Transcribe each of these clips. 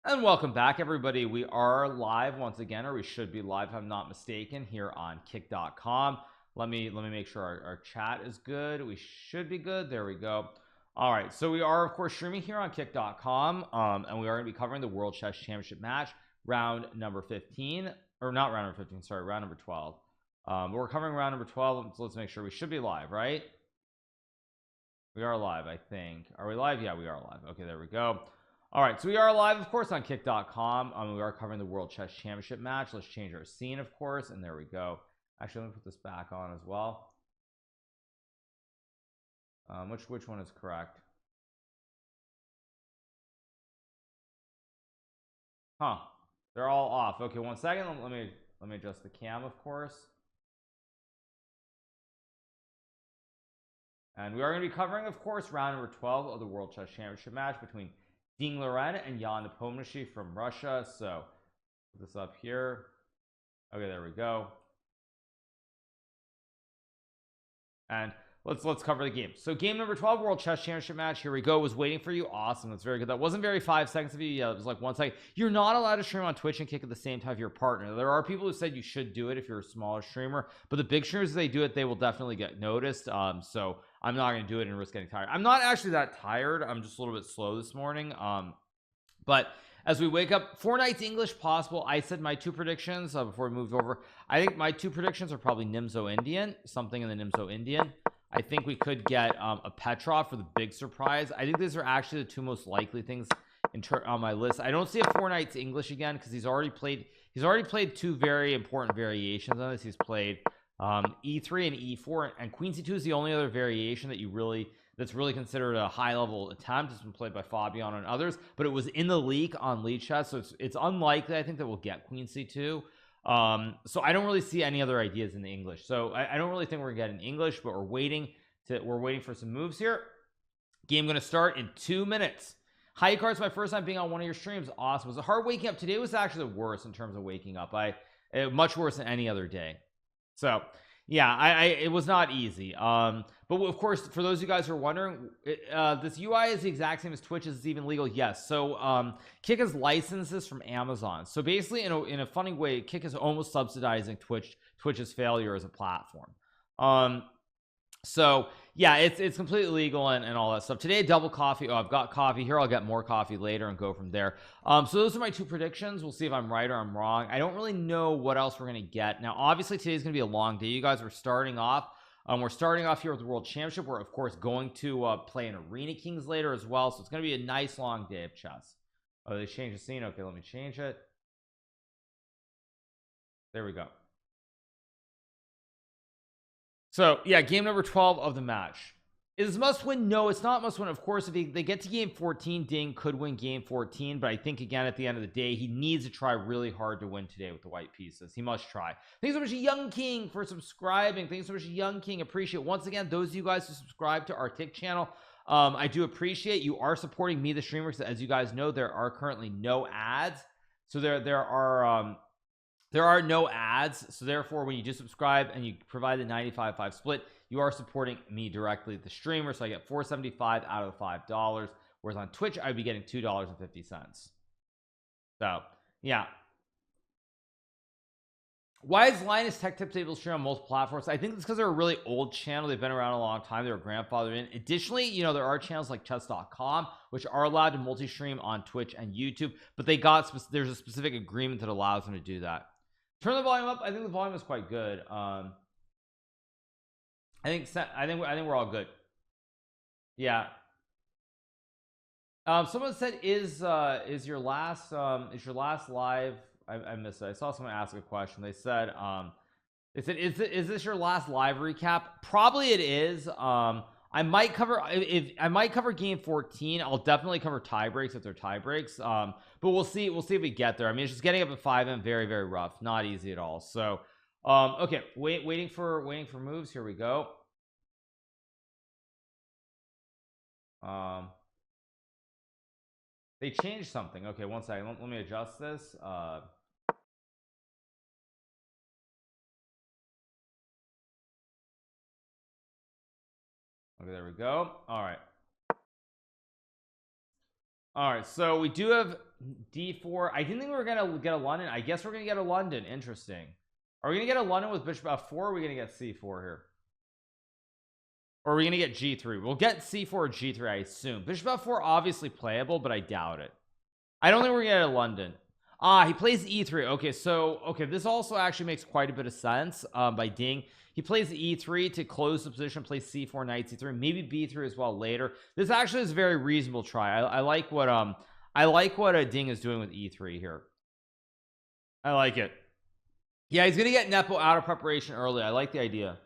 And welcome back, everybody. We are live once again, or we should be live if I'm not mistaken, here on kick.com. Let me make sure our chat is good. We should be good. There we go. All right, so we are of course streaming here on kick.com, and we are going to be covering the World Chess Championship match, round number 15, or not round number 15, sorry, round number 12. But we're covering round number 12, so let's make sure we should be live, right? We are live, I think. Are we live? Yeah, we are live. Okay, there we go. All right, so we are live, of course, on kick.com. We are covering the World Chess Championship match. Let's change our scene, of course, and there we go. Actually, let me put this back on as well. Which one is correct? Huh? They're all off. Okay, 1 second. Let me adjust the cam, of course. And we are going to be covering, of course, round number 12 of the World Chess Championship match between Ding Liren and Jan Nepomniachtchi from Russia. So put this up here. Okay, there we go. And let's cover the game. So game number 12, World Chess Championship match. Here we go. Was waiting for you. Awesome. That's very good. That wasn't very 5 seconds of you. Yeah, it was like 1 second. You're not allowed to stream on Twitch and kick at the same time of your partner. There are people who said you should do it if you're a smaller streamer, but the big streamers, if they do it, they will definitely get noticed. So I'm not going to do it and risk getting tired. I'm not actually that tired. I'm just a little bit slow this morning. But as we wake up, 4 nights English possible. I said my two predictions before we moved over. I think my two predictions are probably Nimzo Indian, something in the Nimzo Indian. I think we could get a Petrov for the big surprise. I think these are actually the two most likely things on my list. I don't see a 4 nights English again because he's already played two very important variations on this. He's played e3 and e4, and queen c2 is the only other variation that's really considered a high level attempt. It's been played by Fabiano and others, but it was in the leak on Lead Chess, so it's unlikely, I think, that we'll get queen c2. So I don't really see any other ideas in the English, so I don't really think we're gonna get an English, but we're waiting for some moves here. Game gonna start in 2 minutes. Hikaru, it's my first time being on one of your streams. Awesome. Was it hard waking up? Today was actually the worst in terms of waking up. Much worse than any other day. So yeah, it was not easy. But of course, for those of you guys who are wondering, this UI is the exact same as Twitch. Is even legal? Yes. So Kick has licensed this from Amazon. So basically, in a funny way, Kick is almost subsidizing Twitch's failure as a platform. So yeah, it's completely legal and all that stuff. Today, double coffee. Oh, I've got coffee here. I'll get more coffee later and go from there. So those are my two predictions. We'll see if I'm right or I'm wrong. I don't really know what else we're gonna get. Now, obviously, today's gonna be a long day. You guys are starting off. We're starting off here with the World Championship. We're of course going to play an Arena Kings later as well. So it's gonna be a nice long day of chess. Oh, they changed the scene. Okay, let me change it. There we go. So yeah, game number 12 of the match. Is must win? No, it's not must win. Of course, if they get to game 14, Ding could win game 14, but I think again at the end of the day, he needs to try really hard to win today with the white pieces. He must try. Thanks so much, Young King, for subscribing. Thanks so much, Young King. Appreciate it. Once again, those of you guys who subscribe to our Kick channel, I do appreciate you are supporting me, the streamer, because as you guys know, there are currently no ads. So there are no ads, so therefore when you do subscribe and you provide the 95.5 split, you are supporting me directly, the streamer. So I get $4.75 out of the $5, whereas on Twitch I'd be getting $2.50. So yeah, why is Linus Tech Tips able to stream on multiple platforms? I think it's because they're a really old channel. They've been around a long time. They were grandfathered in. Additionally, you know, there are channels like chess.com which are allowed to multi-stream on Twitch and YouTube, but there's a specific agreement that allows them to do that. Turn the volume up. I think the volume is quite good. I think we're all good. Yeah. Someone said is your last live? I missed it. I saw someone ask a question. They said is this your last live recap? Probably it is. I might cover game 14. I'll definitely cover tie breaks if they're tie breaks. But we'll see if we get there. I mean, it's just getting up at 5 and very, very rough, not easy at all. So okay, waiting for moves. Here we go. They changed something. Okay, 1 second. Let me adjust this. Okay, there we go. All right, so we do have d4. I didn't think we were gonna get a London. I guess we're gonna get a London. Interesting. Are we gonna get a London with bishop f4, or are we gonna get c4 here? Or are we gonna get g3? We'll get c4 or g3, I assume. Bishop f4 obviously playable, but I doubt it. I don't think we're gonna get a London. He plays e3. Okay, so this also actually makes quite a bit of sense. By Ding, he plays e3 to close the position, plays c4, knight c3, maybe b3 as well later. This actually is a very reasonable try. I like what Ding is doing with e3 here. I like it. Yeah, he's gonna get Nepo out of preparation early. I like the idea.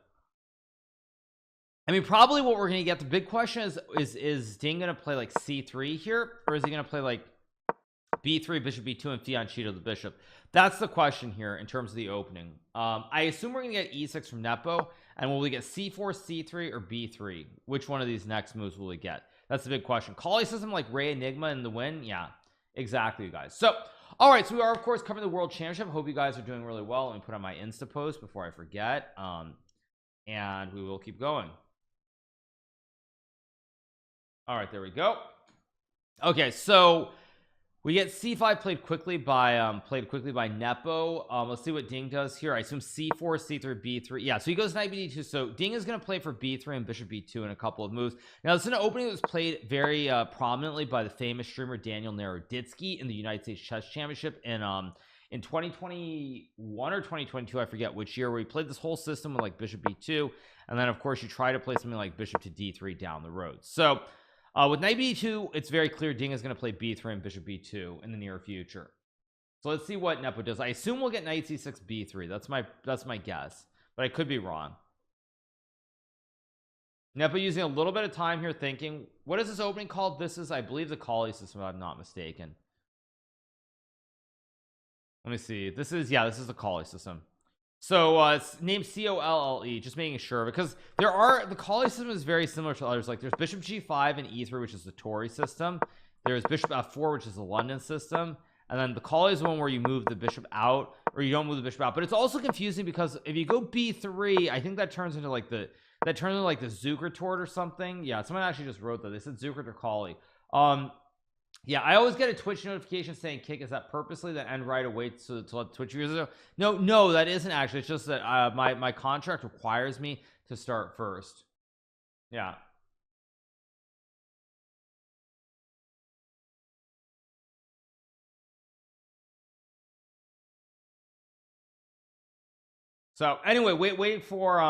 I mean, probably what we're gonna get, the big question is Ding gonna play like c3 here, or is he gonna play like b3, bishop b2, and fianchetto the bishop? That's the question here in terms of the opening. I assume we're gonna get e6 from Nepo, and will we get c4, c3, or b3? Which one of these next moves will we get? That's the big question. Colle system like Ray Enigma in the win. Yeah, exactly, you guys. So all right, so we are of course covering the world championship. Hope you guys are doing really well. Let me put on my Insta post before I forget, and we will keep going. All right, there we go. Okay, so we get c5 played quickly by Nepo. Let's see what Ding does here. I assume c4, c3, b3. Yeah, so he goes knight b2. So Ding is going to play for b3 and bishop b2 in a couple of moves. Now, this is an opening that was played very prominently by the famous streamer Daniel Naroditsky in the United States Chess Championship in 2021 or 2022, I forget which year, where he played this whole system with like bishop b2, and then of course you try to play something like bishop to d3 down the road. So with knight b2, it's very clear Ding is going to play b3 and bishop b2 in the near future. So let's see what Nepo does. I assume we'll get knight c6 b3. That's my guess, but I could be wrong. Nepo using a little bit of time here thinking. What is this opening called? This is, I believe, the Colle system, if I'm not mistaken. Let me see. This is the Colle system. So it's named Colle, just making sure, because the Colle system is very similar to others. Like there's bishop g5 and e3, which is the Tory system. There's bishop f4, which is the London system, and then the Colle is the one where you move the bishop out, or you don't move the bishop out. But it's also confusing because if you go b3, I think that turns into like the Zukertort or something. Yeah, someone actually just wrote that. They said Zukert or Colle. Yeah, I always get a Twitch notification saying kick. Is that purposely that end right away to let Twitch users know? No, that isn't actually. It's just that my contract requires me to start first. Yeah. So anyway, waiting for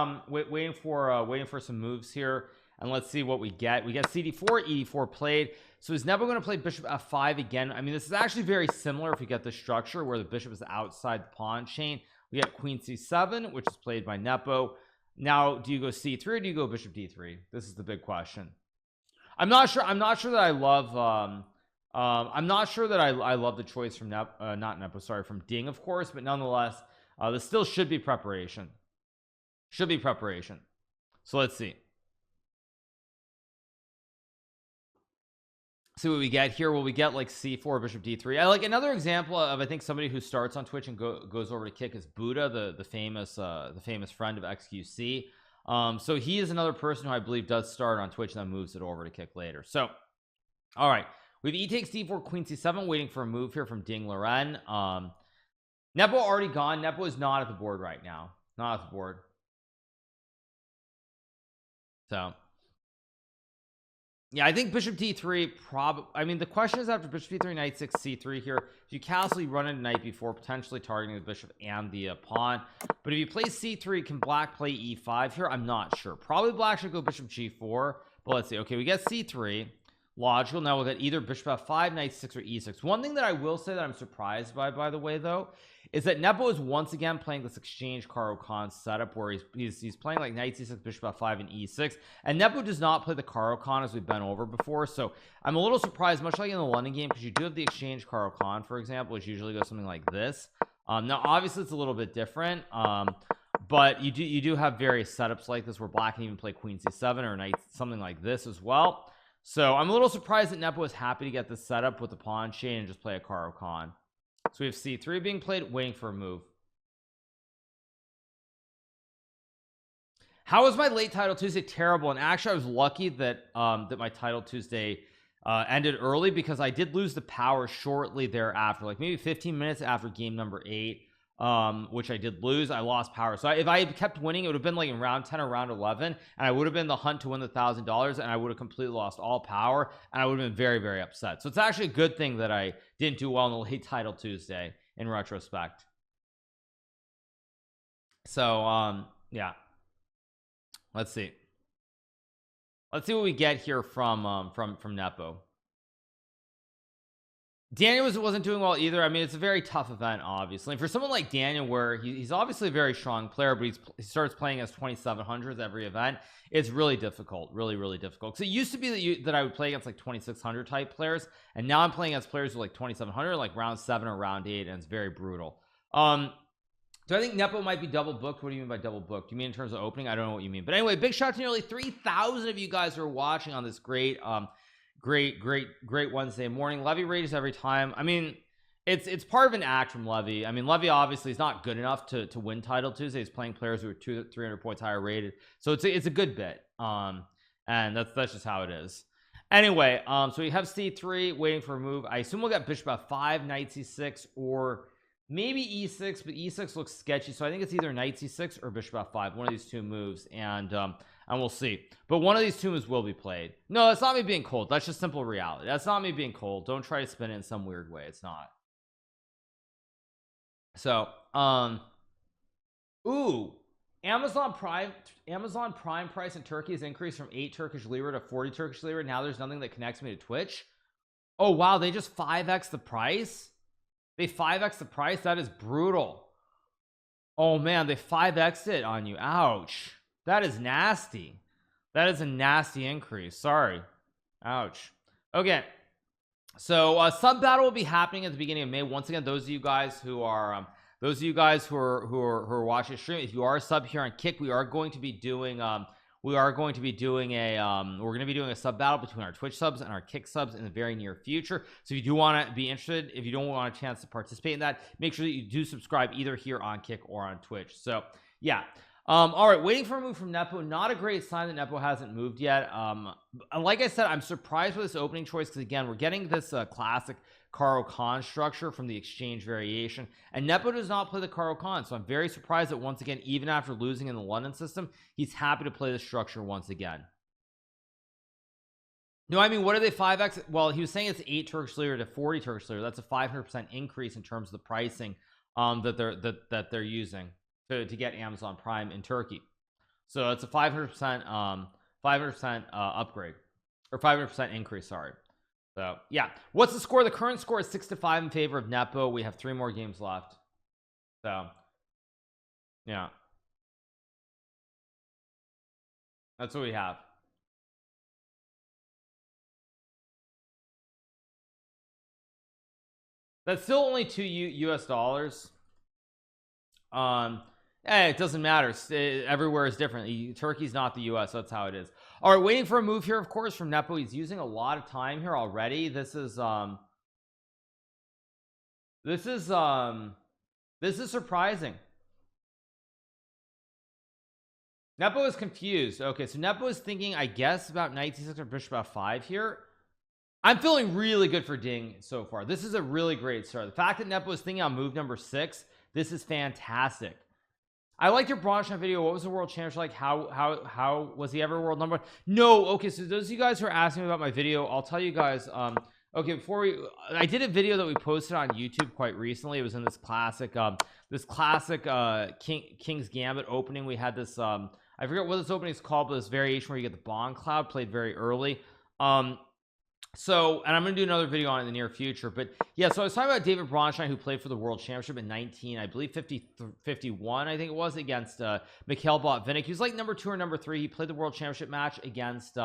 some moves here, and let's see what we get. We get cd4, e4 played. So he's never going to play bishop f5 again. I mean, this is actually very similar if you get the structure where the bishop is outside the pawn chain. We get queen c7, which is played by Nepo. Now, do you go c3 or do you go bishop d3? This is the big question. I'm not sure that I love I'm not sure that I love the choice from from Ding, of course, but nonetheless, this still should be preparation. So let's see what we get here. Will we get like c4, bishop d3? I like another example of, I think, somebody who starts on Twitch and goes over to kick is Buddha, the famous friend of XQC. So he is another person who I believe does start on Twitch and then moves it over to kick later. So all right, we have e takes d4, queen c7, waiting for a move here from Ding Loren. Nepo already gone. Nepo is not at the board right now. Not at the board. So yeah, I think bishop d3 I mean, the question is after bishop d3, knight 6, c3 here. If you castle, you run into knight b4, potentially targeting the bishop and the pawn. But if you play c3, can black play e5 here? I'm not sure. Probably black should go bishop g4, but let's see. Okay, we get c3. Logical. Now we'll get either bishop f5, knight 6, or e6. One thing that I will say that I'm surprised by the way, though, is that Nepo is once again playing this exchange Caro-Kann setup where he's playing like knight c6, bishop f5, and e6. And Nepo does not play the Caro-Kann as we've been over before. So I'm a little surprised, much like in the London game, because you do have the exchange Caro-Kann, for example, which usually goes something like this. Now obviously it's a little bit different, but you do have various setups like this where black can even play queen c7 or knight something like this as well. So I'm a little surprised that Nepo is happy to get this setup with the pawn chain and just play a Caro-Kann. So we have c3 being played, waiting for a move. How was my late title Tuesday? Terrible. And actually I was lucky that that my title Tuesday ended early because I did lose the power shortly thereafter, like maybe 15 minutes after game number 8, which I did lose. I lost power. So if I had kept winning, it would have been like in round 10 or round 11, and I would have been the hunt to win the $1,000, and I would have completely lost all power, and I would have been very, very upset. So it's actually a good thing that I didn't do well in the late title Tuesday in retrospect. So yeah, let's see what we get here from Nepo. Daniel wasn't doing well either. I mean, it's a very tough event, obviously, and for someone like Daniel, where he's obviously a very strong player, but he starts playing as 2700s every event. It's really difficult, really difficult. Because it used to be that I would play against like 2600 type players, and now I'm playing against players with like 2700, like round 7 or round 8, and it's very brutal. So I think Nepo might be double booked. What do you mean by double booked? You mean in terms of opening? I don't know what you mean. But anyway, big shout out to nearly 3,000 of you guys who are watching on this great Wednesday morning. Levy rages every time. I mean, it's part of an act from Levy. I mean, Levy obviously is not good enough to win title Tuesday. He's playing players who are 200-300 points higher rated. So it's a good bit. And that's just how it is. Anyway, so we have c3 waiting for a move. I assume we'll get bishop f5, knight c6, or maybe e6, but e6 looks sketchy, so I think it's either knight c6 or bishop f5, one of these two moves, and we'll see. But one of these two moves will be played. No, that's not me being cold. That's just simple reality. That's not me being cold. Don't try to spin it in some weird way. It's not. So ooh, Amazon Prime price in Turkey has increased from 8 Turkish lira to 40 Turkish lira. Now there's nothing that connects me to Twitch. Oh wow, they just 5x the price. They 5x the price. That is brutal. Oh man, they 5x'd it on you. Ouch. That is nasty. That is a nasty increase. Sorry. Ouch. Okay. So sub battle will be happening at the beginning of May. Once again, those of you guys who are watching the stream, if you are a sub here on Kick, we are going to be doing a sub battle between our Twitch subs and our Kick subs in the very near future. So if you do want to be interested, if you don't want a chance to participate in that, make sure that you do subscribe either here on Kick or on Twitch. So yeah. All right, waiting for a move from Nepo. Not a great sign that Nepo hasn't moved yet. Like I said, I'm surprised with this opening choice because again, we're getting this classic Caro-Kann structure from the exchange variation, and Nepo does not play the Caro-Kann, so I'm very surprised that once again, even after losing in the London system, he's happy to play the structure once again. No, I mean, what are they 5x? Well, he was saying it's 8 Turkish lira to 40 Turkish lira. That's a 500% increase in terms of the pricing that they're using to get Amazon Prime in Turkey. So it's a 500% upgrade, or 500% increase, sorry. So yeah, what's the score? The current score is 6-5 in favor of Nepo. We have 3 more games left. So yeah, that's what we have. That's still only $2 US. It doesn't matter. Everywhere is different. Turkey's not the US, so that's how it is. All right, waiting for a move here, of course, from Nepo. He's using a lot of time here already. This is surprising. Nepo is confused. Okay, so Nepo is thinking, I guess, about knight c6 or bishop f5 here. I'm feeling really good for Ding so far. This is a really great start. The fact that Nepo is thinking on move number 6, this is fantastic. I liked your Bronstein video. What was the world championship like? How was he ever world number 1? No. Okay, so those of you guys who are asking me about my video, I'll tell you guys. Okay, I did a video that we posted on YouTube quite recently. It was in this classic King's Gambit opening. We had this I forget what this opening is called, but this variation where you get the Bond Cloud played very early. So, and I'm going to do another video on it in the near future, but yeah, so I was talking about David Bronstein, who played for the world championship in 19, I believe 51, I think it was, against Mikhail Botvinnik. He was like number 2 or number 3. He played the world championship match against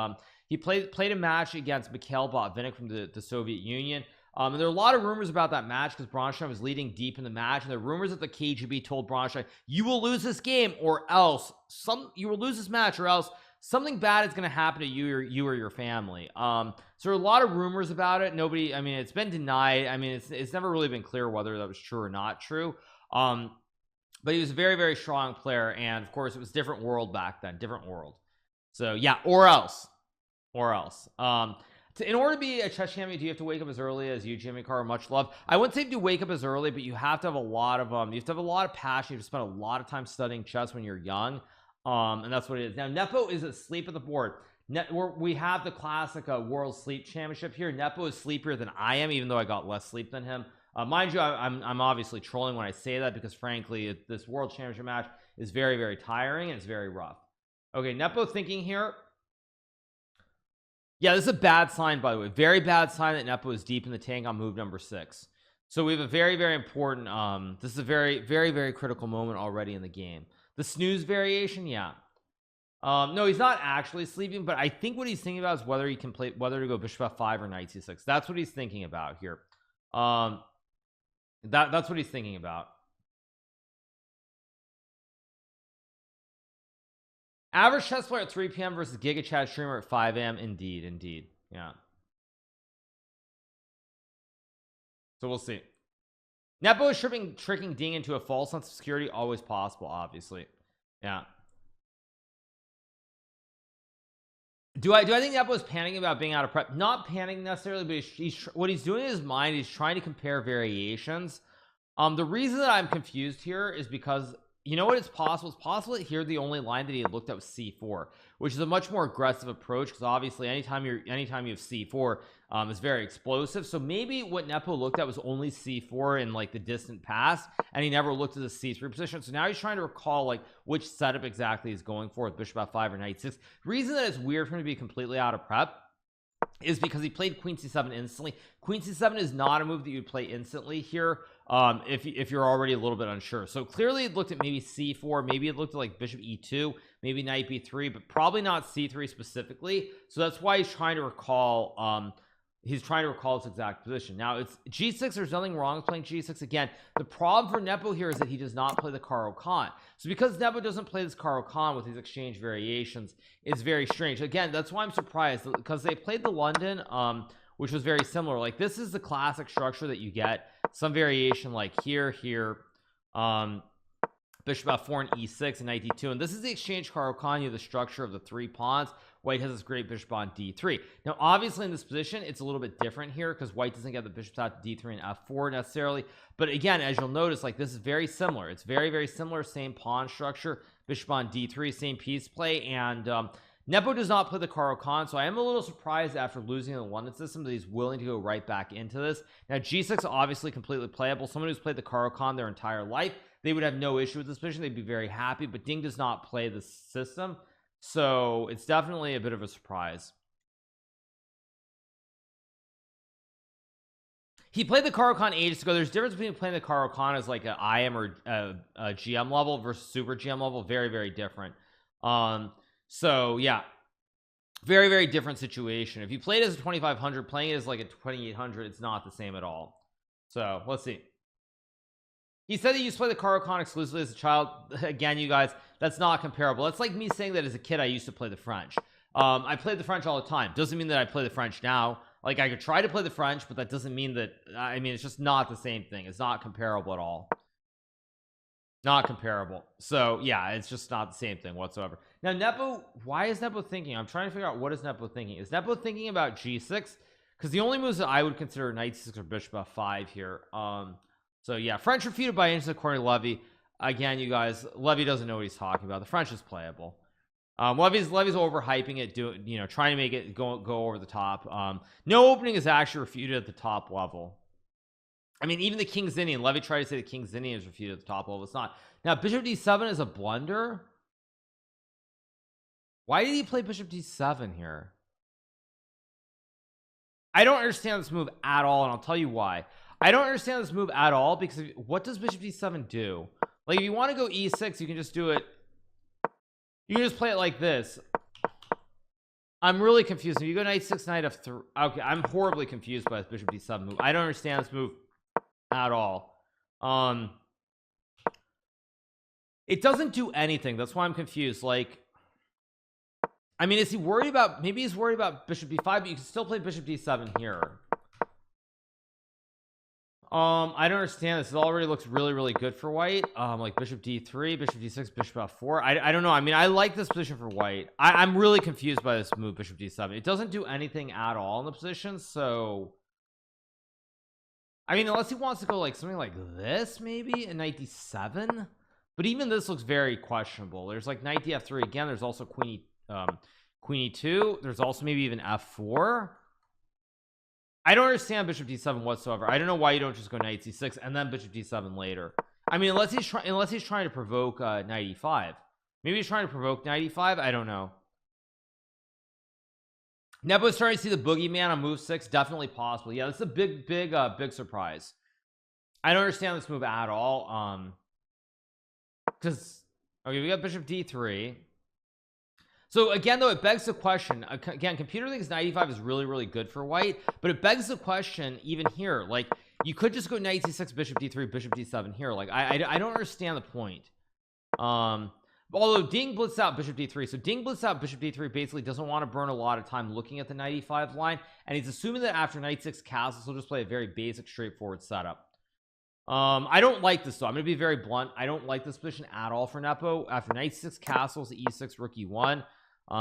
he played a match against Mikhail Botvinnik from the Soviet Union. And there are a lot of rumors about that match because Bronstein was leading deep in the match, and there are rumors that the KGB told Bronstein, you will lose this game or else you will lose this match or else something bad is going to happen to you or your family. So there are a lot of rumors about it. Nobody, I mean, it's been denied. I mean, it's never really been clear whether that was true or not true. But he was a very, very strong player, and of course it was different world back then, different world. So yeah, or else. in order to be a chess champion, do you have to wake up as early as you, GMHikaru? Much love. I wouldn't say do wake up as early, but you have to have a lot of you have to have a lot of passion. You have to spend a lot of time studying chess when you're young, and that's what it is. Now Nepo is asleep at the board. We have the classic World Sleep Championship here. Nepo is sleepier than I am, even though I got less sleep than him. Mind you, I'm obviously trolling when I say that, because frankly this World Championship match is very, very tiring and it's very rough. Okay, Nepo thinking here. Yeah, this is a bad sign, by the way. Very bad sign that Nepo is deep in the tank on move number 6. So we have a very, very important this is a very, very, very critical moment already in the game. The snooze variation, yeah. No, he's not actually sleeping, but I think what he's thinking about is whether he can play, whether to go bishop f5 or knight c6. That's what he's thinking about here. That's what he's thinking about. Average chess player at 3 p.m. versus Giga Chat streamer at 5 a.m. Indeed, yeah. So we'll see. Nepo is tricking Ding into a false sense of security, always possible, obviously. Yeah. Do I think Nepo is panicking about being out of prep? Not panicking necessarily, but what he's doing in his mind, he's trying to compare variations. The reason that I'm confused here is because, you know what, it's possible that here the only line that he had looked at was c4, which is a much more aggressive approach, because obviously anytime you have c4, it's very explosive. So maybe what Nepo looked at was only c4 in like the distant past, and he never looked at the c3 position. So now he's trying to recall like which setup exactly he's going for with bishop f5 or knight 6. The reason that it's weird for him to be completely out of prep is because he played queen c7 instantly. Queen c7 is not a move that you'd play instantly here, if you're already a little bit unsure. So clearly it looked at maybe c4, maybe it looked at like bishop e2, maybe knight b3, but probably not c3 specifically. So that's why he's trying to recall his exact position. Now it's g6. There's nothing wrong with playing g6. Again, the problem for Nepo here is that he does not play the Caro-Kann. So because Nepo doesn't play this Caro-Kann with these exchange variations, it's very strange. Again, that's why I'm surprised, because they played the London, which was very similar. Like this is the classic structure that you get, some variation like here, bishop f4 and e6 and knight d2, and this is the exchange Caro-Kann. You have the structure of the 3 pawns. White has this great bishop on d3. Now obviously in this position it's a little bit different here, because white doesn't get the bishops out to d3 and f4 necessarily, but again, as you'll notice, like this is very similar. It's very, very similar. Same pawn structure, bishop on d3, same piece play, and Nepo does not play the Caro-Kann, so I am a little surprised after losing in the London system that he's willing to go right back into this. Now g6 obviously completely playable. Someone who's played the Caro-Kann their entire life, they would have no issue with this position. They'd be very happy, but Ding does not play the system, so it's definitely a bit of a surprise. He played the Caro-Kann ages ago. There's a difference between playing the Caro-Kann as like an IM or a GM level versus super GM level. Very, very different. So yeah, very, very different situation. If you played as a 2500, playing it as like a 2800, it's not the same at all. So let's see. He said he used to play the Caro-Kann exclusively as a child. Again, you guys, that's not comparable. That's like me saying that as a kid I used to play the French. I played the French all the time. Doesn't mean that I play the French now. Like I could try to play the French, but that doesn't mean that, I mean, it's just not the same thing. It's not comparable at all. Not comparable. So yeah, it's just not the same thing whatsoever. Now Nepo, why is Nepo thinking? I'm trying to figure out, what is Nepo thinking? Is Nepo thinking about g6? Because the only moves that I would consider knight c6 or bishop f5 here. So yeah, French refuted by inches according to Levy. Again, you guys, Levy doesn't know what he's talking about. The French is playable. Levy's overhyping it, trying to make it go over the top. No opening is actually refuted at the top level. I mean, even the King's Indian, Levy tried to say the King's Indian is refuted at the top level. It's not. Now bishop d7 is a blunder. Why did he play bishop d7 here? I don't understand this move at all, and I'll tell you why. I don't understand this move at all, because what does bishop d7 do? Like if you want to go e6, you can just do it, you can just play it like this. I'm really confused. If you go knight 6, knight f3, okay, I'm horribly confused by this bishop d7 move. I don't understand this move at all. It doesn't do anything. That's why I'm confused. Like, I mean, is he worried about, maybe he's worried about bishop b5, but you can still play bishop d7 here. I don't understand this. It already looks really good for white. Like bishop d3, bishop d6, bishop f4. I don't know. I mean, I like this position for white. I'm really confused by this move, bishop d7. It doesn't do anything at all in the position. So I mean, unless he wants to go like something like this, maybe a knight d7. But even this looks very questionable. There's like knight df3 again. There's also queen e2. There's also maybe even f4. I don't understand bishop d7 whatsoever. I don't know why you don't just go knight c6 and then bishop d7 later. I mean, unless he's trying to provoke knight e5. Maybe he's trying to provoke knight e5. I don't know. Nepo's starting to see the boogeyman on move 6. Definitely possible. Yeah, that's a big surprise. I don't understand this move at all. Because okay, we got bishop d3. So again, though, it begs the question again. Computer thinks knight e5 is really good for white, but it begs the question even here. Like you could just go knight c6, bishop d3, bishop d7 here. Like I don't understand the point. Although Ding blitzed out bishop d3, so Ding blitzed out bishop d3 basically doesn't want to burn a lot of time looking at the knight e5 line, and he's assuming that after knight 6 castles he'll just play a very basic straightforward setup. I don't like this though. I'm gonna be very blunt. I don't like this position at all for Nepo. After knight 6 castles, e6, rook e1,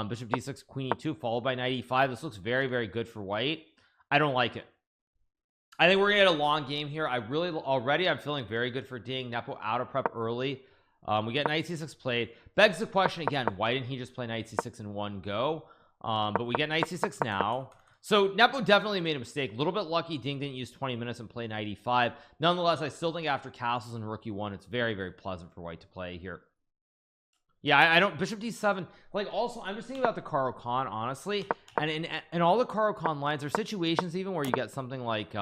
bishop d6, queen e2, followed by knight e5. This looks very good for white. I don't like it. I think we're gonna get a long game here. I'm feeling very good for Ding. Nepo out of prep early. We get knight c6 played. Begs the question again, why didn't he just play knight c6 in one go? But we get knight c6 now. So Nepo definitely made a mistake. A little bit lucky Ding didn't use 20 minutes and play knight e5. Nonetheless, I still think after castles and rook e1, it's very pleasant for white to play here. Yeah, I don't bishop d7. Like also, I'm just thinking about the Caro-Kann honestly, and in all the Caro-Kann lines, there are situations even where you get something like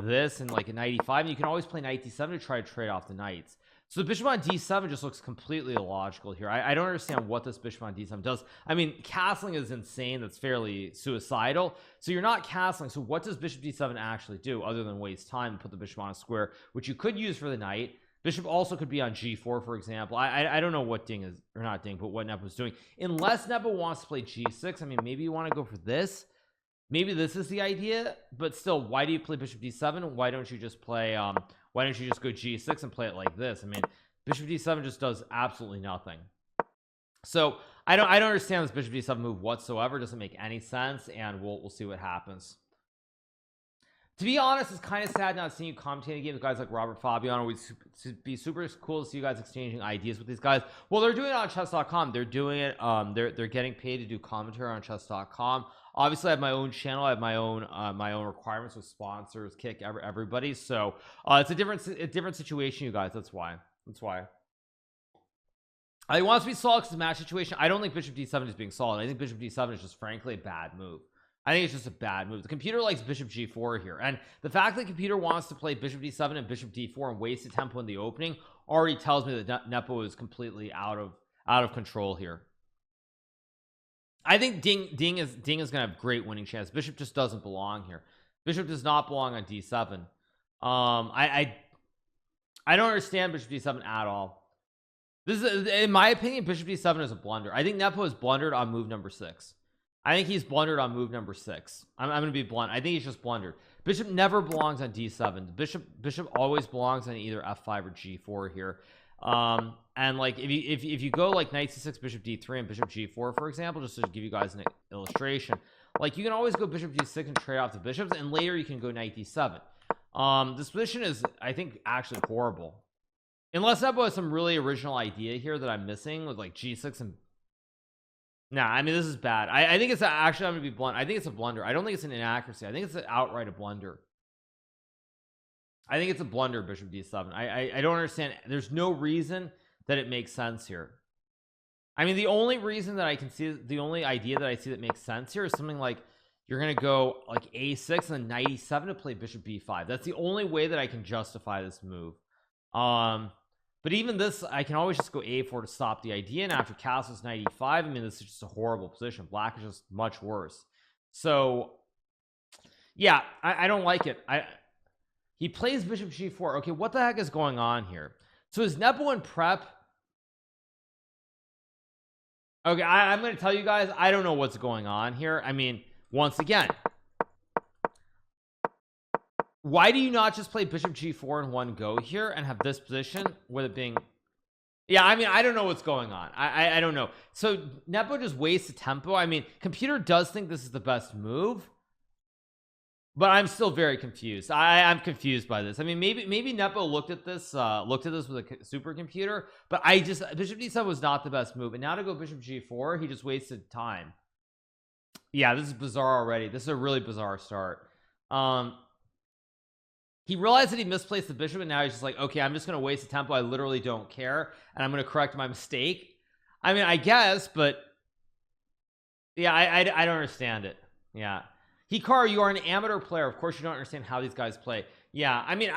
this and like a knight e5, and you can always play knight d7 to try to trade off the knights. So the bishop on d7 just looks completely illogical here. I don't understand what this bishop on d7 does. I mean, castling is insane. That's fairly suicidal. So you're not castling. So what does bishop d7 actually do other than waste time and put the bishop on a square, which you could use for the knight? Bishop also could be on g4, for example. I don't know what Ding is, or not Ding, but what Nepo's doing. Unless Nepo wants to play g6. I mean, maybe you want to go for this. Maybe this is the idea, but still, why do you play bishop d7? Why don't you just play why don't you just go g6 and play it like this? I mean, bishop d7 just does absolutely nothing. So I don't understand this bishop d7 move whatsoever. It doesn't make any sense, and we'll see what happens. To be honest, it's kind of sad not seeing you commentating games with guys like Robert Fabiano. It would be super cool to see you guys exchanging ideas with these guys. Well, they're doing it on chess.com. They're doing it they're getting paid to do commentary on chess.com. Obviously I have my own channel. I have my own requirements with sponsors, kick everybody. So it's a different situation, you guys. That's why he wants to be solid because it's a match situation. I don't think bishop d7 is being solid. I think bishop d7 is just frankly a bad move. I think it's just a bad move. The computer likes bishop g4 here, and the fact that the computer wants to play bishop d7 and bishop d4 and waste the tempo in the opening already tells me that Nepo is completely out of control here. I think Ding is gonna have great winning chance. Bishop just doesn't belong here. Bishop does not belong on d7. I don't understand bishop d7 at all. This is, in my opinion, bishop d7 is a blunder. I think Nepo has blundered on move number 6. I think he's blundered on move number 6. I'm gonna be blunt. I think he's just blundered. Bishop never belongs on d7. Bishop always belongs on either f5 or g4 here. And like if you go like knight c6, bishop d3, and bishop g4, for example, just to give you guys an illustration, like you can always go bishop d6 and trade off the bishops, and later you can go knight d7. This position is, I think, actually horrible, unless Nepo has some really original idea here that I'm missing with like g6 and nah. I mean, this is bad. I think it's actually, I'm gonna be blunt, I think it's a blunder. I don't think it's an inaccuracy. I think it's outright a blunder. I think it's a blunder, bishop d7. I don't understand. There's no reason that it makes sense here. I mean, the only reason that I can see, the only idea that I see that makes sense here is something like you're gonna go like a6 and then knight e7 to play bishop b5. That's the only way that I can justify this move. But even this, I can always just go a4 to stop the idea, and after castles knight e5, I mean, this is just a horrible position. Black is just much worse. So yeah, I don't like it. He plays bishop g4. Okay, what the heck is going on here? So is Nepo in prep? Okay, I'm going to tell you guys, I don't know what's going on here. I mean, once again, why do you not just play bishop g4 in one go here and have this position with it being, yeah, I mean, I don't know what's going on. I don't know. So Nepo just wastes tempo. I mean, computer does think this is the best move, but I'm still very confused. I'm confused by this. I mean, maybe Nepo looked at this with a supercomputer, but I just, bishop d7 was not the best move, and now to go bishop g4, he just wasted time. Yeah, this is bizarre already. This is a really bizarre start. He realized that he misplaced the bishop, and now he's just like, okay, I'm just gonna waste the tempo. I literally don't care, and I'm gonna correct my mistake. I mean, I guess, but yeah, I don't understand it. Yeah, Hikaru, you are an amateur player. Of course you don't understand how these guys play. Yeah, I mean,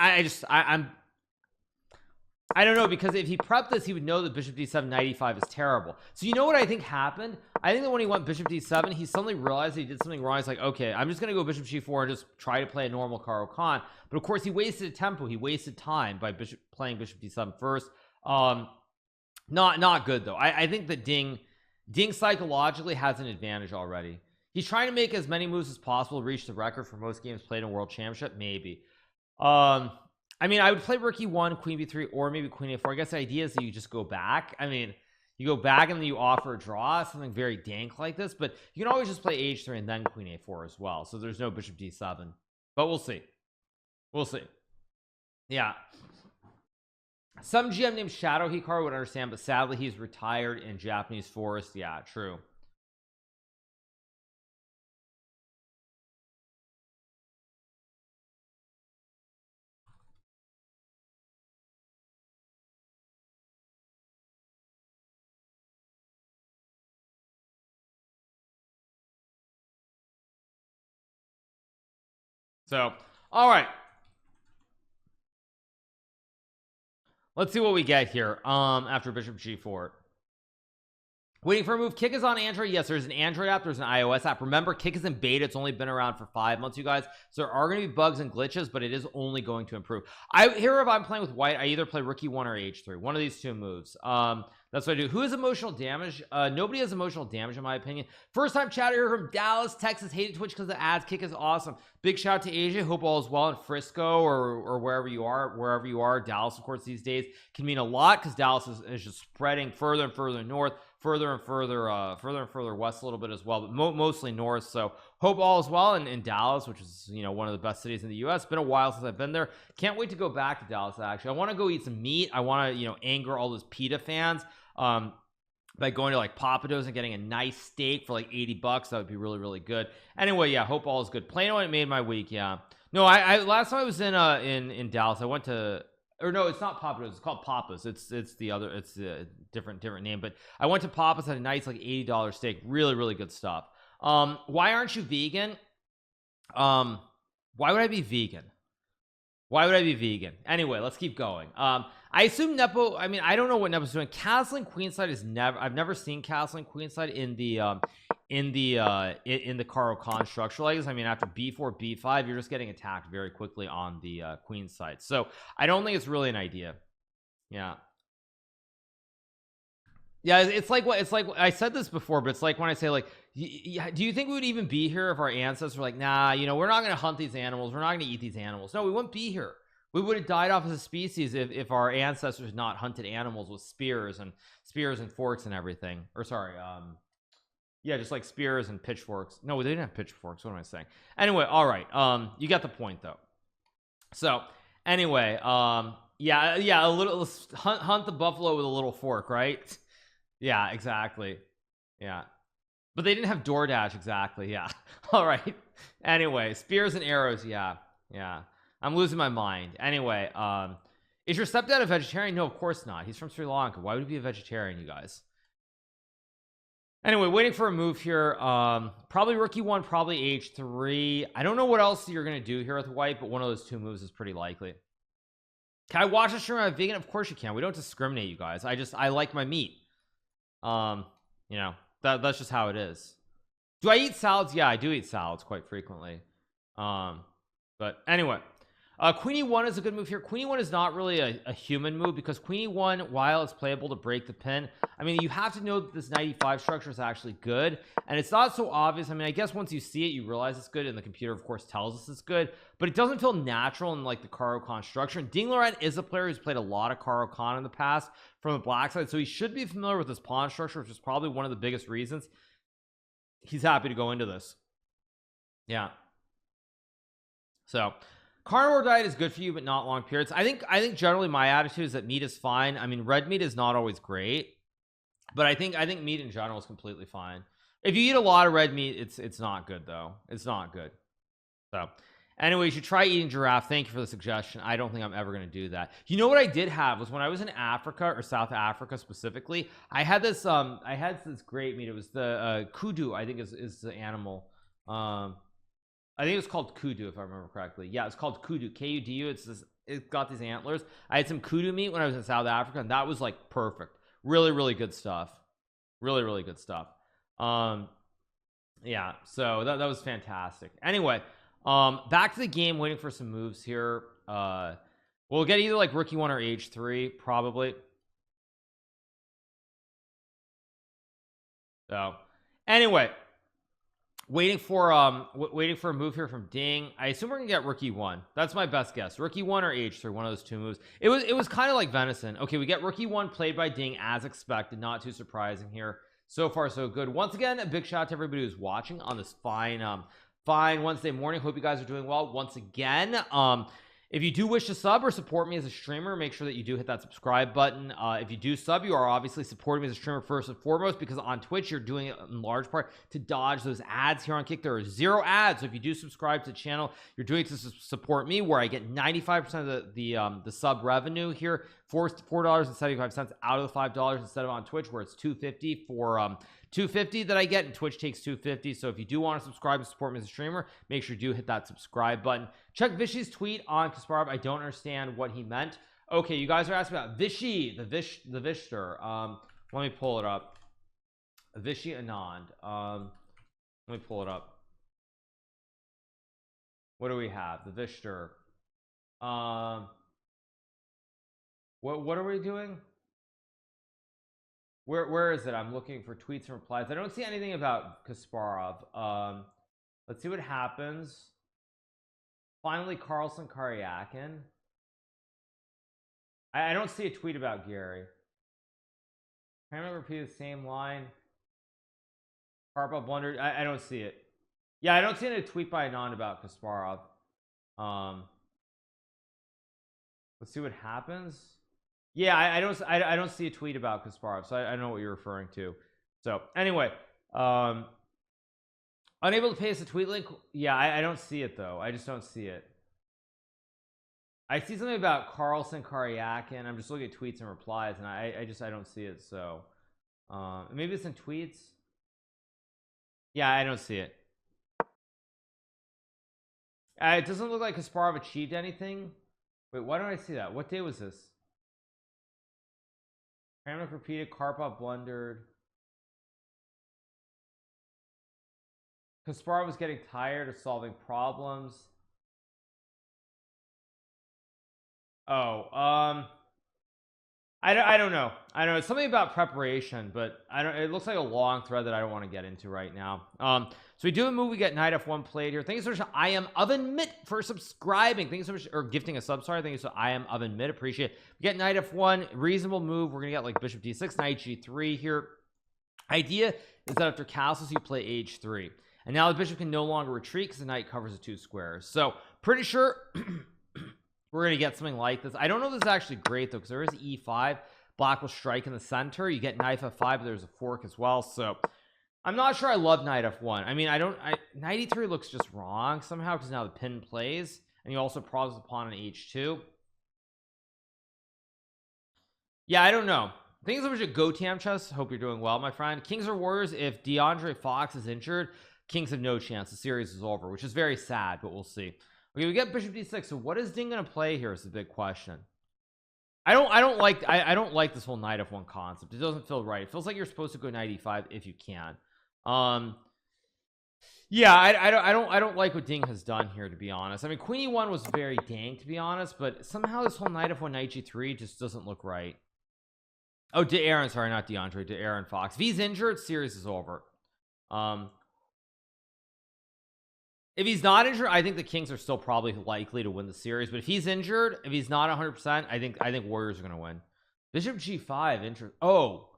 I don't know, because if he prepped this, he would know that bishop d7 knight e5 is terrible. So you know what I think happened? I think that when he went bishop d7, he suddenly realized he did something wrong. He's like, okay, I'm just gonna go bishop g4 and just try to play a normal Caro Kann. But of course he wasted a tempo, he wasted time by playing bishop d7 first. Not good though. I think that Ding psychologically has an advantage already. He's trying to make as many moves as possible to reach the record for most games played in World Championship, maybe. I mean, I would play rook e1, queen b3, or maybe queen a4. I guess the idea is that you just go back. I mean, you go back and then you offer a draw, something very dank like this, but you can always just play h3 and then queen a4 as well. So there's no bishop d7, but we'll see. We'll see. Yeah. Some GM named Shadow Hikaru would understand, but sadly he's retired in Japanese forest. Yeah, true. So, all right, let's see what we get here. After bishop g4, waiting for a move. Kick is on Android. Yes, there's an Android app, there's an iOS app. Remember, Kick is in beta. It's only been around for 5 months, you guys, so there are going to be bugs and glitches, but it is only going to improve. Here, if I'm playing with white, I either play rook e1 or h3, one of these two moves. That's what I do. Who has emotional damage? Nobody has emotional damage, in my opinion. First time chatter here from Dallas, Texas. Hated Twitch because the ads. Kick is awesome. Big shout out to Asia. Hope all is well in Frisco or wherever you are. Dallas, of course, these days can mean a lot because Dallas is just spreading further and further north, further and further west a little bit as well, but mostly north. So hope all is well in Dallas, which is, you know, one of the best cities in the US. Been a while since I've been there. Can't wait to go back to Dallas. Actually, I want to go eat some meat. I want to, you know, anger all those PETA fans by going to like Papados and getting a nice steak for like $80. That would be really, really good. Anyway, yeah, hope all is good. Plano, it made my week. Yeah, no, I last time I was in Dallas, I went to, or no, it's not Papados, it's called Papa's. It's the other, it's a different name, but I went to Papa's, had a nice like $80 steak. Really, really good stuff. Why aren't you vegan? Why would I be vegan? Why would I be vegan? Anyway, let's keep going. I assume Nepo, I mean, I don't know what Nepo's doing. Castling queenside is I've never seen castling queenside in the Caro Kann structure like this. I mean, after b4, b5, you're just getting attacked very quickly on the queen side. So I don't think it's really an idea. Yeah. Yeah, it's like I said this before, but it's like when I say like, do you think we would even be here if our ancestors were like, nah, you know, we're not going to hunt these animals, we're not going to eat these animals? No, we wouldn't be here. We would have died off as a species if our ancestors not hunted animals with spears and forks and everything. Or sorry, yeah, just like spears and pitchforks. No, they didn't have pitchforks. What am I saying? Anyway, all right, you got the point though. So anyway, yeah, a little hunt the buffalo with a little fork, right? Yeah, exactly. Yeah, but they didn't have DoorDash. Exactly. Yeah. All right, anyway, spears and arrows. Yeah, I'm losing my mind. Anyway, is your stepdad a vegetarian? No, of course not. He's from Sri Lanka. Why would he be a vegetarian, you guys? Anyway, waiting for a move here. Probably rook e1, probably h3. I don't know what else you're gonna do here with white, but one of those two moves is pretty likely. Can I watch a stream on vegan? Of course you can. We don't discriminate, you guys. I like my meat. You know, that's just how it is. Do I eat salads? Yeah, I do eat salads quite frequently. But anyway, Queen e1 is a good move here. Queen e1 is not really a human move, because Queen e1, while it's playable to break the pin, I mean, you have to know that this 95 structure is actually good, and it's not so obvious. I mean, I guess once you see it, you realize it's good, and the computer of course tells us it's good, but it doesn't feel natural in like the Caro-Kann structure. And Ding Liren is a player who's played a lot of Caro-Kann in the past from the black side, so he should be familiar with this pawn structure, which is probably one of the biggest reasons he's happy to go into this. Yeah, so carnivore diet is good for you, but not long periods. I think generally my attitude is that meat is fine. I mean, red meat is not always great, but I think meat in general is completely fine. If you eat a lot of red meat, it's not good though. It's not good. So anyway, you should try eating giraffe. Thank you for the suggestion. I don't think I'm ever going to do that. You know what I did have was when I was in Africa, or South Africa specifically, I had this great meat. It was the kudu, I think is the animal. I think it was called kudu, if I remember correctly. Yeah, it's called kudu, K-U-D-U. It's got these antlers. I had some kudu meat when I was in South Africa, and that was like perfect. Really good stuff. Really good stuff. Yeah, so that was fantastic. Anyway, back to the game, waiting for some moves here. We'll get either like Rookie 1 or H3 probably. So anyway, waiting for a move here from Ding. I assume we're gonna get Rookie 1. That's my best guess. Rookie 1 or H3, one of those two moves. It was kind of like venison. Okay, we get Rookie 1 played by Ding as expected. Not too surprising here. So far so good. Once again, a big shout out to everybody who's watching on this fine Wednesday morning. Hope you guys are doing well. Once again, if you do wish to sub or support me as a streamer, make sure that you do hit that subscribe button. If you do sub, you are obviously supporting me as a streamer first and foremost, because on Twitch you're doing it in large part to dodge those ads. Here on Kick there are 0 ads, so if you do subscribe to the channel, you're doing it to support me, where I get 95% of the sub revenue here, $4.75 out of the $5, instead of on Twitch where it's $2.50 for $2.50 that I get, and Twitch takes $2.50. So if you do want to subscribe and support me as a streamer, make sure you do hit that subscribe button. Check Vishy's tweet on Kasparov. I don't understand what he meant. Okay, you guys are asking about Vishy, the Vishter. Let me pull it up. Vishy Anand. Let me pull it up. What do we have? The Vishter. What are we doing? Where is it? I'm looking for tweets and replies. I don't see anything about Kasparov. Let's see what happens. Finally, Carlson Karyakin. I don't see a tweet about Gary. Can I repeat the same line? Karpov blundered. I don't see it. Yeah, I don't see any tweet by Anand about Kasparov. Let's see what happens. Yeah, I don't see a tweet about Kasparov, so I know what you're referring to. So anyway, unable to paste a tweet link. Yeah, I don't see it though. I just don't see it. I see something about Carlson Karyakin. I'm just looking at tweets and replies, and I don't see it. So maybe it's in tweets. Yeah, I don't see it. It doesn't look like Kasparov achieved anything. Wait, why don't I see that? What day was this? Kramnik repeated, Karpov blundered. Kasparov was getting tired of solving problems. Oh, I don't know. I don't know. It's something about preparation, but I don't. It looks like a long thread that I don't want to get into right now. So we do a move. We get knight f1 played here. Thank you so much. I am Oven Mitt for subscribing. Thank you so much, or gifting a sub. Sorry. Thank you so. I am Oven Mitt. Appreciate it. We get knight f1. Reasonable move. We're gonna get like bishop d6, knight g3 here. Idea is that after castles you play h3, and now the bishop can no longer retreat because the knight covers the 2 squares. So pretty sure. We're gonna get something like this. I don't know if this is actually great though, because there is e5. Black will strike in the center. You get knight f5, but there's a fork as well. So I'm not sure I love knight f1. I mean, knight e3 looks just wrong somehow, because now the pin plays, and you also prods the pawn on h2. Yeah, I don't know. Things over at Go Tam Chess. Hope you're doing well, my friend. Kings or warriors? If DeAndre Fox is injured, Kings have no chance. The series is over, which is very sad, but we'll see. Okay, we get bishop d6. So what is Ding gonna play here is the big question. I don't like this whole knight f1 concept. It doesn't feel right. It feels like you're supposed to go knight e5 if you can. Yeah, I don't like what Ding has done here, to be honest. I mean, Queen E1 was very dang, to be honest, but somehow this whole knight F1 knight G3 just doesn't look right. Oh, Aaron, sorry, not DeAndre, Aaron Fox. If he's injured, series is over. If he's not injured, I think the Kings are still probably likely to win the series. But if he's injured, if he's not 100%, I think Warriors are going to win. Bishop G5. Oh,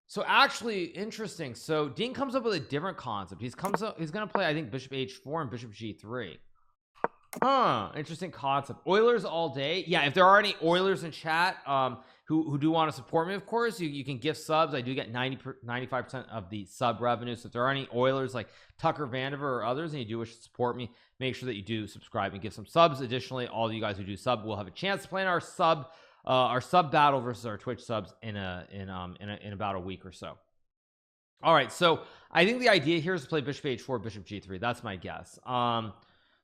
so actually interesting. So Dean comes up with a different concept. He's going to play, I think, Bishop H4 and Bishop G3. Interesting concept. Oilers all day. Yeah, if there are any Oilers in chat who do want to support me, of course, you can gift subs. I do get 95% of the sub revenue. So if there are any Oilers like Tucker Vandiver or others and you do wish to support me, make sure that you do subscribe and give some subs. Additionally, all of you guys who do sub will have a chance to play in our sub battle versus our Twitch subs in about a week or so. All right, so I think the idea here is to play Bishop H4, Bishop G3. That's my guess.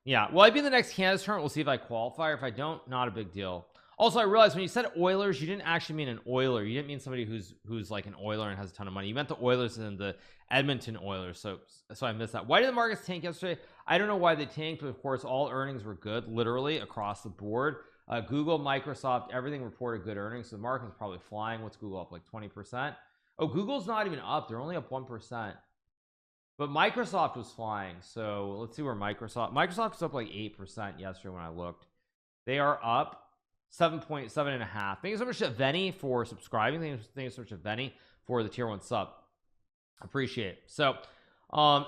Yeah, will I be in the next Canada's tournament? We'll see if I qualify, or if I don't, not a big deal. Also, I realized when you said Oilers, you didn't actually mean an Oiler. You didn't mean somebody who's like an Oiler and has a ton of money. You meant the Oilers and the Edmonton Oilers. So I missed that. Why did the markets tank yesterday? I don't know why they tanked, but of course all earnings were good, literally across the board. Google, Microsoft, everything reported good earnings. So the market is probably flying. What's Google up, like 20%? Oh, Google's not even up. They're only up 1%. But Microsoft was flying. So let's see where Microsoft was up like 8% yesterday when I looked. They are up 7.5. Thank you so much to Venny for subscribing. Thank you so much to Venny for the tier 1 sub. Appreciate it. So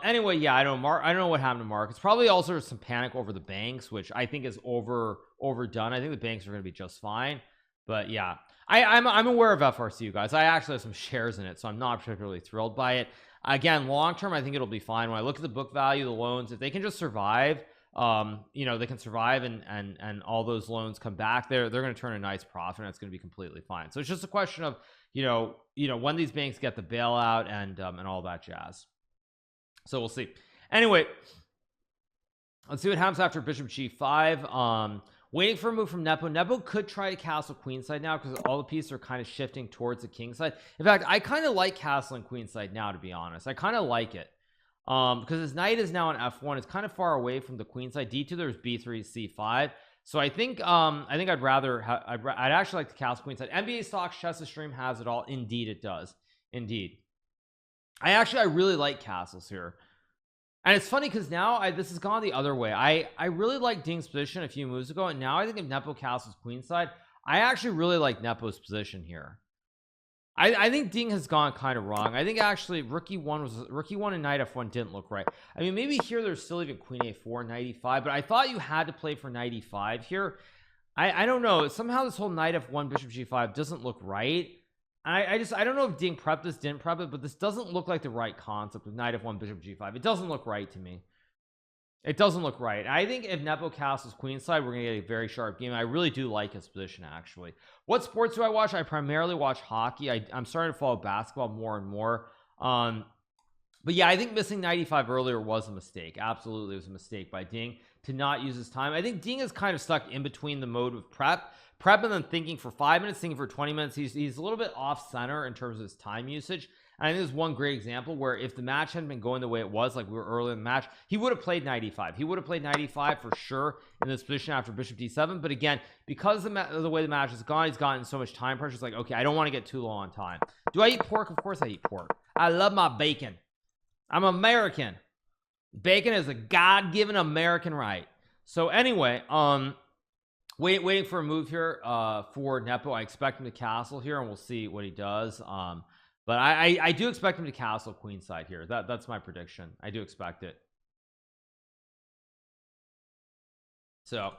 anyway, yeah, I don't know what happened to markets. Probably also some panic over the banks, which I think is overdone. I think the banks are going to be just fine. But yeah, I'm aware of FRC, you guys. I actually have some shares in it, so I'm not particularly thrilled by it. Again, long term, I think it'll be fine. When I look at the book value, the loans, if they can just survive, they can survive and all those loans come back, they're going to turn a nice profit, and it's going to be completely fine. So it's just a question of when these banks get the bailout and all that jazz. So we'll see. Anyway, let's see what happens after Bishop G5. Waiting for a move from Nepo. Nepo could try to castle queenside now because all the pieces are kind of shifting towards the king side. In fact, I kind of like castling queenside now, to be honest. I kind of like it because his knight is now on F1. It's kind of far away from the queen side. D2, there's B3, C5. So I think I'd actually like to castle queenside. NBA Stocks Chess Stream has it all. Indeed, it does. Indeed. I really like castles here. And it's funny because now this has gone the other way. I really like Ding's position a few moves ago, and now I think if Nepo castles queenside, I actually really like Nepo's position here. I think Ding has gone kind of wrong. I think actually rookie one and knight F1 didn't look right. I mean, maybe here there's still even queen A4, knight E5, but I thought you had to play for knight E5 here. I don't know. Somehow this whole knight F1 bishop G5 doesn't look right. I don't know if Ding prepped this, didn't prep it, but this doesn't look like the right concept with knight F1 bishop G5. It doesn't look right to me. It doesn't look right. I think if Nepo castles queenside, we're gonna get a very sharp game. I really do like his position, actually. What sports do I watch? I primarily watch hockey. I'm starting to follow basketball more and more. But yeah, I think missing 95 earlier was a mistake. Absolutely, it was a mistake by Ding to not use his time. I think Ding is kind of stuck in between the mode of prep and then thinking for 5 minutes, thinking for 20 minutes. He's a little bit off center in terms of his time usage. And I think there's one great example where if the match hadn't been going the way it was, like we were early in the match, he would have played 95. He would have played 95 for sure in this position after bishop d7. But again, because of the way the match has gone, he's gotten so much time pressure. It's like, okay, I don't want to get too low on time. Do I eat pork? Of course I eat pork. I love my bacon. I'm American. Bacon is a God-given American right. So anyway, waiting for a move here for Nepo. I expect him to castle here, and we'll see what he does. But I do expect him to castle queenside here. That's my prediction. I do expect it. So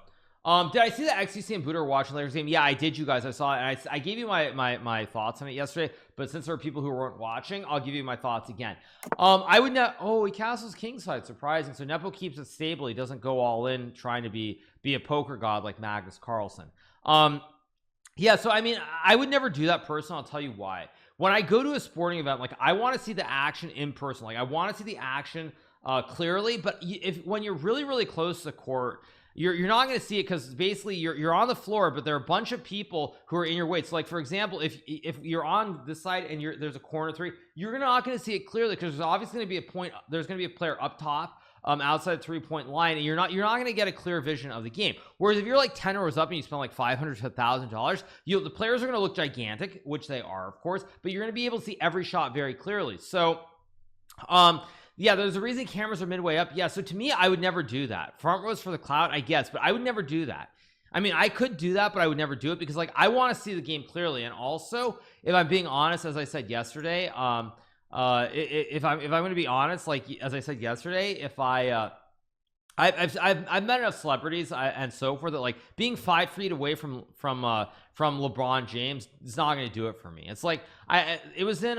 did I see that XTC and Buddha were watching Lakers game? Yeah, I did, you guys. I saw it, and I gave you my thoughts on it yesterday, but since there are people who weren't watching, I'll give you my thoughts again. I would not. Oh, he castles kingside. Surprising. So Nepo keeps it stable. He doesn't go all in trying to be a poker god like Magnus Carlsen. Yeah, so I mean, I would never do that personally. I'll tell you why. When I go to a sporting event, like I want to see the action in person. Like I want to see the action clearly. But when you're really close to the court, you're not going to see it because basically you're on the floor, but there are a bunch of people who are in your way. So like, for example, if you're on this side and there's a corner three, you're not going to see it clearly because there's obviously going to be a point, there's going to be a player up top outside the 3-point line, and you're not going to get a clear vision of the game. Whereas if you're like 10 rows up and you spend like $500 to $1,000, the players are going to look gigantic, which they are, of course, but you're going to be able to see every shot very clearly. So yeah, there's a reason cameras are midway up. Yeah, so to me, I would never do that. Front rows for the cloud, I guess, but I would never do that. I mean, I could do that, but I would never do it because like I want to see the game clearly. And also, if I'm being honest, as I said yesterday, if I'm going to be honest, like as I said yesterday, if I've met enough celebrities and so forth that like being 5 feet away from LeBron James is not going to do it for me. It's like it was in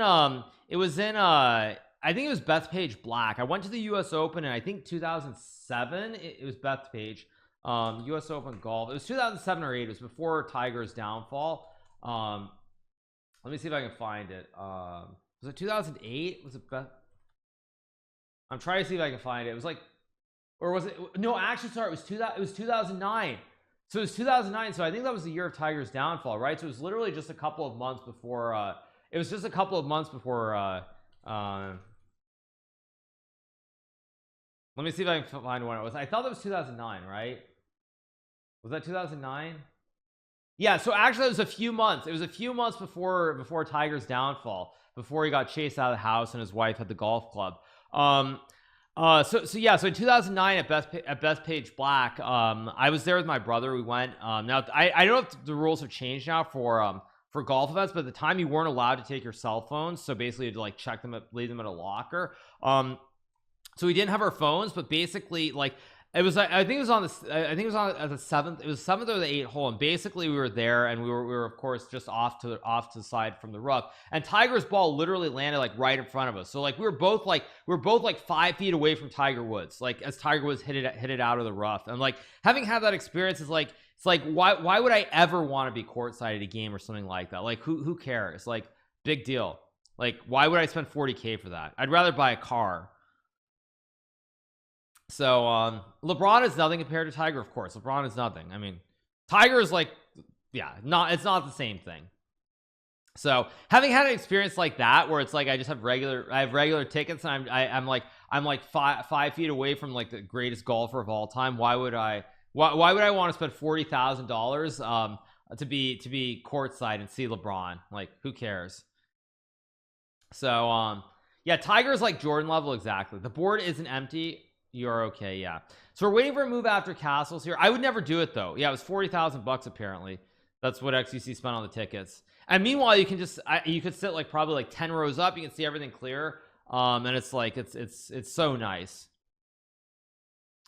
I think it was Bethpage Black. I went to the US Open in I think 2007. It was Bethpage US Open golf. It was 2007 or 8. It was before Tiger's downfall. Let me see if I can find it. Was it 2008? Was it I'm trying to see if I can find it. It was like, or was it, no, actually, sorry, it was 2009. So it was 2009. So I think that was the year of Tiger's downfall, right? So it was literally just a couple of months before let me see if I can find when it was. I thought that was 2009, right? Was that 2009? Yeah, so actually it was a few months. It was a few months before Tiger's downfall, before he got chased out of the house and his wife had the golf club. So yeah, so in 2009 at Bethpage Black, I was there with my brother. We went. Now I don't know if the rules have changed now for golf events, but at the time you weren't allowed to take your cell phones. So basically, you had to like check them, leave them at a locker. So we didn't have our phones, but basically like it was, I think it was on the 7th, it was 7th or the 8th hole, and basically we were there, and we were of course just off to the side from the rough, and Tiger's ball literally landed like right in front of us. So like we were both like 5 feet away from Tiger Woods, like as Tiger Woods hit it out of the rough. And like having had that experience is like, it's like why would I ever want to be courtside at a game or something like that? Like who cares? Like big deal. Like why would I spend 40K for that? I'd rather buy a car. So LeBron is nothing compared to Tiger. Of course, LeBron is nothing. I mean, Tiger is like, yeah, it's not the same thing. So having had an experience like that, where it's like I have regular tickets, and I'm like 5 feet away from like the greatest golfer of all time. Why would I want to spend $40,000 to be courtside and see LeBron? Like who cares? So yeah, Tiger's like Jordan level. Exactly. The board isn't empty. You're okay. Yeah, so we're waiting for a move after castles here. I would never do it though. Yeah, it was $40,000 apparently. That's what XUC spent on the tickets. And meanwhile, you can just you could sit like probably like 10 rows up. You can see everything clear. And it's like it's so nice.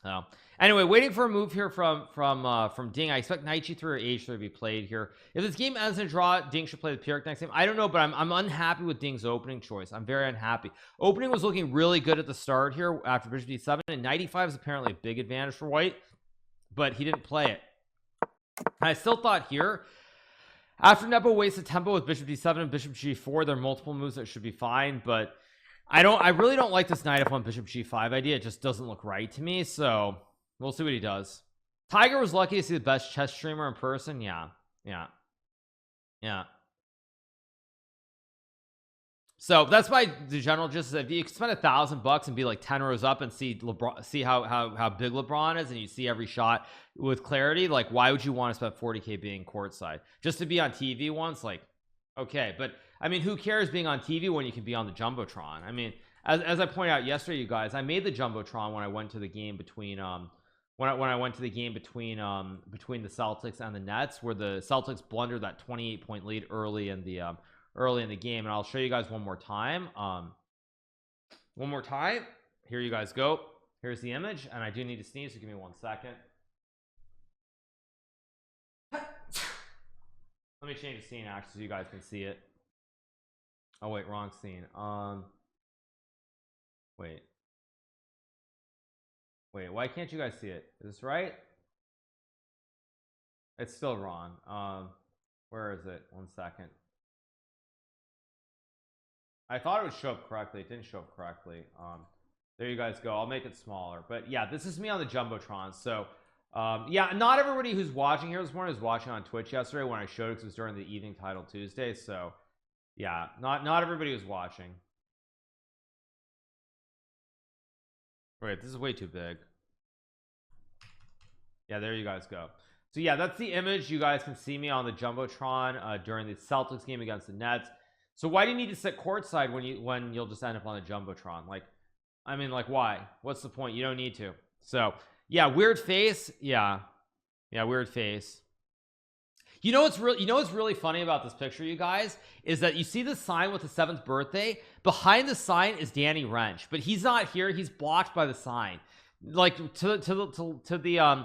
So anyway, waiting for a move here from Ding. I expect knight g3 or h3 to be played here. If this game ends in a draw, Ding should play the Pyrrhic next game. I don't know, but I'm unhappy with Ding's opening choice. I'm very unhappy. Opening was looking really good at the start here after bishop d7, and knight e5 is apparently a big advantage for white, but he didn't play it. And I still thought here, after Nepo wasted tempo with bishop d7 and bishop g4, there are multiple moves that should be fine, but I really don't like this knight f1 bishop g5 idea. It just doesn't look right to me, so we'll see what he does. Tiger was lucky to see the best chess streamer in person. Yeah. So that's why the general just said, if you spend $1,000 and be like 10 rows up and see LeBron, see how big LeBron is, and you see every shot with clarity, like why would you want to spend 40K being courtside just to be on TV once? Like, okay, but I mean, who cares being on TV when you can be on the Jumbotron? I mean, as I pointed out yesterday, you guys, I made the Jumbotron when I went to the game between when I went to the game between the Celtics and the Nets, where the Celtics blundered that 28-point lead early in the game. And I'll show you guys one more time. Here you guys go. Here's the image, and I do need to sneeze, so give me 1 second. Let me change the scene actually so you guys can see it. Oh wait, wrong scene. Wait, why can't you guys see it? Is this right? It's still wrong. Where is it? 1 second. I thought it would show up correctly. It didn't show up correctly. There you guys go. I'll make it smaller. But yeah, this is me on the Jumbotron. So Yeah, not everybody who's watching here this morning was watching on Twitch yesterday when I showed it, because it was during the evening title Tuesday. So yeah, not everybody was watching. Wait, this is way too big. Yeah, there you guys go. So yeah, that's the image. You guys can see me on the Jumbotron during the Celtics game against the Nets. So why do you need to sit courtside when you'll just end up on the Jumbotron? Like, I mean, like, why? What's the point? You don't need to. So yeah, weird face. Yeah, weird face. You know what's really funny about this picture, you guys, is that you see the sign with the 7th birthday. Behind the sign is Danny Wrench, but he's not here. He's blocked by the sign. Like to the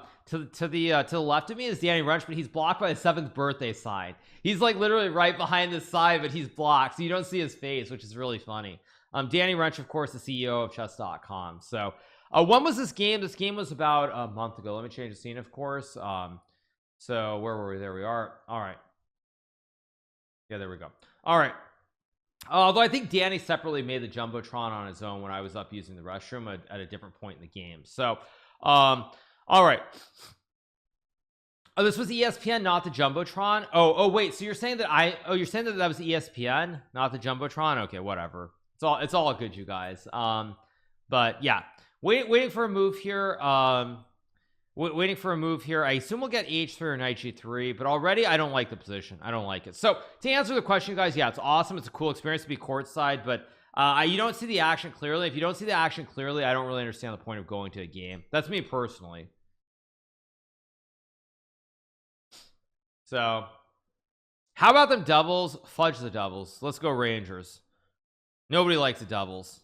left of me is Danny Wrench, but he's blocked by the 7th birthday sign. He's like literally right behind the sign, but he's blocked, so you don't see his face, which is really funny. Danny Wrench, of course, the CEO of chess.com. So when was this game? This game was about a month ago. Let me change the scene, of course. So where were we? There we are. All right. Yeah, there we go. All right. Although I think Danny separately made the Jumbotron on his own when I was up using the restroom at a different point in the game. So all right. Oh, this was ESPN, not the Jumbotron. Oh wait, so you're saying that you're saying that was ESPN, not the Jumbotron? Okay, whatever. It's all good, you guys. But yeah, waiting for a move here. Waiting for a move here. I assume we'll get h3 or knight g3, but already I don't like the position. I don't like it. So to answer the question, you guys, yeah, it's awesome. It's a cool experience to be courtside, but you don't see the action clearly. If you don't see the action clearly, I don't really understand the point of going to a game. That's me personally. So how about them doubles? Fudge the doubles. Let's go Rangers. Nobody likes the doubles.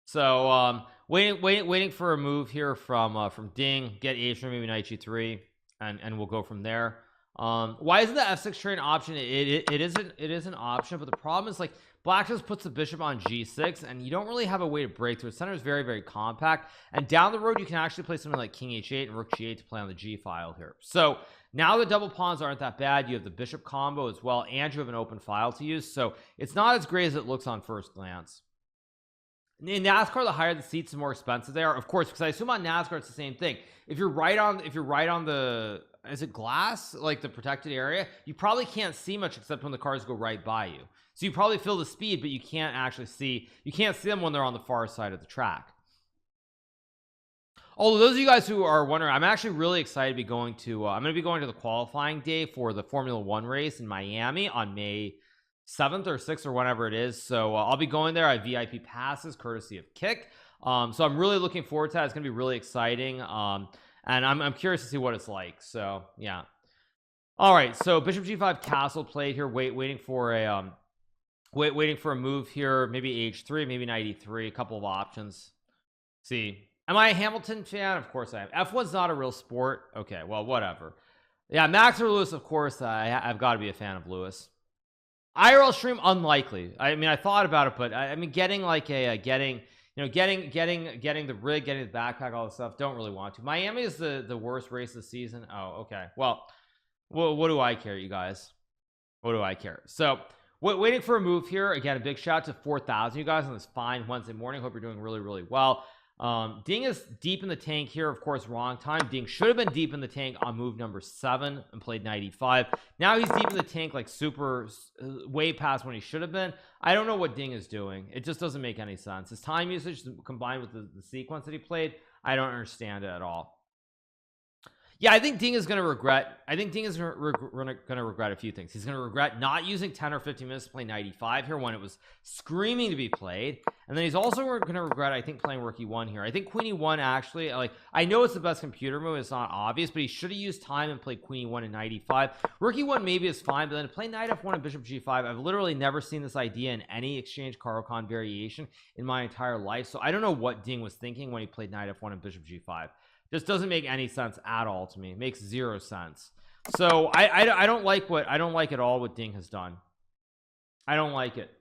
So waiting for a move here from Ding. Get h3, maybe knight g3, and we'll go from there. Why isn't the f6 trade an option? It is an option, but the problem is, like, black just puts the bishop on g6, and you don't really have a way to break through. The center is very, very compact, and down the road you can actually play something like king h8 and rook g8 to play on the g file here. So now the double pawns aren't that bad. You have the bishop combo as well, and you have an open file to use, so it's not as great as it looks on first glance. In NASCAR, the higher the seats, the more expensive they are, of course, because I assume on NASCAR it's the same thing. If you're right on the, is it glass, like the protected area, you probably can't see much except when the cars go right by you. So you probably feel the speed, but you can't actually see, you can't see them when they're on the far side of the track. Although those of you guys who are wondering, I'm actually really excited to be going to I'm going to be going to the qualifying day for the Formula 1 race in Miami on May 7th or 6th or whatever it is. So I'll be going there. I have VIP passes courtesy of Kick. So I'm really looking forward to that. It's gonna be really exciting. And I'm curious to see what it's like. So yeah. All right, so bishop g5 castle played here. Waiting for a waiting for a move here. Maybe h3, maybe knight e3. A couple of options. See, am I a Hamilton fan? Of course I am. F1's not a real sport. Okay, well, whatever. Yeah, Max or Lewis, of course. I've got to be a fan of Lewis. IRL stream, unlikely. I mean, I thought about it, but I mean, getting like a getting the rig, getting the backpack, all this stuff, don't really want to. Miami is the worst race this season. Oh, okay. Well, what do I care, you guys? What do I care? So waiting for a move here. Again, a big shout out to 4,000 you guys on this fine Wednesday morning. Hope you're doing really, really well. Ding is deep in the tank here, of course. Wrong time. Ding should have been deep in the tank on move number 7 and played 95. Now he's deep in the tank, like super way past when he should have been. I don't know what Ding is doing. It just doesn't make any sense. His time usage combined with the sequence that he played, I don't understand it at all. Yeah, I think Ding is going to regret. I think Ding is going to regret a few things. He's going to regret not using 10 or 15 minutes to play 95 here when it was screaming to be played. And then he's also going to regret, I think, playing rook e1 here. I think queen e1 actually, like, I know it's the best computer move. It's not obvious, but he should have used time and played queen e1 and 95. Rook e1 maybe is fine, but then to play knight f1 and bishop g5, I've literally never seen this idea in any exchange Caro-Kann variation in my entire life. So I don't know what Ding was thinking when he played knight f1 and bishop g5. Just doesn't make any sense at all to me. It makes zero sense. So I don't like at all what Ding has done. I don't like it.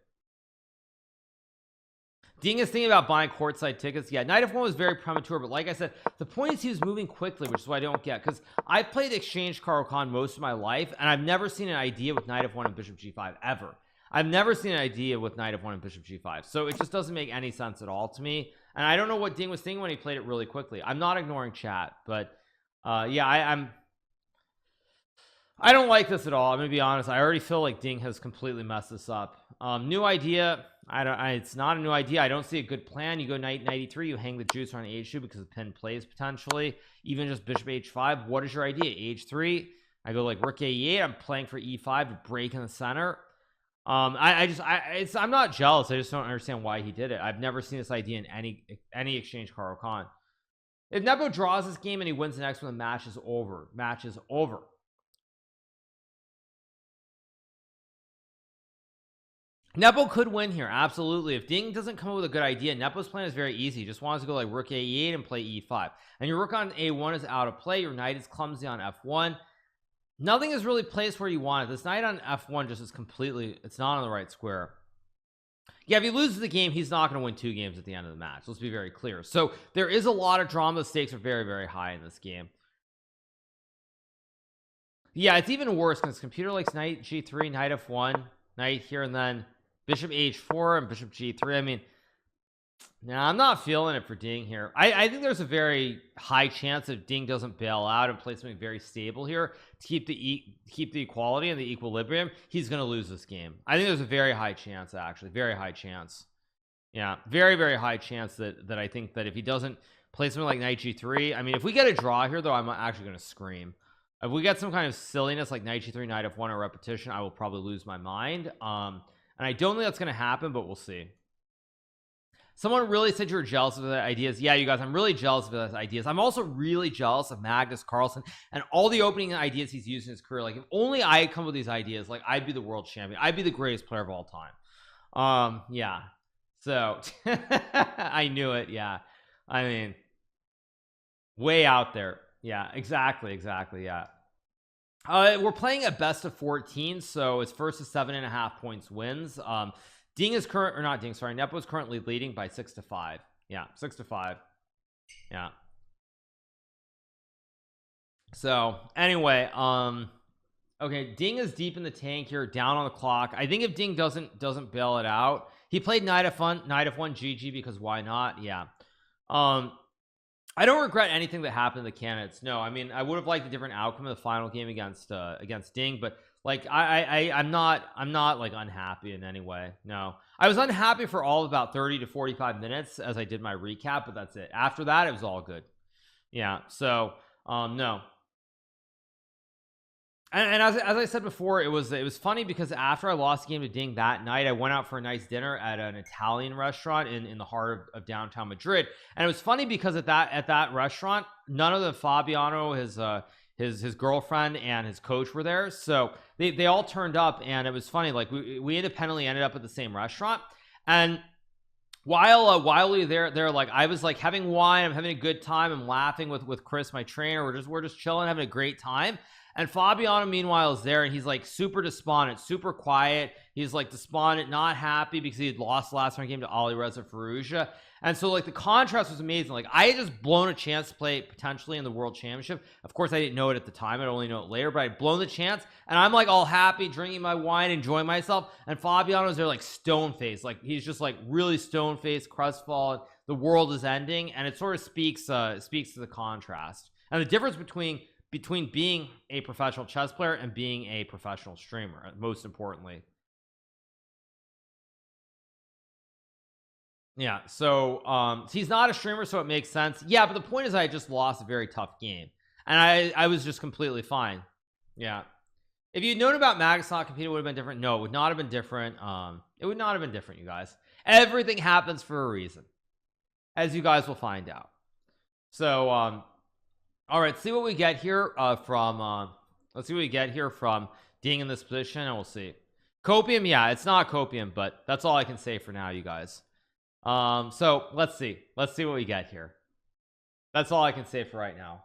Ding is thinking about buying courtside tickets. Yeah, knight f1 was very premature, but like I said, the point is he was moving quickly, which is what I don't get, because I've played exchange Caro-Kann most of my life, and I've never seen an idea with knight f1 and bishop g5 ever. I've never seen an idea with knight f1 and bishop g5, so it just doesn't make any sense at all to me. And I don't know what Ding was thinking when he played it really quickly. I'm not ignoring chat, but Yeah, I don't like this at all. I'm gonna be honest. I already feel like Ding has completely messed this up. New idea. It's not a new idea. I don't see a good plan. You go knight 93. You hang the juice on h2 because the pin plays potentially. Even just bishop h5. What is your idea? h3. I go like rook a8. I'm playing for e5 to break in the center. I'm not jealous. I just don't understand why he did it. I've never seen this idea in any exchange. Carl Khan. If Nepo draws this game and he wins the next one, the match is over. Match is over. Nepo could win here, absolutely. If Ding doesn't come up with a good idea, Nepo's plan is very easy. He just wants to go like rook a8 and play e5. And your rook on a1 is out of play. Your knight is clumsy on f1. Nothing is really placed where you want it. This knight on f1 just is completely, it's not on the right square. Yeah, if he loses the game, he's not going to win 2 games at the end of the match. Let's be very clear. So there is a lot of drama. The stakes are very, very high in this game. Yeah, it's even worse because computer likes knight g3, knight f1, knight here, and then bishop h4 and bishop g3. I mean, now I'm not feeling it for Ding here. I think there's a very high chance that Ding doesn't bail out and play something very stable here to keep the equality and the equilibrium. He's going to lose this game. I think there's a very high chance, actually, very high chance. Yeah, very, very high chance that I think that if he doesn't play something like knight g3, I mean, if we get a draw here, though, I'm actually going to scream. If we get some kind of silliness like knight g3, knight f1 or repetition, I will probably lose my mind. And I don't think that's going to happen, but we'll see. Someone really said you're jealous of the ideas. Yeah, you guys, I'm really jealous of those ideas. I'm also really jealous of Magnus Carlsen and all the opening ideas he's used in his career. Like, if only I had come with these ideas, like, I'd be the world champion. I'd be the greatest player of all time. Yeah. So I knew it. Yeah. I mean, way out there. Yeah, exactly. Yeah. We're playing a best of 14, so it's first to 7.5 points wins. Ding is Nepo is currently leading by 6-5. Yeah, 6-5. Yeah. So anyway, okay, Ding is deep in the tank here, down on the clock. I think if Ding doesn't bail it out, he played knight f1 GG because why not? Yeah. I don't regret anything that happened to the candidates. No, I mean, I would have liked a different outcome of the final game against Ding, but like I'm not like unhappy in any way. No, I was unhappy for all of about 30 to 45 minutes as I did my recap, but that's it. After that, it was all good. Yeah. So no. And as I said before, it was funny because after I lost the game to Ding that night, I went out for a nice dinner at an Italian restaurant in the heart of downtown Madrid. And it was funny because at that restaurant, none of the Fabiano, his girlfriend and his coach were there. So they all turned up, and it was funny. Like we independently ended up at the same restaurant. And while we were there, like I was like having wine, I'm having a good time, I'm laughing with Chris, my trainer. We're just chilling, having a great time. And Fabiano meanwhile is there, and he's like super despondent, super quiet. He's like despondent, not happy because he had lost the last round game to Alireza Firouzja. And so like the contrast was amazing. Like I had just blown a chance to play potentially in the world championship. Of course I didn't know it at the time, I'd only know it later, but I'd blown the chance, and I'm like all happy, drinking my wine, enjoying myself. And Fabiano's there like stone faced, like he's just like really stone faced, crestfallen. The world is ending, and it sort of speaks to the contrast and the difference between being a professional chess player and being a professional streamer, most importantly. Yeah, so he's not a streamer, so it makes sense. Yeah, but the point is I just lost a very tough game, and I was just completely fine. Yeah, if you'd known about Magnus not competing, it would have been different. No, it would not have been different. It would not have been different, you guys. Everything happens for a reason, as you guys will find out. So all right, see what we get here from let's see what we get here from Ding in this position, and we'll see. Copium, yeah, it's not copium, but that's all I can say for now, you guys. So let's see what we get here. That's all I can say for right now.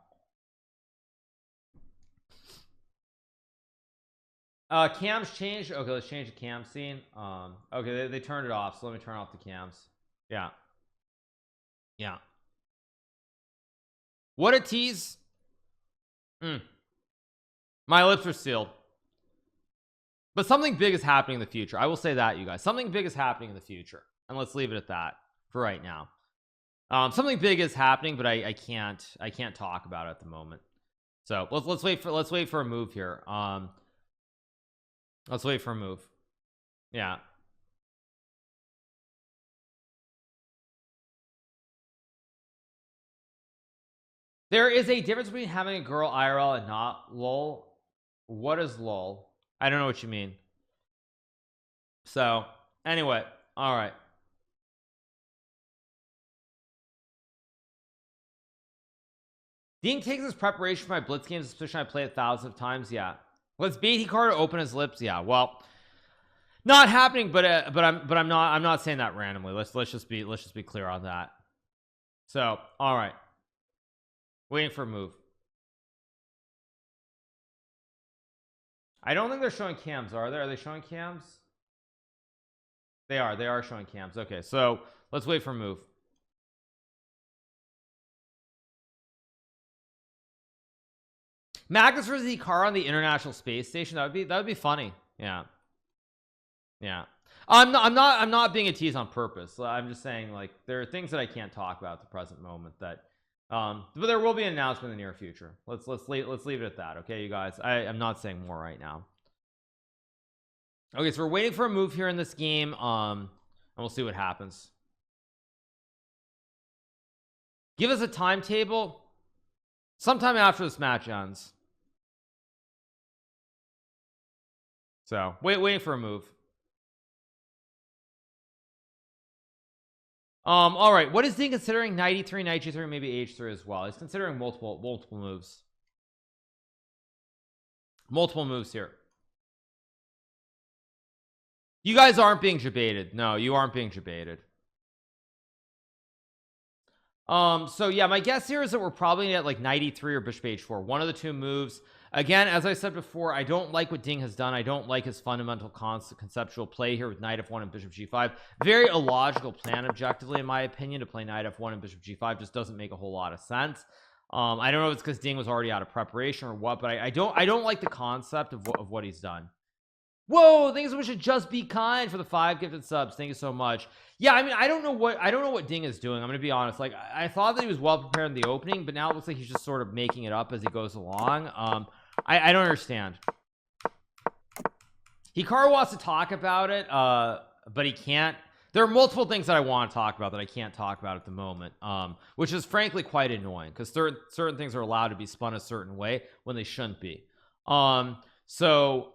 Cams changed. Okay, let's change the cam scene. Okay, they turned it off, so let me turn off the cams. Yeah. What a tease. My lips are sealed, but something big is happening in the future. I will say that, you guys. Something big is happening in the future, and let's leave it at that for right now. Something big is happening, but I can't talk about it at the moment. So let's wait for a move here. Let's wait for a move. Yeah. There is a difference between having a girl IRL and not. Lol. What is lol? I don't know what you mean. So anyway, all right. Ding takes his preparation for my blitz games, especially I play it thousands of times. Yeah. Let's bait Hikaru to open his lips. Yeah. Well, not happening, but I'm not saying that randomly. Let's just be clear on that. So all right, waiting for a move. I don't think they're showing cams, are they showing cams? They are showing cams. Okay, so let's wait for a move. Magnus versus Hikaru on the International Space Station. That would be funny. Yeah. I'm not being a tease on purpose. I'm just saying, like, there are things that I can't talk about at the present moment that but there will be an announcement in the near future. Let's leave it at that. Okay, you guys, I'm not saying more right now. Okay, so we're waiting for a move here in this game, and we'll see what happens. Give us a timetable sometime after this match ends. So waiting for a move. All right, what is he considering? 93, knight g3, maybe h3 as well. He's considering multiple moves. Multiple moves here. You guys aren't being debated. No, you aren't being debated. So yeah, my guess here is that we're probably at like 93 or bishop h4, one of the two moves. Again, as I said before, I don't like what Ding has done. I don't like his fundamental conceptual play here with knight f1 and bishop g5. Very illogical plan objectively, in my opinion, to play knight f1 and bishop g5. Just doesn't make a whole lot of sense. I don't know if it's because Ding was already out of preparation or what, but I don't like the concept of what he's done. Whoa, things we should just be kind for the 5 gifted subs. Thank you so much. Yeah, I mean, I don't know what Ding is doing. I'm gonna be honest. Like, I thought that he was well prepared in the opening, but now it looks like he's just sort of making it up as he goes along. I don't understand. Hikaru wants to talk about it, but he can't. There are multiple things that I want to talk about that I can't talk about at the moment, which is frankly quite annoying because certain things are allowed to be spun a certain way when they shouldn't be. So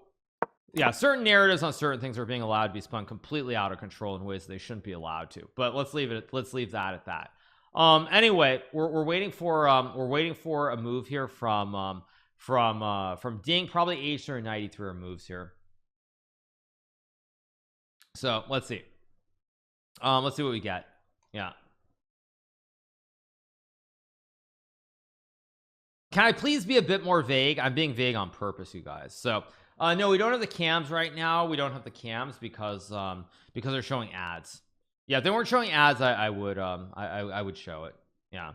yeah, certain narratives on certain things are being allowed to be spun completely out of control in ways they shouldn't be allowed to. But let's leave that at that. Anyway, we're waiting for a move here from Ding. Probably h3 or knight e3 moves here. So let's see what we get. Yeah, can I please be a bit more vague? I'm being vague on purpose, you guys. So no, we don't have the cams right now. We don't have the cams because they're showing ads. Yeah, if they weren't showing ads, I would show it. Yeah.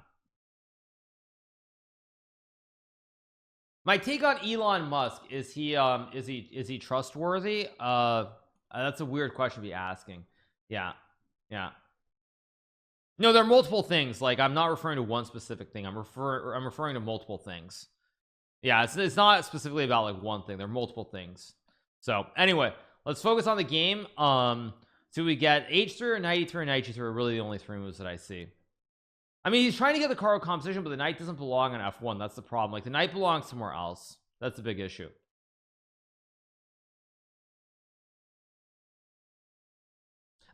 My take on Elon Musk, is he trustworthy? That's a weird question to be asking. Yeah. No, there are multiple things. Like, I'm not referring to one specific thing. I'm referring to multiple things. Yeah, it's not specifically about like one thing. There are multiple things. So anyway, let's focus on the game. So we get h3 or knight e3 or knight g3 are really the only 3 moves that I see. I mean, he's trying to get the card composition, but the knight doesn't belong on f1. That's the problem. Like, the knight belongs somewhere else. That's the big issue.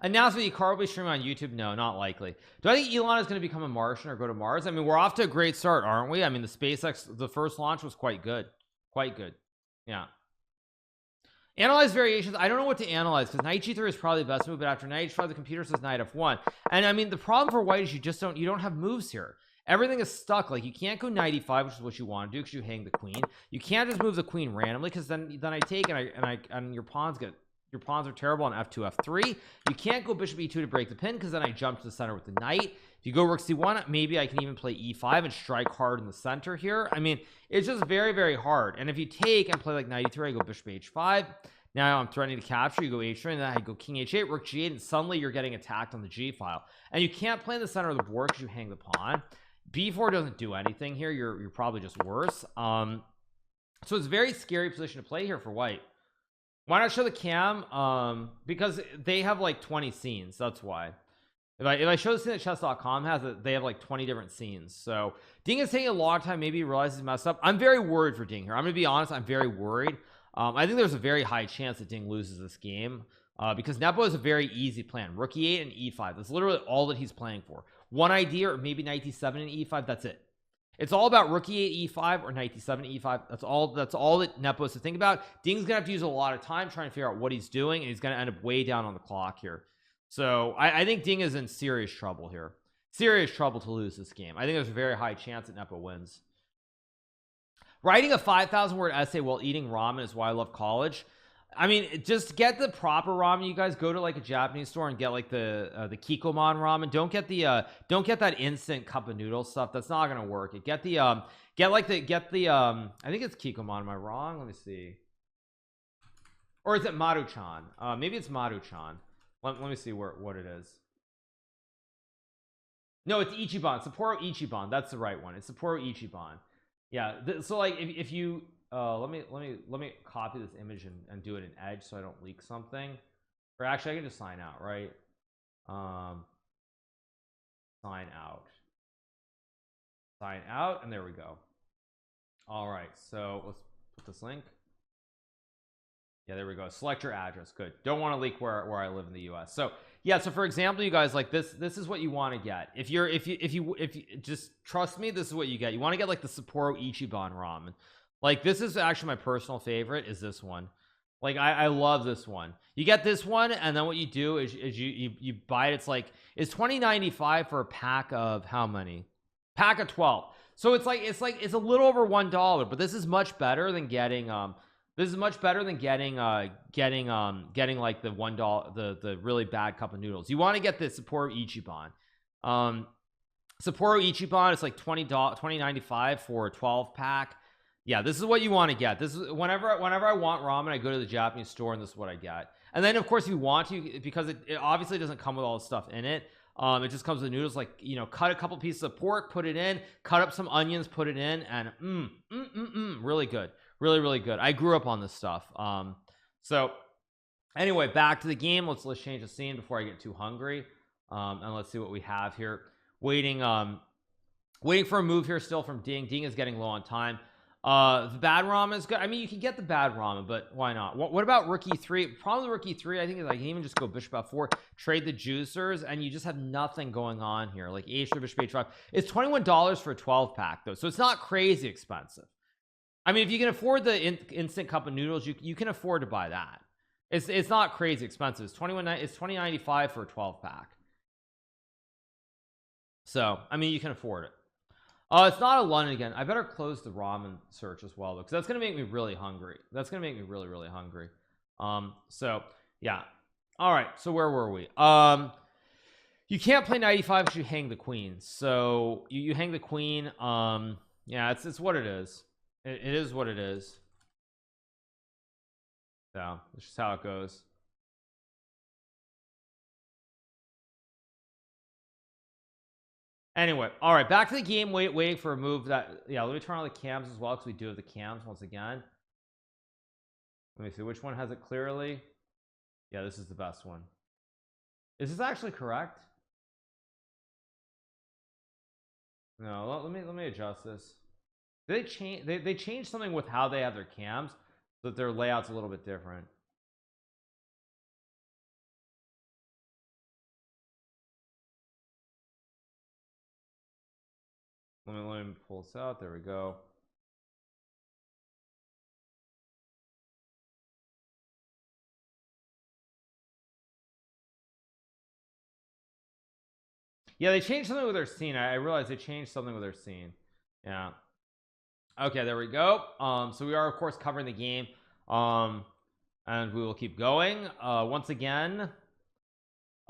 Announcement: Hikaru will be streaming on YouTube. No, not likely. Do I think Elon is going to become a Martian or go to Mars? I mean, we're off to a great start, aren't we? I mean, the SpaceX, the first launch was quite good. Yeah. Analyze variations. I don't know what to analyze because knight g3 is probably the best move, but after knight h5 the computer says knight f1. And I mean, the problem for white is you don't have moves here. Everything is stuck. Like, you can't go knight e5, which is what you want to do because you hang the queen. You can't just move the queen randomly because then I take and your pawns are terrible on f2 f3. You can't go bishop e2 to break the pin because then I jump to the center with the knight. If you go rook c1, maybe I can even play e5 and strike hard in the center here. I mean, it's just very, very hard. And if you take and play like knight e3, I go bishop h5. Now I'm threatening to capture. You go h3, and then I go king h8, rook g8, and suddenly you're getting attacked on the g file. And you can't play in the center of the board because you hang the pawn. b4 doesn't do anything here. You're probably just worse. So it's a very scary position to play here for white. Why not show the cam? Because they have like 20 scenes. That's why. If I show the scene that chess.com has it, they have like 20 different scenes. So Ding is taking a long time. Maybe he realizes he's messed up. I'm very worried for Ding here. I'm gonna be honest, I'm very worried. I think there's a very high chance that Ding loses this game, because Nepo is a very easy plan. Rook e8 and e5. That's literally all that he's playing for. One idea, or maybe knight d7 and e5. That's it. It's all about rook e8 e5 or knight d7 e5. That's all that Nepo is to think about. Ding's gonna have to use a lot of time trying to figure out what he's doing, and he's gonna end up way down on the clock here. So I think Ding is in serious trouble here. Serious trouble to lose this game. I think there's a very high chance that Nepo wins. Writing a 5,000 word essay while eating ramen is why I love college. I mean, just get the proper ramen. You guys go to like a Japanese store and get like the Kikkoman ramen. Don't get that instant cup of noodle stuff. That's not gonna work. Get the I think it's Kikkoman. Am I wrong? Let me see. Or is it Maruchan? Maybe it's Maruchan. Let me see what it is. No, it's Ichiban. Sapporo Ichiban. That's the right one. It's Sapporo Ichiban. Yeah. So like if you let me copy this image and do it in Edge so I don't leak something. Or actually I can just sign out, right? Sign out, and there we go. All right, so let's put this link. Yeah, there we go. Select your address. Good. Don't want to leak where I live in the US. So yeah, so for example, you guys, like this is what you want to get. If you just trust me, this is what you get. You want to get like the Sapporo Ichiban ramen. Like this is actually my personal favorite, is this one. Like I love this one. You get this one, and then what you do is you buy it. It's $20.95 for a pack of how many? Pack of 12. So it's a little over $1, but this is much better than getting getting like the $1, the really bad cup of noodles. You want to get the Sapporo Ichiban. Sapporo Ichiban, it's like $20.95 for a 12 pack. Yeah, this is what you want to get. This is whenever I want ramen, I go to the Japanese store, and this is what I get. And then of course if you want to, because it obviously doesn't come with all the stuff in it. It just comes with noodles. Like, you know, cut a couple pieces of pork, put it in, cut up some onions, put it in, and really good. Really good. I grew up on this stuff. So anyway, back to the game. Let's change the scene before I get too hungry. And let's see what we have here. Waiting for a move here still from Ding. Ding is getting low on time. The bad ramen is good. I mean, you can get the bad ramen, but why not? What about rook e3? Probably rook e3, I think, is I can even just go bishop f4, trade the juicers, and you just have nothing going on here. Like h3, bishop h5. It's $21 for a 12 pack though, so it's not crazy expensive. I mean, if you can afford the instant cup of noodles, you can afford to buy that. It's not crazy expensive. It's $20.95 for a 12 pack. So I mean, you can afford it. It's not a London again. I better close the ramen search as well, though, because that's gonna make me really hungry. That's gonna make me really hungry. So yeah. All right, so where were we? You can't play knight e5 because you hang the queen. So you hang the queen. Yeah, it's what it is. It is what it is. So that's just how it goes. Anyway, all right, back to the game. Waiting for a move that, yeah, let me turn on the cams as well, because we do have the cams once again. Let me see which one has it clearly. Yeah, this is the best one. Is this actually correct? No, let me adjust this. They changed something with how they have their cams, so that their layout's a little bit different. Let me pull this out. There we go. Yeah, they changed something with their scene. I realized they changed something with their scene. Yeah. Okay, there we go. So we are of course covering the game. And we will keep going. Once again,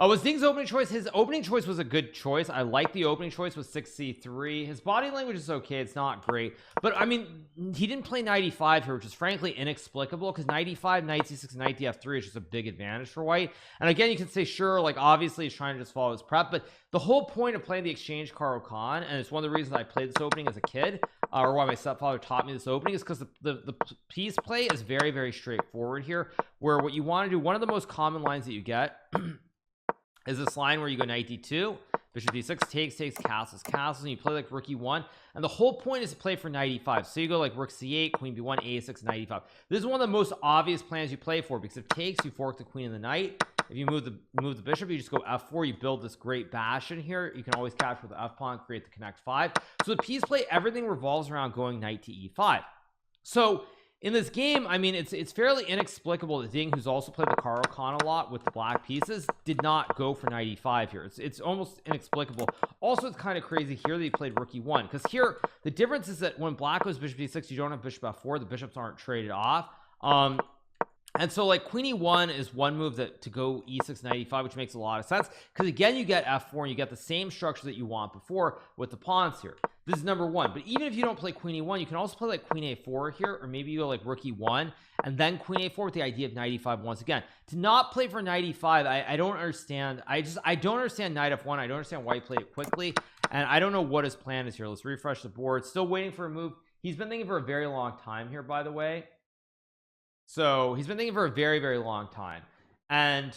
Oh, was Ding's opening choice? His opening choice was a good choice. I like the opening choice with 6c3. His body language is okay. It's not great, but I mean, he didn't play knight e5 here, which is frankly inexplicable because knight e5, knight c6, knight df3 is just a big advantage for white. And again, you can say, sure, like obviously he's trying to just follow his prep, but the whole point of playing the exchange Caro-Kann, and it's one of the reasons I played this opening as a kid, or why my stepfather taught me this opening, is because the piece play is very, very straightforward here, where what you want to do, one of the most common lines that you get is this line where you go knight d2, bishop d6, takes, castles, and you play like rook e1, and the whole point is to play for knight e5. So you go like rook c8, queen b1, a6, knight e5. This is one of the most obvious plans you play for, because if takes, you fork the queen and the knight. If you move the bishop, you just go f4. You build this great bastion here. You can always capture the f pawn, create the connect 5. So the piece play, everything revolves around going knight to e5. So in this game, I mean, it's fairly inexplicable that Ding, who's also played the Caro-Kann a lot with the black pieces, did not go for knight e5 here. It's almost inexplicable. Also, it's kind of crazy here that he played rook e1, because here the difference is that when black goes bishop d6, you don't have bishop f4. The bishops aren't traded off. And so like queen e1 is one move that to go e6 knight e5, which makes a lot of sense, because again you get f4 and you get the same structure that you want before with the pawns here. This is number one. But even if you don't play queen e1, you can also play like queen a4 here, or maybe you go like rook e1 and then queen a4 with the idea of knight e5 once again. To not play for knight e5, I don't understand. I don't understand knight f1. I don't understand why he played it quickly, and I don't know what his plan is here. Let's refresh the board. Still waiting for a move. He's been thinking for a very long time here, by the way. So he's been thinking for a very, very long time, and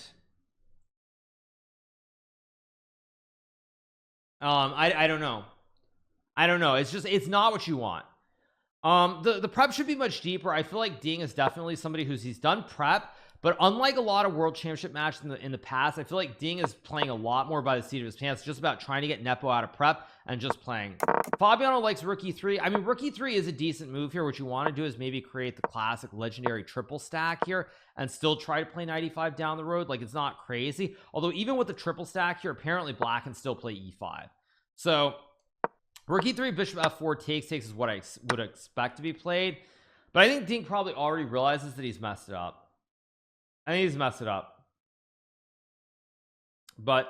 I don't know. It's not what you want. The prep should be much deeper. I feel like Ding is definitely somebody he's done prep, but unlike a lot of world championship matches in the past, I feel like Ding is playing a lot more by the seat of his pants, just about trying to get Nepo out of prep and just playing. Fabiano likes rook e3. I mean, rook e3 is a decent move here. What you want to do is maybe create the classic legendary triple stack here and still try to play knight e5 down the road. Like, it's not crazy, although even with the triple stack here, apparently black can still play e5. So rook e3, bishop f4, takes is what I would expect to be played, but I think Ding probably already realizes that he's messed it up. I think he's messed it up, but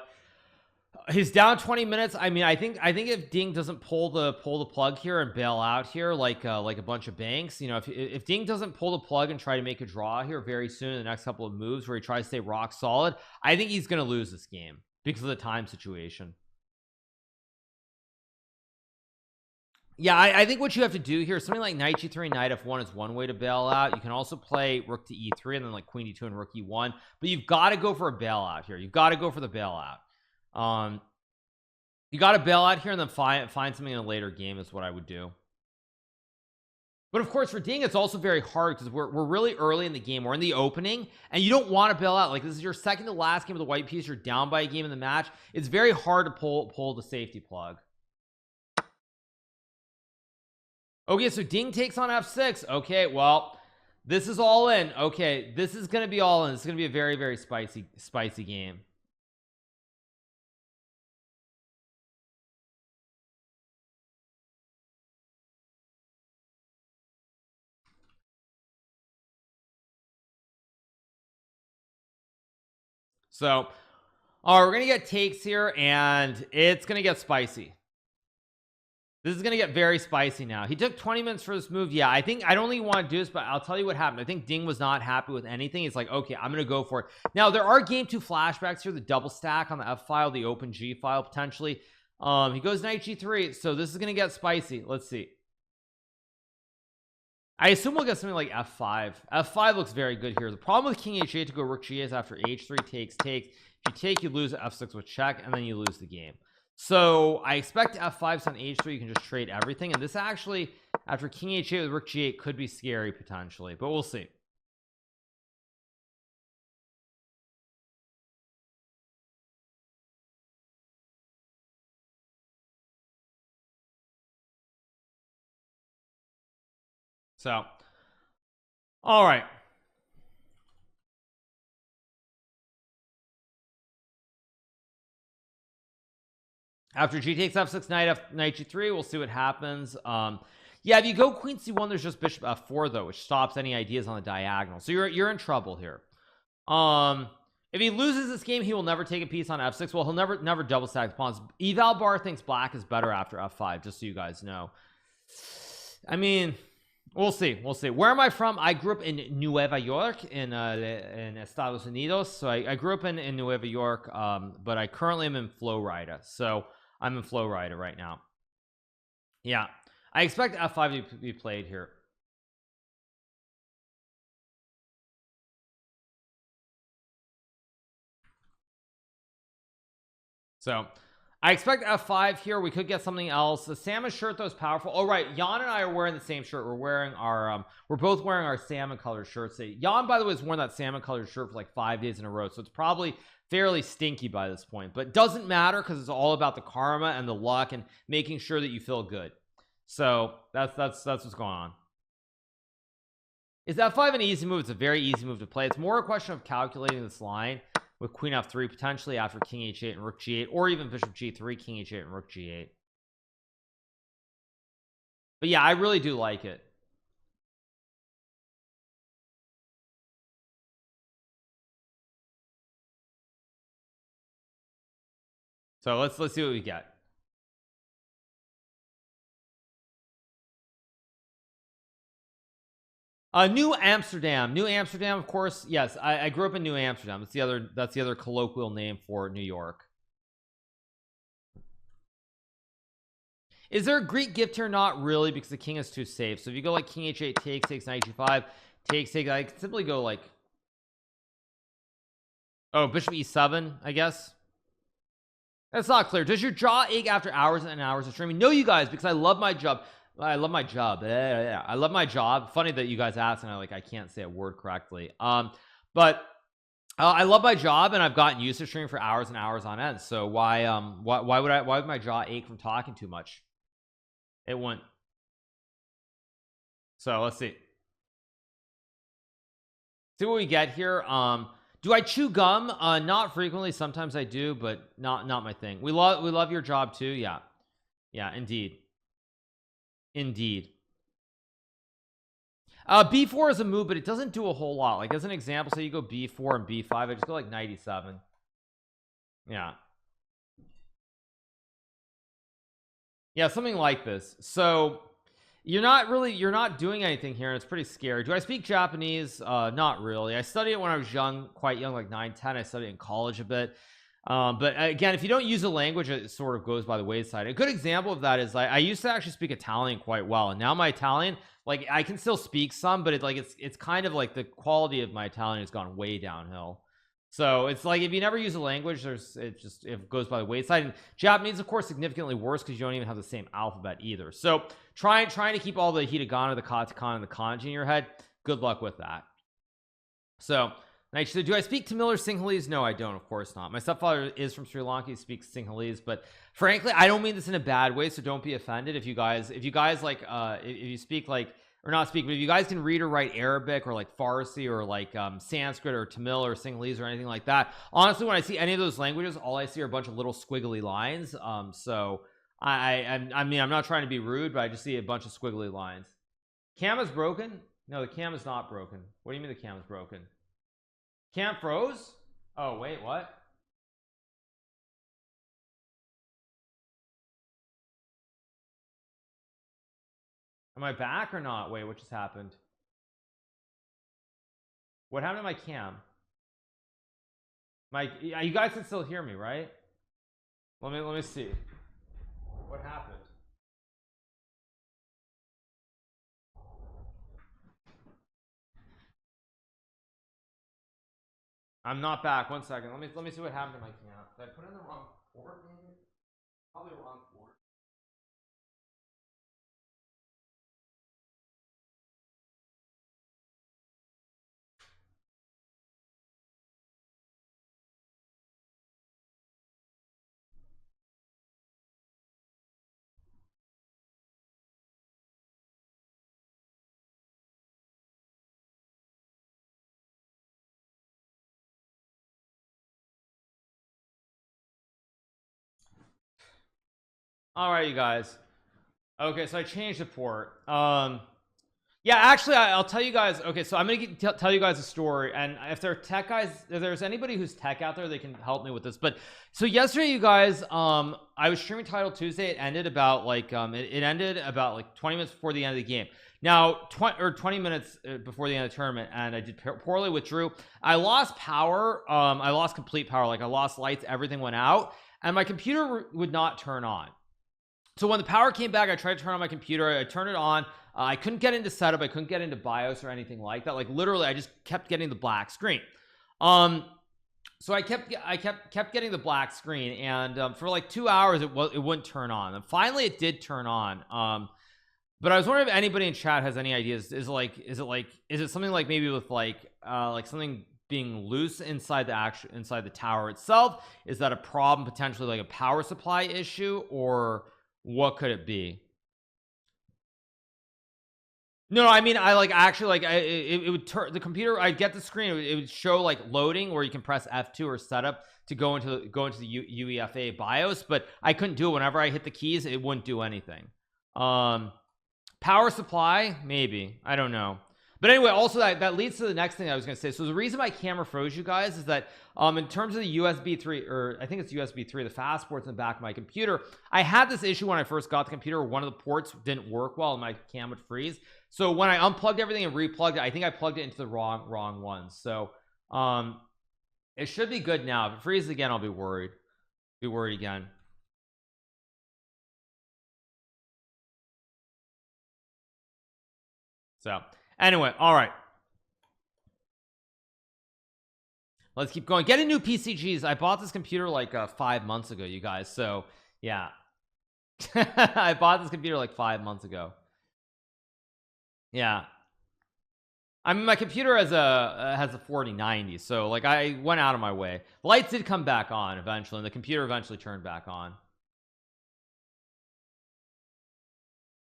he's down 20 minutes. I mean, I think if Ding doesn't pull the plug here and bail out here like a bunch of banks, you know, if Ding doesn't pull the plug and try to make a draw here very soon in the next couple of moves where he tries to stay rock solid, I think he's going to lose this game because of the time situation. Yeah, I think what you have to do here, something like knight g3, knight f1 is one way to bail out. You can also play rook to e3 and then like queen d2 and rook e1, but you've got to go for a bailout here. You've got to go for the bailout. You got to bail out here and then find something in a later game is what I would do. But of course, for Ding, it's also very hard because we're really early in the game. We're in the opening, and you don't want to bail out. Like, this is your second to last game of the white piece. You're down by a game in the match. It's very hard to pull the safety plug. Okay, so Ding takes on f6. Okay, well, this is all in. Okay, this is going to be all in. This is going to be a very, very spicy game. So, all right, we're going to get takes here, and it's going to get spicy. This is going to get very spicy now. He took 20 minutes for this move. Yeah, I don't think you want to do this, but I'll tell you what happened. I think Ding was not happy with anything. He's like, okay, I'm going to go for it. Now, there are game 2 flashbacks here, the double stack on the F file, the open G file, potentially. He goes knight G3, so this is going to get spicy. Let's see. I assume we'll get something like F5. F5 looks very good here. The problem with King H8 to go Rook G is after H3 takes. If you take, you lose F6 with check, and then you lose the game. So I expect F5 on H3. You can just trade everything, and this actually, after King H8 with Rook G8, could be scary potentially, but we'll see. So, all right. After G takes F6, knight G3, we'll see what happens. Yeah, if you go Queen C1, there's just Bishop F4 though, which stops any ideas on the diagonal. So you're in trouble here. If he loses this game, he will never take a piece on f6. Well, he'll never double stack the pawns. Eval bar thinks black is better after f5, just so you guys know. I mean, we'll see. Where am I from? I grew up in Nueva York in Estados Unidos. So I grew up in Nueva York, but I currently am in Florida. So I'm in Florida right now. Yeah, I expect f5 to be played here. So I expect f5 here. We could get something else. The salmon shirt though is powerful. Oh right, Jan and I are wearing the same shirt. We're wearing our we're both wearing our salmon colored shirts. Jan, by the way, has worn that salmon colored shirt for like 5 days in a row, so it's probably fairly stinky by this point, but doesn't matter because it's all about the karma and the luck and making sure that you feel good. So that's what's going on. Is f5 an easy move? It's a very easy move to play. It's more a question of calculating this line with queen f3 potentially after king h8 and rook g8, or even bishop g3, king h8 and rook g8. But yeah, I really do like it. So let's see what we get. New Amsterdam, of course. Yes, I grew up in New Amsterdam. That's the other colloquial name for New York. Is there a Greek gift here? Not really, because the king is too safe. So if you go like king h8 takes knight g5 takes, I could simply go like, oh, bishop e7, I guess. That's not clear. Does your jaw ache after hours and hours of streaming? No, you guys, because I love my job. I love my job. I love my job. Funny that you guys asked and I can't say a word correctly. But I love my job and I've gotten used to streaming for hours and hours on end. So why would my jaw ache from talking too much? It wouldn't. So let's see what we get here. Do I chew gum? Not frequently. Sometimes I do, but not my thing. We love your job too. Yeah, indeed. B4 is a move, but it doesn't do a whole lot. Like as an example, say you go b4 and b5, I just go like knight e7. Yeah, something like this. So you're not doing anything here, and it's pretty scary. Do I speak Japanese? Not really. I studied it when I was quite young, like 9, 10. I studied it in college a bit. But again, if you don't use a language, it sort of goes by the wayside. A good example of that is I used to actually speak Italian quite well, and now my Italian, like I can still speak some, but it's kind of like the quality of my Italian has gone way downhill. So it's like if you never use a language, it goes by the wayside. And Japanese, of course, significantly worse because you don't even have the same alphabet either. So trying to keep all the hiragana, the katakana, and the kanji in your head. Good luck with that. So do I speak Tamil or Sinhalese? No, I don't. Of course not. My stepfather is from Sri Lanka. He speaks Sinhalese, but frankly, I don't mean this in a bad way. So don't be offended if you guys like if you speak like, or not speak, but if you guys can read or write Arabic or like Farsi or like Sanskrit or Tamil or Sinhalese or anything like that. Honestly, when I see any of those languages, all I see are a bunch of little squiggly lines. So I mean, I'm not trying to be rude, but I just see a bunch of squiggly lines. Cam is broken? No, the cam is not broken. What do you mean the cam is broken? Cam froze? Oh wait, what? Am I back or not? Wait, what just happened? What happened to my cam? You guys can still hear me, right? Let me see. What happened? I'm not back. 1 second. Let me see what happened to my cam. Did I put in the wrong port maybe? Probably the wrong port. All right, you guys. Okay, so I changed the port. Yeah, actually, I'll tell you guys. Okay, so I'm gonna tell you guys a story, and if there are tech guys, if there's anybody who's tech out there, they can help me with this. But so yesterday, you guys, I was streaming Title Tuesday. It ended about like it ended about like 20 minutes before the end of the game. Now 20 minutes before the end of the tournament, and I did poorly with Drew. I lost power. I lost complete power. Like I lost lights. Everything went out, and my computer would not turn on. So when the power came back, I tried to turn on my computer. I turned it on. I couldn't get into setup. I couldn't get into BIOS or anything like that. Like literally, I just kept getting the black screen. So I kept getting the black screen, and for like 2 hours, it wouldn't turn on. And finally, it did turn on. But I was wondering if anybody in chat has any ideas. Is it something like maybe with like something being loose inside the tower itself? Is that a problem, potentially like a power supply issue, or what could it be? No, I mean, I like actually like it would turn the computer. I'd get the screen. It would show like loading, where you can press F2 or setup to go into the UEFA BIOS, but I couldn't do it. Whenever I hit the keys, it wouldn't do anything. Power supply, maybe, I don't know. But anyway, also that leads to the next thing I was going to say. So the reason my camera froze, you guys, is that in terms of the USB 3, or I think it's USB 3, the fast ports in the back of my computer, I had this issue when I first got the computer where one of the ports didn't work well and my cam would freeze. So when I unplugged everything and replugged it, I think I plugged it into the wrong one. So it should be good now. If it freezes again, I'll be worried. Be worried again. So anyway, all right, let's keep going. Getting new PCGs. I bought this computer like 5 months ago, you guys. So yeah, I bought this computer like 5 months ago. Yeah, I mean, my computer has a 4090, so like I went out of my way. Lights did come back on eventually, and the computer eventually turned back on.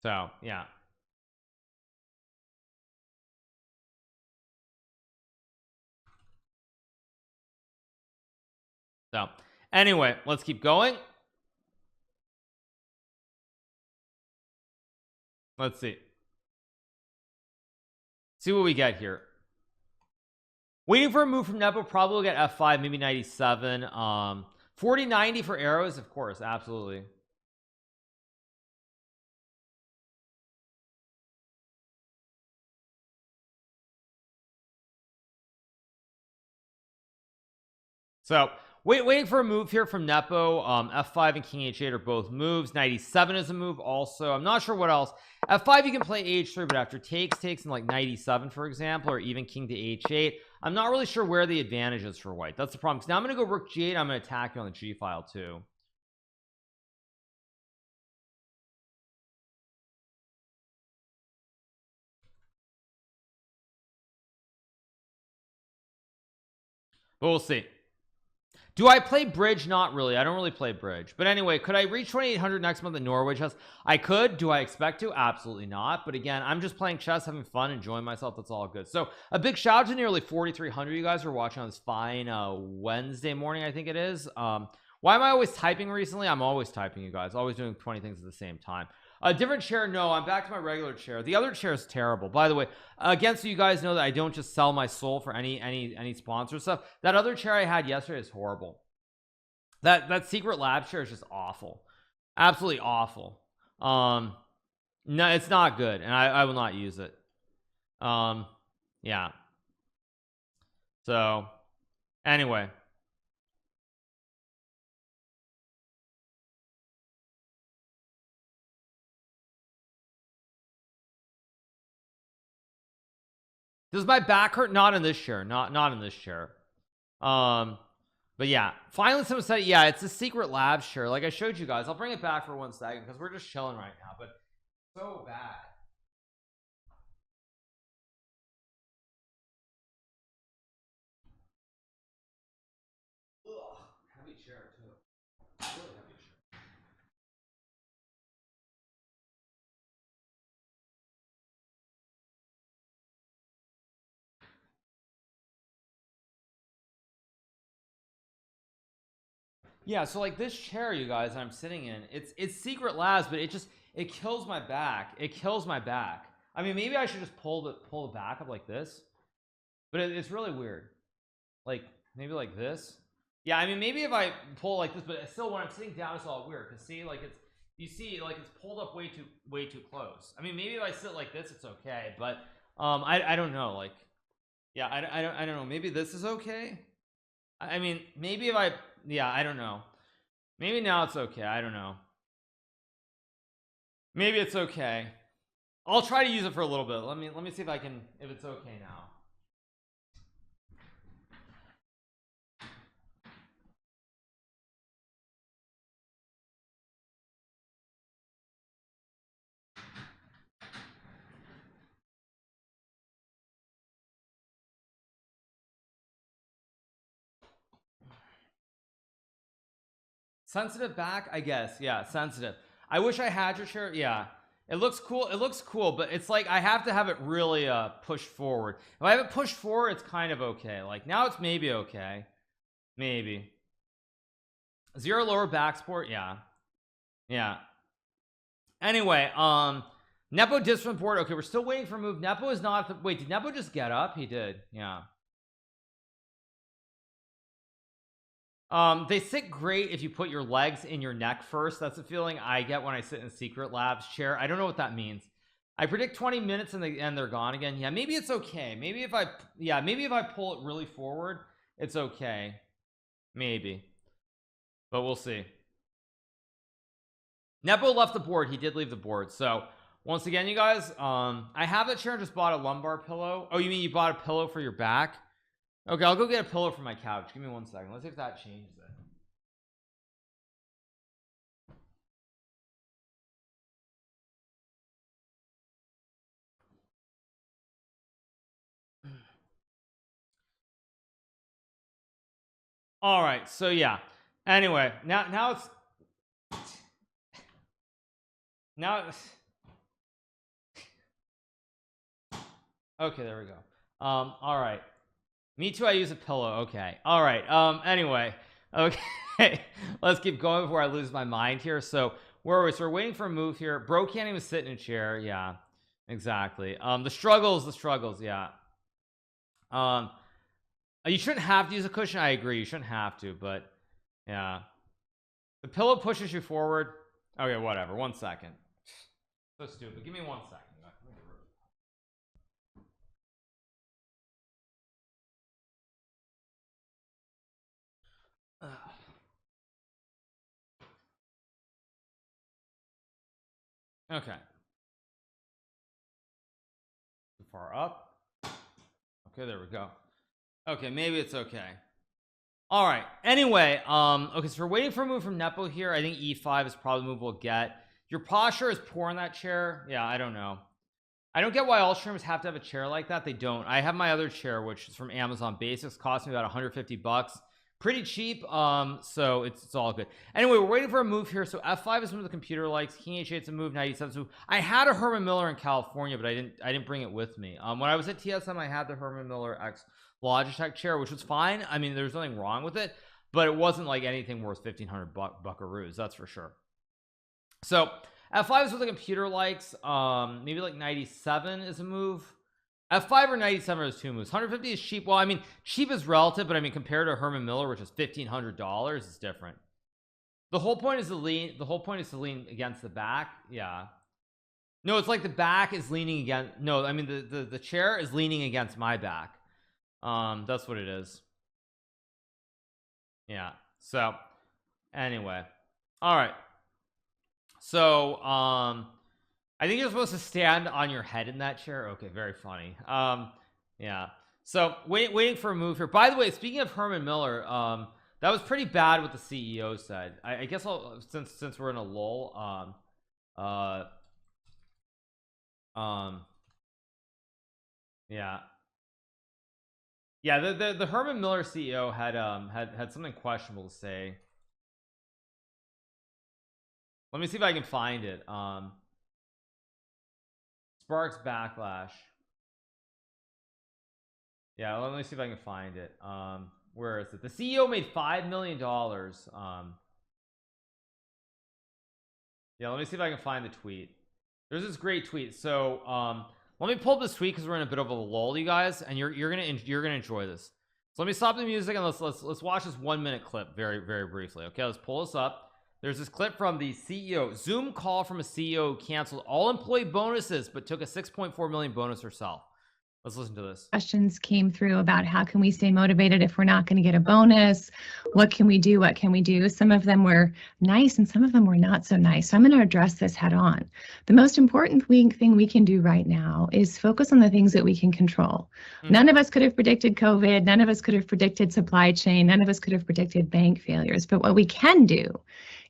So yeah. So anyway, let's keep going. Let's see what we get here. Waiting for a move from Nepo. Probably will get F5, maybe 97. 4090 for arrows, of course, absolutely. So waiting for a move here from Nepo. F5 and King H8 are both moves. 97 is a move also. I'm not sure what else. F5 you can play H3, but after takes in like 97, for example, or even King to H8, I'm not really sure where the advantage is for white. That's the problem. Because now I'm going to go Rook G8. I'm going to attack you on the G file too. But we'll see. Do I play bridge? Not really. I don't really play bridge. But anyway, could I reach 2800 next month at Norwich House? I could. Do I expect to? Absolutely not. But again, I'm just playing chess, having fun, enjoying myself. That's all good. So a big shout out to nearly 4,300 you guys who are watching on this fine Wednesday morning, I think it is. Why am I always typing recently? I'm always typing, you guys. Always doing 20 things at the same time. A different chair? No, I'm back to my regular chair. The other chair is terrible. By the way, again, so you guys know that I don't just sell my soul for any sponsor stuff. That other chair I had yesterday is horrible. That secret lab chair is just awful. Absolutely awful. No, it's not good, and I will not use it. Yeah. So anyway, does my back hurt? Not in this chair. Not in this chair. But yeah, finally someone said, yeah, it's a secret lab chair. Like I showed you guys. I'll bring it back for 1 second because we're just chilling right now. But so bad. Ugh, heavy chair too. Really heavy chair. Yeah, so like this chair, you guys, I'm sitting in, it's secret labs, but it kills my back. It kills my back. I mean, maybe I should just pull the back up like this, but it's really weird. Like maybe like this. Yeah, I mean, maybe if I pull like this, but still when I'm sitting down, it's all weird because see, like you see, like it's pulled up way too close. I mean, maybe if I sit like this, it's okay, but I don't know. Like, yeah, I don't know. Maybe this is okay. I mean, maybe if I, yeah, I don't know. Maybe now it's okay. I don't know. Maybe it's okay. I'll try to use it for a little bit. Let me see if it's okay now. Sensitive back, I guess. Yeah, sensitive. I wish I had your chair. Yeah, it looks cool. It looks cool, but it's like I have to have it really pushed forward. If I have it pushed forward, it's kind of okay. Like now it's maybe okay. Maybe. Zero lower back support. Yeah. Yeah. Anyway, Nepo dissed from board. Okay, we're still waiting for a move. Nepo is not the, wait, did Nepo just get up? He did. Yeah. They sit great if you put your legs in your neck first. That's the feeling I get when I sit in a Secret Labs chair. I don't know what that means. I predict 20 minutes and they're gone again. Yeah, maybe it's okay. Maybe if I pull it really forward, it's okay. Maybe. But we'll see. Nepo left the board. He did leave the board. So once again, you guys, I have that chair and just bought a lumbar pillow. Oh, you mean you bought a pillow for your back? Okay, I'll go get a pillow for my couch. Give me 1 second. Let's see if that changes it. All right, so yeah. Anyway, now it's okay, there we go. All right. Me too, I use a pillow. Okay. All right. Anyway. Okay. Let's keep going before I lose my mind here. So where are we? So we're waiting for a move here. Bro can't even sit in a chair. Yeah. Exactly. The struggles, yeah. You shouldn't have to use a cushion. I agree. You shouldn't have to, but yeah. The pillow pushes you forward. Okay, whatever. 1 second. So stupid. Give me 1 second. Okay. Too far up. Okay, there we go. Okay, maybe it's okay. All right. Anyway, okay, so we're waiting for a move from Nepo here. I think E5 is probably the move we'll get. Your posture is poor in that chair. Yeah, I don't know. I don't get why all streamers have to have a chair like that. They don't. I have my other chair, which is from Amazon Basics, cost me about 150 bucks. Pretty cheap. So it's all good. Anyway, we're waiting for a move here. So F5 is one of the computer likes. King H8's a move. 97's a move. I had a Herman Miller in California, but I didn't bring it with me. When I was at TSM, I had the Herman Miller X Logitech chair, which was fine. I mean, there's nothing wrong with it, but it wasn't like anything worth 1,500 buckaroos, that's for sure. So F5 is what the computer likes. Maybe like 97 is a move. F5 or 97 is two moves. 150 is cheap. Well, I mean, cheap is relative, but I mean, compared to Herman Miller, which is $1,500, it's different. The whole point is to lean. The whole point is to lean against the back. Yeah. No, it's like the back is leaning against. No, I mean the chair is leaning against my back. That's what it is. Yeah. So anyway, all right. So I think you're supposed to stand on your head in that chair. Okay, very funny. Yeah. So waiting for a move here. By the way, speaking of Herman Miller, that was pretty bad what the CEO said. I guess I'll, since we're in a lull, yeah. Yeah, the Herman Miller CEO had something questionable to say. Let me see if I can find it. Sparks backlash. Yeah, let me see if I can find it. Where is it? The CEO made $5 million. Yeah, let me see if I can find the tweet. There's this great tweet. So Let me pull up this tweet because we're in a bit of a lull, you guys, and you're gonna enjoy this. So let me stop the music and let's watch this 1 minute clip very briefly. Okay, let's pull this up. There's this clip from the CEO. Zoom call from a CEO who canceled all employee bonuses but took a 6.4 million bonus herself. Let's listen to this. Questions came through about how can we stay motivated if we're not going to get a bonus? What can we do? What can we do? Some of them were nice and some of them were not so nice. So I'm going to address this head on. The most important thing we can do right now is focus on the things that we can control. None of us could have predicted COVID. None of us could have predicted supply chain. None of us could have predicted bank failures. But what we can do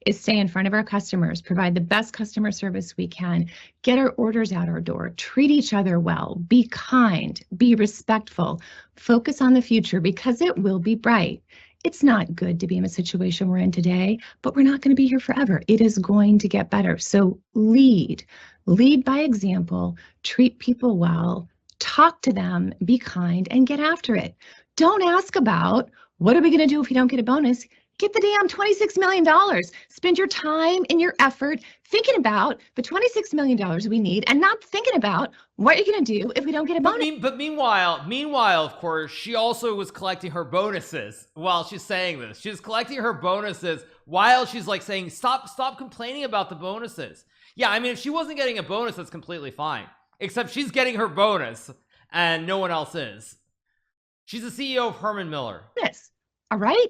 is stay in front of our customers, provide the best customer service we can, get our orders out our door, treat each other well, be kind, be respectful, focus on the future because it will be bright. It's not good to be in a situation we're in today, but we're not going to be here forever. It is going to get better. So lead by example, treat people well, talk to them, be kind, and get after it. Don't ask about what are we going to do if we don't get a bonus. Get the damn $26 million. Spend your time and your effort thinking about the $26 million we need and not thinking about what you're going to do if we don't get a bonus. But meanwhile, of course, she also was collecting her bonuses while she's saying this. She's collecting her bonuses while she's like saying, stop complaining about the bonuses. Yeah, I mean, if she wasn't getting a bonus, that's completely fine. Except she's getting her bonus and no one else is. She's the CEO of Herman Miller. Yes. All right.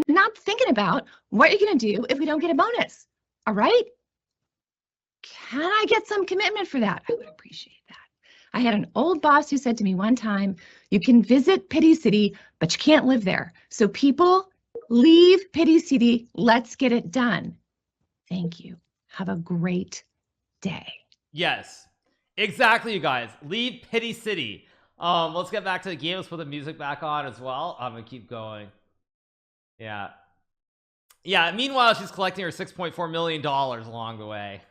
Not thinking about what you're going to do if we don't get a bonus. All right. Can I get some commitment for that? I would appreciate that. I had an old boss who said to me one time, you can visit Pity City, but you can't live there. So people, leave Pity City. Let's get it done. Thank you. Have a great day. Yes, exactly, you guys. Leave Pity City. Let's get back to the game. Let's put the music back on as well. I'm gonna keep going. Yeah. Meanwhile, she's collecting her $6.4 million along the way.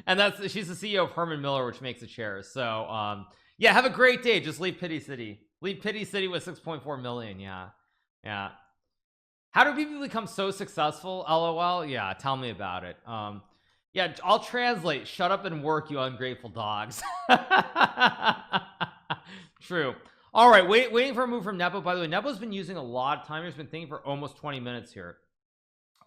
And she's the CEO of Herman Miller, which makes the chairs. So yeah, have a great day. Just leave Pity City. Leave Pity City with 6.4 million. Yeah. How do people become so successful? LOL. Yeah, tell me about it. Yeah, I'll translate. Shut up and work, you ungrateful dogs. True. All right, waiting for a move from Nepo. By the way, Nepo's been using a lot of time. He's been thinking for almost 20 minutes here.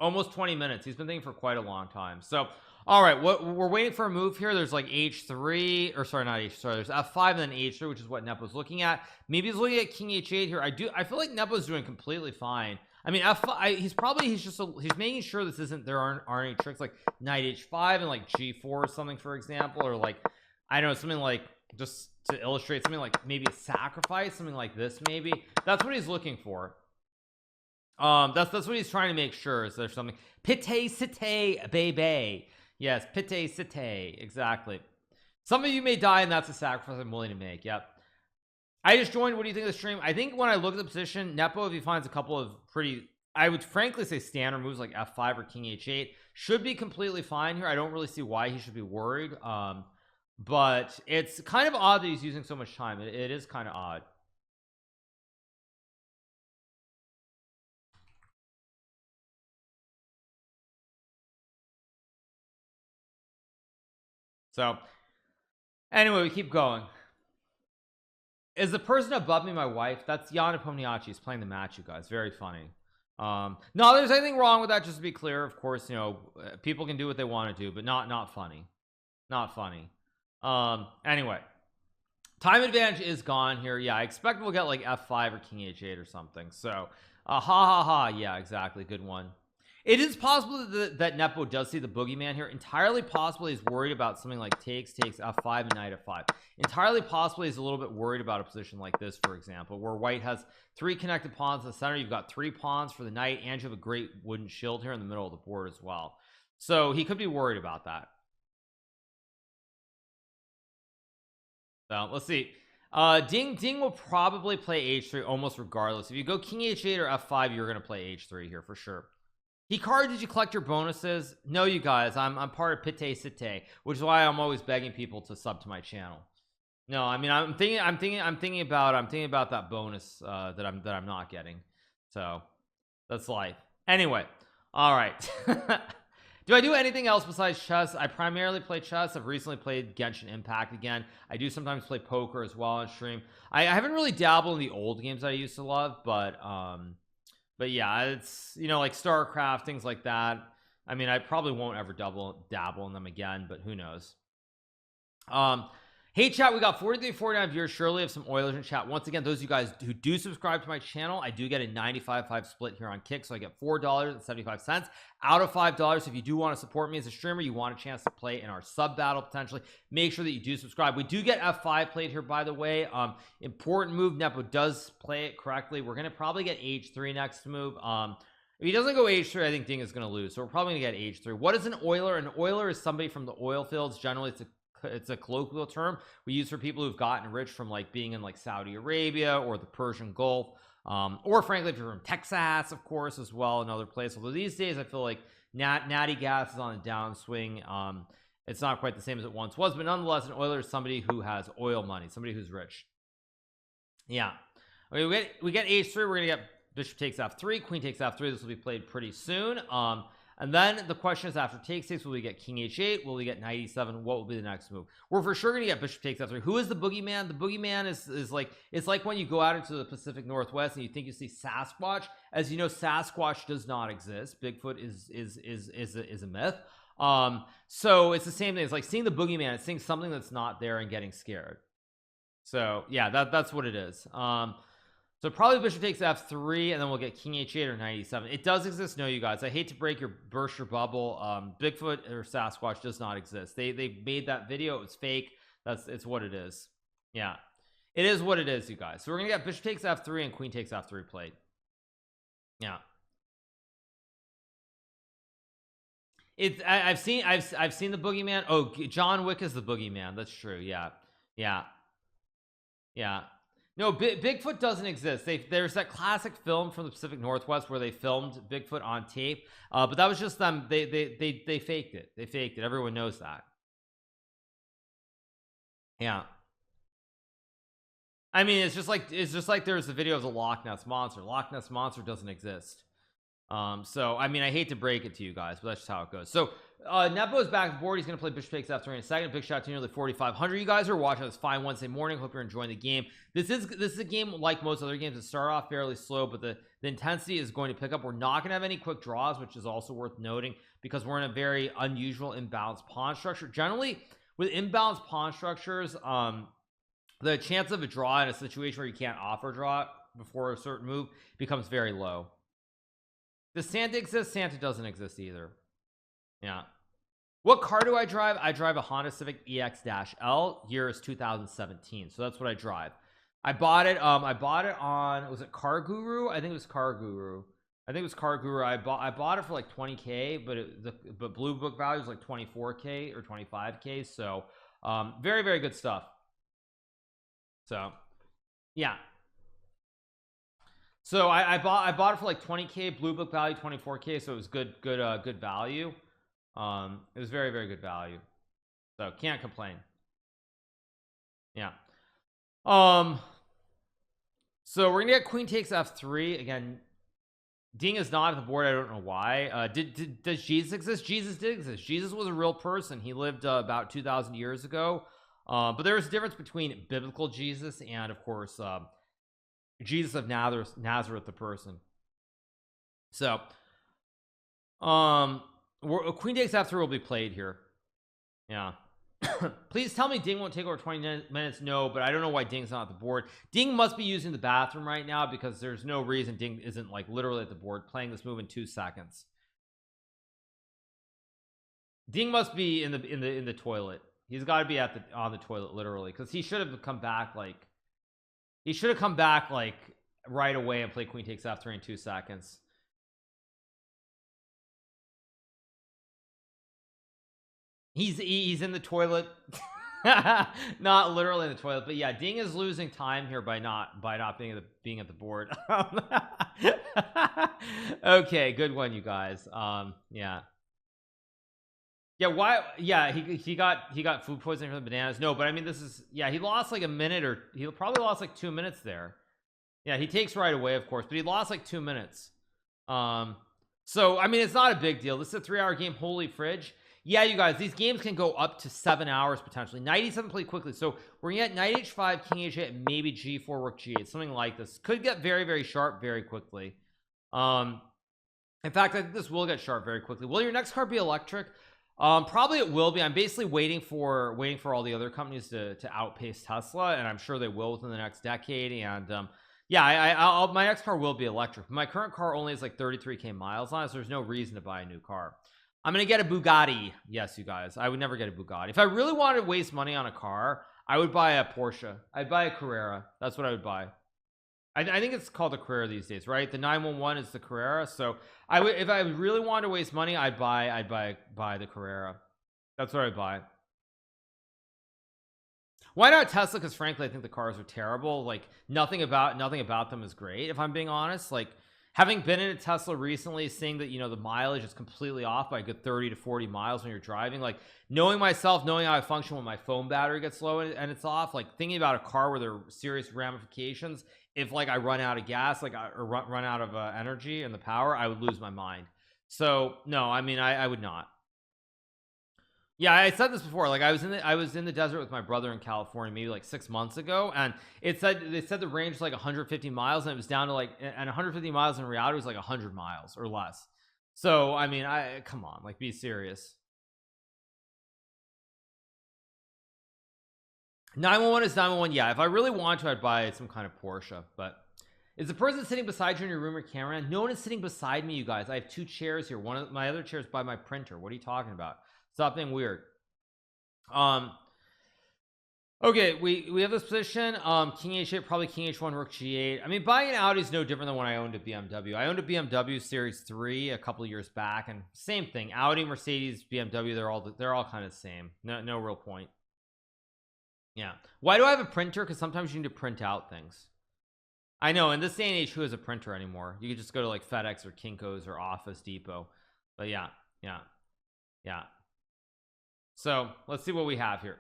Almost 20 minutes. He's been thinking for quite a long time. So, all right, we're waiting for a move here. There's like H3, or sorry, not H, sorry. There's F5 and then H3, which is what Nepo's looking at. Maybe he's looking at King H8 here. I feel like Nepo's doing completely fine. I mean, F5, he's making sure this isn't, there aren't any tricks like Knight H5 and like G4 or something, for example, or like, I don't know, something like, just to illustrate something like maybe a sacrifice, something like this, maybe. That's what he's looking for. That's what he's trying to make sure is there's something. Pite site baby. Yes, pite site, exactly. Some of you may die, and that's a sacrifice I'm willing to make. Yep. I just joined. What do you think of the stream? I think when I look at the position, Nepo, if he finds a couple of pretty, I would frankly say standard moves like F5 or King H8 should be completely fine here. I don't really see why he should be worried. But it's kind of odd that he's using so much time. It is kind of odd. So anyway, we keep going. Is the person above me my wife? That's Yana Pomniachi. He's playing the match, you guys. Very funny. No, there's anything wrong with that, just to be clear. Of course, you know, people can do what they want to do, but not funny. Not funny. Anyway, time advantage is gone here. Yeah, I expect we'll get like F5 or King H8 or something. So yeah, exactly, good one. It is possible that Nepo does see the boogeyman here. Entirely possible he's worried about something like takes F5 and Knight F5. Entirely possible he's a little bit worried about a position like this, for example, where white has 3 connected pawns in the center. You've got 3 pawns for the knight, and you have a great wooden shield here in the middle of the board as well. So he could be worried about that. So let's see. Ding will probably play H3 almost regardless. If you go King H8 or F5, you're going to play H3 here for sure. Hikaru, did you collect your bonuses? No, you guys. I'm part of Pite Site, which is why I'm always begging people to sub to my channel. No, I mean, I'm thinking about that bonus that I'm not getting. So that's life. Anyway, all right. Do I do anything else besides chess? I primarily play chess. I've recently played Genshin Impact again. I do sometimes play poker as well on stream. I haven't really dabbled in the old games that I used to love, but yeah, it's, you know, like StarCraft, things like that. I mean, I probably won't ever dabble in them again, but who knows. Hey chat, we got 43-49 viewers. Surely have some Oilers in chat. Once again, those of you guys who do subscribe to my channel, I do get a 95-5 split here on Kick, so I get $4.75 out of $5. If you do want to support me as a streamer, you want a chance to play in our sub battle potentially, make sure that you do subscribe. We do get F5 played here, by the way. Important move. Nepo does play it correctly. We're gonna probably get H3 next move. If he doesn't go H3, I think Ding is going to lose, so we're probably gonna get H3. What is an Oiler? An Oiler is somebody from the oil fields. Generally, it's a colloquial term we use for people who've gotten rich from like being in like Saudi Arabia or the Persian Gulf, or frankly if you're from Texas, of course, as well, in other places. Although these days I feel like natty gas is on a downswing. It's not quite the same as it once was, but nonetheless, an Oiler is somebody who has oil money, somebody who's rich. Yeah, okay, we get H3. We're gonna get bishop takes F3, queen takes F3. This will be played pretty soon. And then the question is, after takes 6, will we get king H8? Will we get knight E7? What will be the next move? We're for sure gonna get bishop takes F3. Who is the boogeyman? The boogeyman is like, it's like when you go out into the Pacific Northwest and you think you see Sasquatch. As you know, Sasquatch does not exist. Bigfoot is a myth. So it's the same thing. It's like seeing the boogeyman. It's seeing something that's not there and getting scared. So yeah, that's what it is. So probably bishop takes F3, and then we'll get king H8 or knight E7. It does exist. No, you guys, I hate to burst your bubble. Bigfoot or Sasquatch does not exist. They made that video. It was fake. It's what it is. Yeah, it is what it is, you guys. So we're gonna get bishop takes F3 and queen takes F3 played. Yeah, I've seen the boogeyman. Oh, John Wick is the boogeyman. That's true. Yeah. No, Bigfoot doesn't exist. There's that classic film from the Pacific Northwest where they filmed Bigfoot on tape, but that was just them. They faked it. They faked it. Everyone knows that. Yeah. I mean, it's just like there's the video of the Loch Ness Monster. Loch Ness Monster doesn't exist. So I mean, I hate to break it to you guys, but that's just how it goes. So Nepo is back on the board. He's going to play bishop takes F3 in a second. Big shout out to nearly 4,500 you guys are watching this fine Wednesday morning. Hope you're enjoying the game. This is a game like most other games that start off fairly slow, but the intensity is going to pick up. We're not going to have any quick draws, which is also worth noting because we're in a very unusual imbalanced pawn structure. Generally with imbalanced pawn structures, the chance of a draw in a situation where you can't offer draw before a certain move becomes very low. Does Santa exist? Santa doesn't exist either. Yeah. What car do I drive? I drive a Honda Civic EX-L. Year is 2017. So that's what I drive. I bought it on, was it Car Guru? I think it was Car Guru. I bought it for like 20k, but Blue Book value was like 24k or 25k. So very, very good stuff. So yeah. So I bought it for like 20k, Blue Book value 24k, so it was good value. It was very, very good value, so can't complain. Yeah. So we're gonna get queen takes F3 again. Ding is not at the board. I don't know why. Does Jesus exist? Jesus did exist. Jesus was a real person. He lived about 2,000 years ago. But there's a difference between biblical Jesus and, of course, Jesus of Nazareth, the person. So queen takes F3 will be played here. Yeah. Please tell me Ding won't take over 20 minutes. No, but I don't know why Ding's not at the board. Ding must be using the bathroom right now because there's no reason Ding isn't like literally at the board playing this move in 2 seconds. Ding must be in the toilet. He's got to be on the toilet literally, because he should have come back like right away and play queen takes F3 in 2 seconds. He's in the toilet. Not literally in the toilet, but yeah, Ding is losing time here by not being at the board. Okay, good one, you guys. Yeah. Why? Yeah, he got food poisoning from the bananas. No, but I mean, this is, yeah, he lost like a minute, or he probably lost like 2 minutes there. Yeah, he takes right away, of course, but he lost like 2 minutes. So I mean, it's not a big deal. This is a 3-hour game. Holy fridge. Yeah, you guys, these games can go up to 7 hours potentially. Knight e7 played quickly, so we're gonna get knight h5, king h8, maybe g4, rook g8, something like this. Could get very, very sharp very quickly. In fact, I think this will get sharp very quickly. Will your next card be electric? Probably it will be. I'm basically waiting for all the other companies to outpace Tesla, and I'm sure they will within the next decade. And yeah, my next car will be electric. My current car only has like 33k miles on it, so there's no reason to buy a new car. I'm gonna get a Bugatti. Yes, you guys, I would never get a Bugatti. If I really wanted to waste money on a car, I would buy a Porsche. I'd buy a Carrera. That's what I would buy. I think it's called a Carrera these days, right? The 911 is the Carrera. So I would, if I really wanted to waste money, I'd buy the Carrera. That's what I'd buy. Why not Tesla? Because frankly, I think the cars are terrible. Like nothing about them is great, if I'm being honest. Like having been in a Tesla recently, seeing that, you know, the mileage is completely off by a good 30 to 40 miles when you're driving, like knowing myself, knowing how I function when my phone battery gets low and it's off, like thinking about a car where there are serious ramifications if like I run out of gas, like or run out of energy and the power, I would lose my mind. So no, I mean, I would not. Yeah, I said this before. Like I was in the desert with my brother in California maybe like 6 months ago, and they said the range was like 150 miles, and it was down to like, and 150 miles in reality was like 100 miles or less. So I mean, come on, like be serious. 911 is 911. Yeah, if I really want to, I'd buy some kind of Porsche. But is the person sitting beside you in your room or camera? No one is sitting beside me, you guys. I have 2 chairs here. One of my other chairs by my printer. What are you talking about? Stop being weird. Okay, we have this position. King h8, probably king h1, rook g8. I mean, buying an Audi is no different than when I owned a BMW. I owned a BMW Series 3 a couple of years back, and same thing. Audi, Mercedes, BMW, they're all kind of the same. No real point. Yeah. Why do I have a printer? Because sometimes you need to print out things. I know, in this day and age, who has a printer anymore? You could just go to like FedEx or Kinko's or Office Depot. But yeah. So let's see what we have here.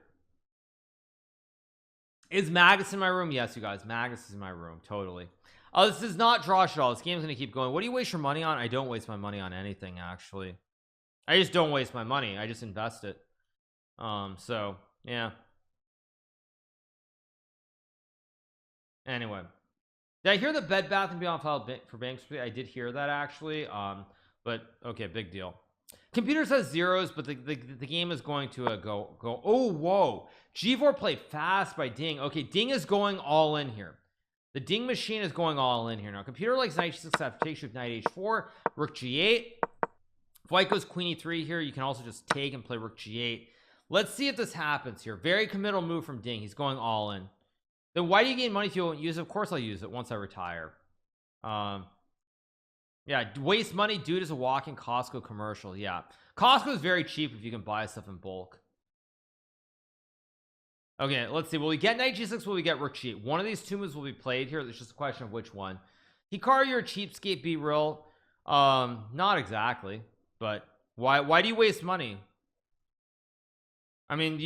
Is Magus in my room? Yes, you guys, Magus is in my room. Totally. Oh, this is not Drosh at all. This game's gonna keep going. What do you waste your money on? I don't waste my money on anything, actually. I just don't waste my money. I just invest it. So yeah. Anyway, did I hear the Bed Bath & Beyond filed for bankruptcy? I did hear that, actually. But okay, big deal. Computer says zeros, but the game is going to go. Oh, whoa. G4 played fast by Ding. Okay, Ding is going all in here. The Ding machine is going all in here. Now, computer likes knight h6 after takes with knight h4, rook g8. If white goes queen e3 here, you can also just take and play rook g8. Let's see if this happens here. Very committal move from Ding. He's going all in. Then why do you gain money if you won't use it? Of course I'll use it once I retire. Yeah, waste money. Dude is a walking Costco commercial. Yeah, Costco is very cheap if you can buy stuff in bulk. Okay, let's see. Will we get knight g6? Will we get rook g8? One of these 2 moves will be played here. It's just a question of which one. Hikaru, you're a cheapskate. Be real. Not exactly, but why do you waste money? I mean,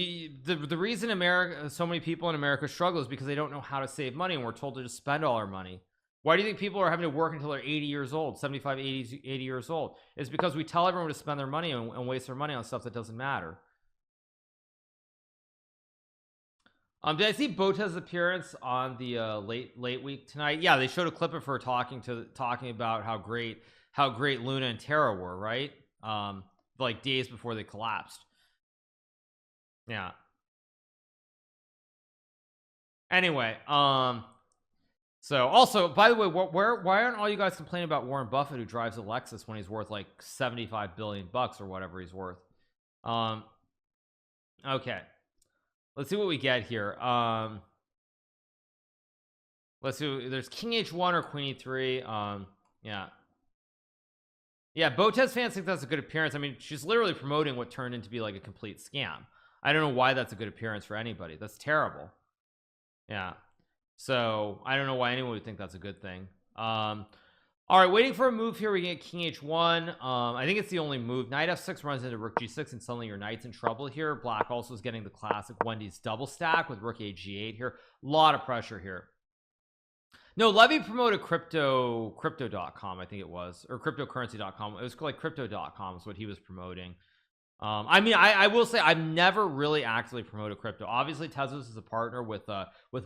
the reason America, so many people in America struggle is because they don't know how to save money, and we're told to just spend all our money. Why do you think people are having to work until they're 80 years old, 75, 80 years old? It's because we tell everyone to spend their money and waste their money on stuff that doesn't matter. Did I see Bota's appearance on the late week tonight? Yeah, they showed a clip of her talking about how great Luna and Terra were, right? Like days before they collapsed. Yeah. Anyway, so also, by the way, why aren't all you guys complaining about Warren Buffett, who drives a Lexus when he's worth like 75 billion bucks or whatever he's worth? Okay, let's see what we get here. Let's see. There's king h1 or queen e3. Yeah, Botez fans think that's a good appearance. I mean, she's literally promoting what turned into be like a complete scam. I don't know why that's a good appearance for anybody. That's terrible. Yeah, so I don't know why anyone would think that's a good thing. All right, waiting for a move here. We get king h1. I think it's the only move. Knight f6 runs into rook g6, and suddenly your knight's in trouble here. Black also is getting the classic Wendy's double stack with rook a g8 here. A lot of pressure here. No, Levy promoted crypto.com, I think it was, or cryptocurrency.com. It was like crypto.com is what he was promoting. I mean, I will say I've never really actively promoted crypto. Obviously Tezos is a partner with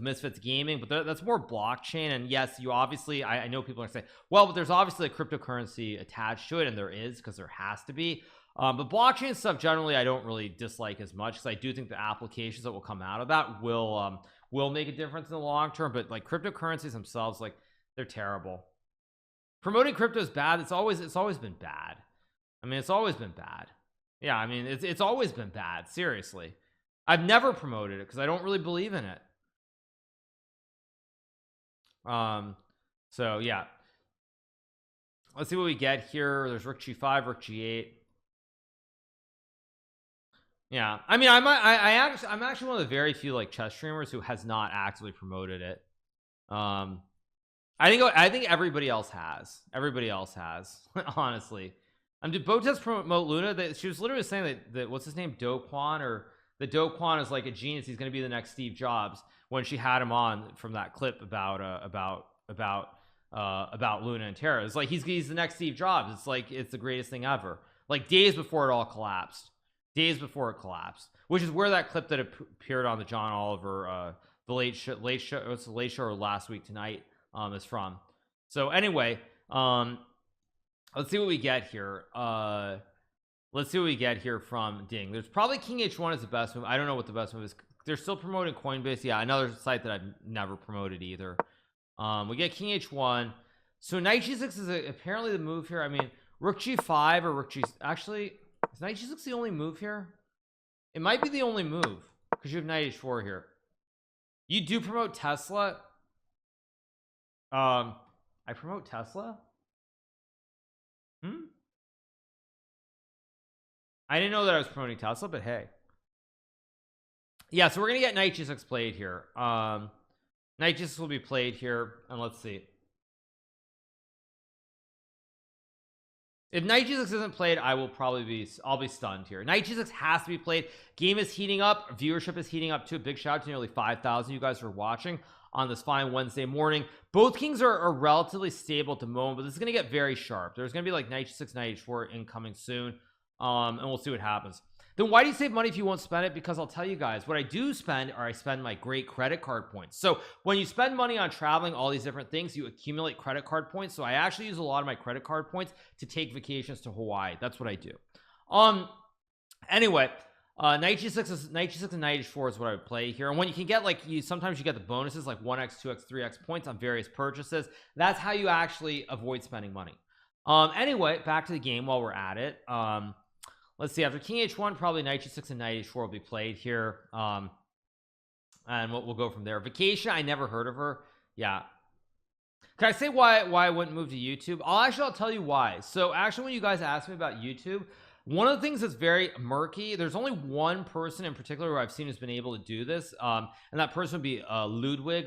Misfits Gaming, but that's more blockchain. And yes, you obviously, I know people are saying, well, but there's obviously a cryptocurrency attached to it, and there is, because there has to be. But blockchain stuff generally I don't really dislike as much, because I do think the applications that will come out of that will make a difference in the long term. But like cryptocurrencies themselves, like, they're terrible. Promoting crypto is bad. It's always been bad. I mean, it's always been bad. Yeah, I mean, it's always been bad. Seriously, I've never promoted it because I don't really believe in it. So yeah, let's see what we get here. There's Rook G5, Rook G8. Yeah, I mean, I'm actually one of the very few like chess streamers who has not actively promoted it. I think everybody else has. Everybody else has, honestly. Did Botes promote Luna? She was literally saying that what's his name, Do Kwon, or the Do Kwon is like a genius. He's going to be the next Steve Jobs, when she had him on from that clip about Luna and Terra. It's like he's the next Steve Jobs. It's like it's the greatest thing ever. Like days before it all collapsed. Days before it collapsed, which is where that clip that appeared on the John Oliver the late show, it's the late show or Last Week Tonight is from. So anyway, let's see what we get here. Let's see what we get here from Ding. There's probably King H1 is the best move. I don't know what the best move is. They're still promoting Coinbase. Yeah, another site that I've never promoted either. We get King H1. So Knight G6 is apparently the move here. I mean, Rook G5 or Rook G. Actually, is Knight G6 the only move here? It might be the only move, because you have Knight H4 here. You do promote Tesla. I promote Tesla. I didn't know that I was promoting Tesla, but hey. Yeah, so we're gonna get Knight G6 played here. Knight G6 will be played here, and let's see. If Knight G6 isn't played, I'll be stunned here. Knight G6 has to be played. Game is heating up. Viewership is heating up too. Big shout out to nearly 5,000 you guys for watching on this fine Wednesday morning. Both kings are relatively stable at the moment, but this is going to get very sharp. There's going to be like Knight G6, Knight H4 incoming soon, and we'll see what happens. Then why do you save money if you won't spend it? Because I'll tell you guys, what I do spend, I spend my great credit card points. So when you spend money on traveling, all these different things, you accumulate credit card points. So I actually use a lot of my credit card points to take vacations to Hawaii. That's what I do. Anyway, Knight G6 and Knight H4 is what I would play here. And when you can get sometimes you get the bonuses like 1x, 2x, 3x points on various purchases. That's how you actually avoid spending money. Anyway, back to the game while we're at it. Let's see, after King H1, probably Knight G6 and Knight H4 will be played here. And we'll go from there. Vacation, I never heard of her. Yeah. Can I say why I wouldn't move to YouTube? I'll tell you why. So actually, when you guys asked me about YouTube, one of the things that's very murky, there's only one person in particular who I've seen who's been able to do this. And that person would be Ludwig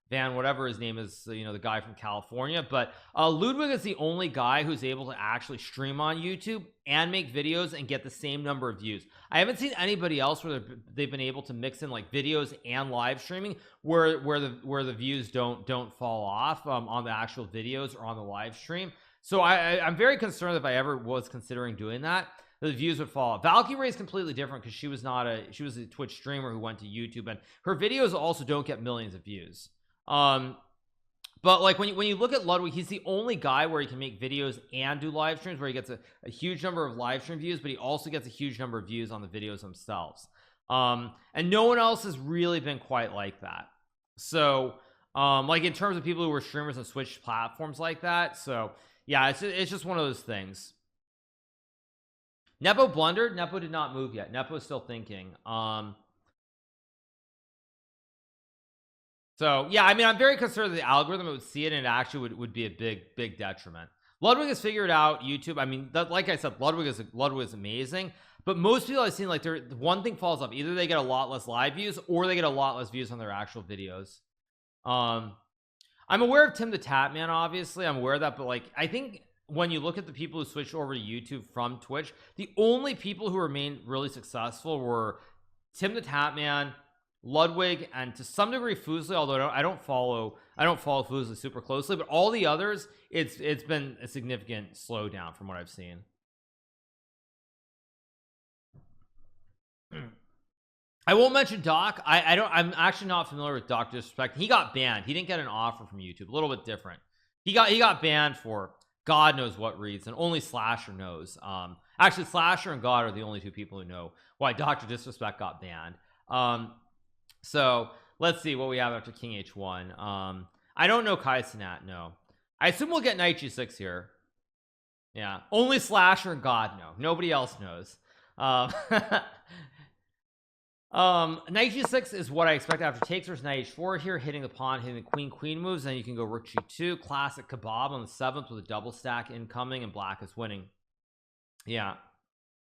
Van whatever his name is, the guy from California. But Ludwig is the only guy who's able to actually stream on YouTube and make videos and get the same number of views. I haven't seen anybody else where they've been able to mix in like videos and live streaming where the views don't fall off on the actual videos or on the live stream. So I'm very concerned if I ever was considering doing that, the views would fall off. Valkyrie is completely different because she was a Twitch streamer who went to YouTube, and her videos also don't get millions of views. But like when you look at Ludwig, he's the only guy where he can make videos and do live streams, where he gets a huge number of live stream views, but he also gets a huge number of views on the videos themselves. And no one else has really been quite like that. So like in terms of people who were streamers on Switch platforms like that. So yeah, it's just one of those things. Nepo blundered. Nepo did not move yet. Nepo is still thinking. So yeah, I mean, I'm very concerned that the algorithm would see it, and it actually would be a big detriment. Ludwig has figured out YouTube. I mean, like I said, Ludwig is amazing, but most people I've seen, like, one thing falls off: either they get a lot less live views, or they get a lot less views on their actual videos. I'm aware of Tim the Tatman, obviously. I'm aware of that, but like, I think when you look at the people who switched over to YouTube from Twitch, the only people who remained really successful were Tim the Tatman, Ludwig, and to some degree Fuseli, although I don't follow Fuseli super closely, but all the others, it's been a significant slowdown from what I've seen. I won't mention Doc. I'm actually not familiar with Doc Disrespect. He got banned. He didn't get an offer from YouTube. A little bit different. He got banned for God knows what reason. Only Slasher knows. Actually, Slasher and God are the only two people who know why Dr. Disrespect got banned. So let's see what we have after King H1. I don't know Kai Cenat. No, I assume we'll get Knight G6 here. Yeah, only Slasher and God know. Nobody else knows. Knight G6 is what I expect after takes versus Knight H4 here, hitting the pawn, hitting the queen moves. Then you can go Rook G2, classic kebab on the 7th with a double stack incoming, and black is winning. Yeah,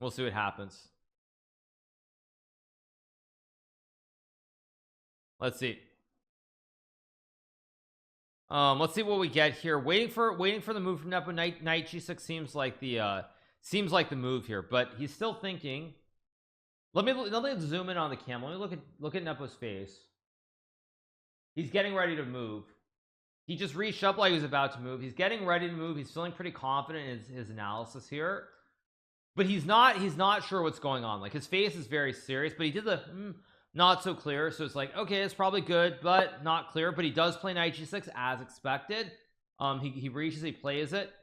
we'll see what happens. Let's see. Let's see what we get here. Waiting for the move from Nepo. Knight G6 seems like the move here, but he's still thinking. Let me zoom in on the camera. Let me look at Nepo's face. He's getting ready to move. He just reached up like he was about to move. He's getting ready to move. He's feeling pretty confident in his analysis here, but he's not sure what's going on. Like, his face is very serious, but he did the not so clear, so it's like, okay, it's probably good, but not clear. But he does play Knight G6 as expected. He reaches, he plays it.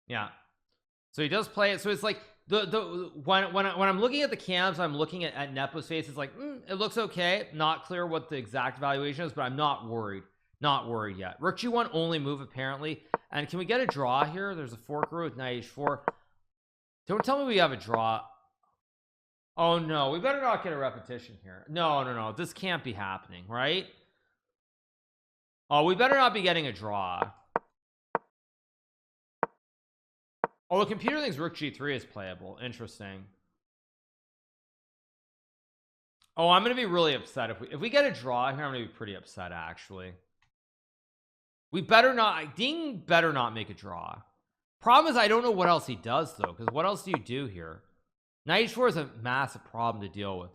Yeah, so he does play it. So it's like when I'm looking at the cams, I'm looking at Nepo's face. It's like, it looks okay. Not clear what the exact valuation is, but I'm not worried yet. Rook G1 only move apparently. And can we get a draw here? There's a forker with Knight H4. Don't tell me we have a draw. Oh no, we better not get a repetition here. No, this can't be happening, right? Oh, we better not be getting a draw. Oh, the computer thinks Rook G3 is playable. Interesting. Oh, I'm gonna be really upset if we get a draw here. I'm gonna be pretty upset, actually. We better not. Ding better not make a draw. Problem is, I don't know what else he does though, because what else do you do here? Knight H4 is a massive problem to deal with.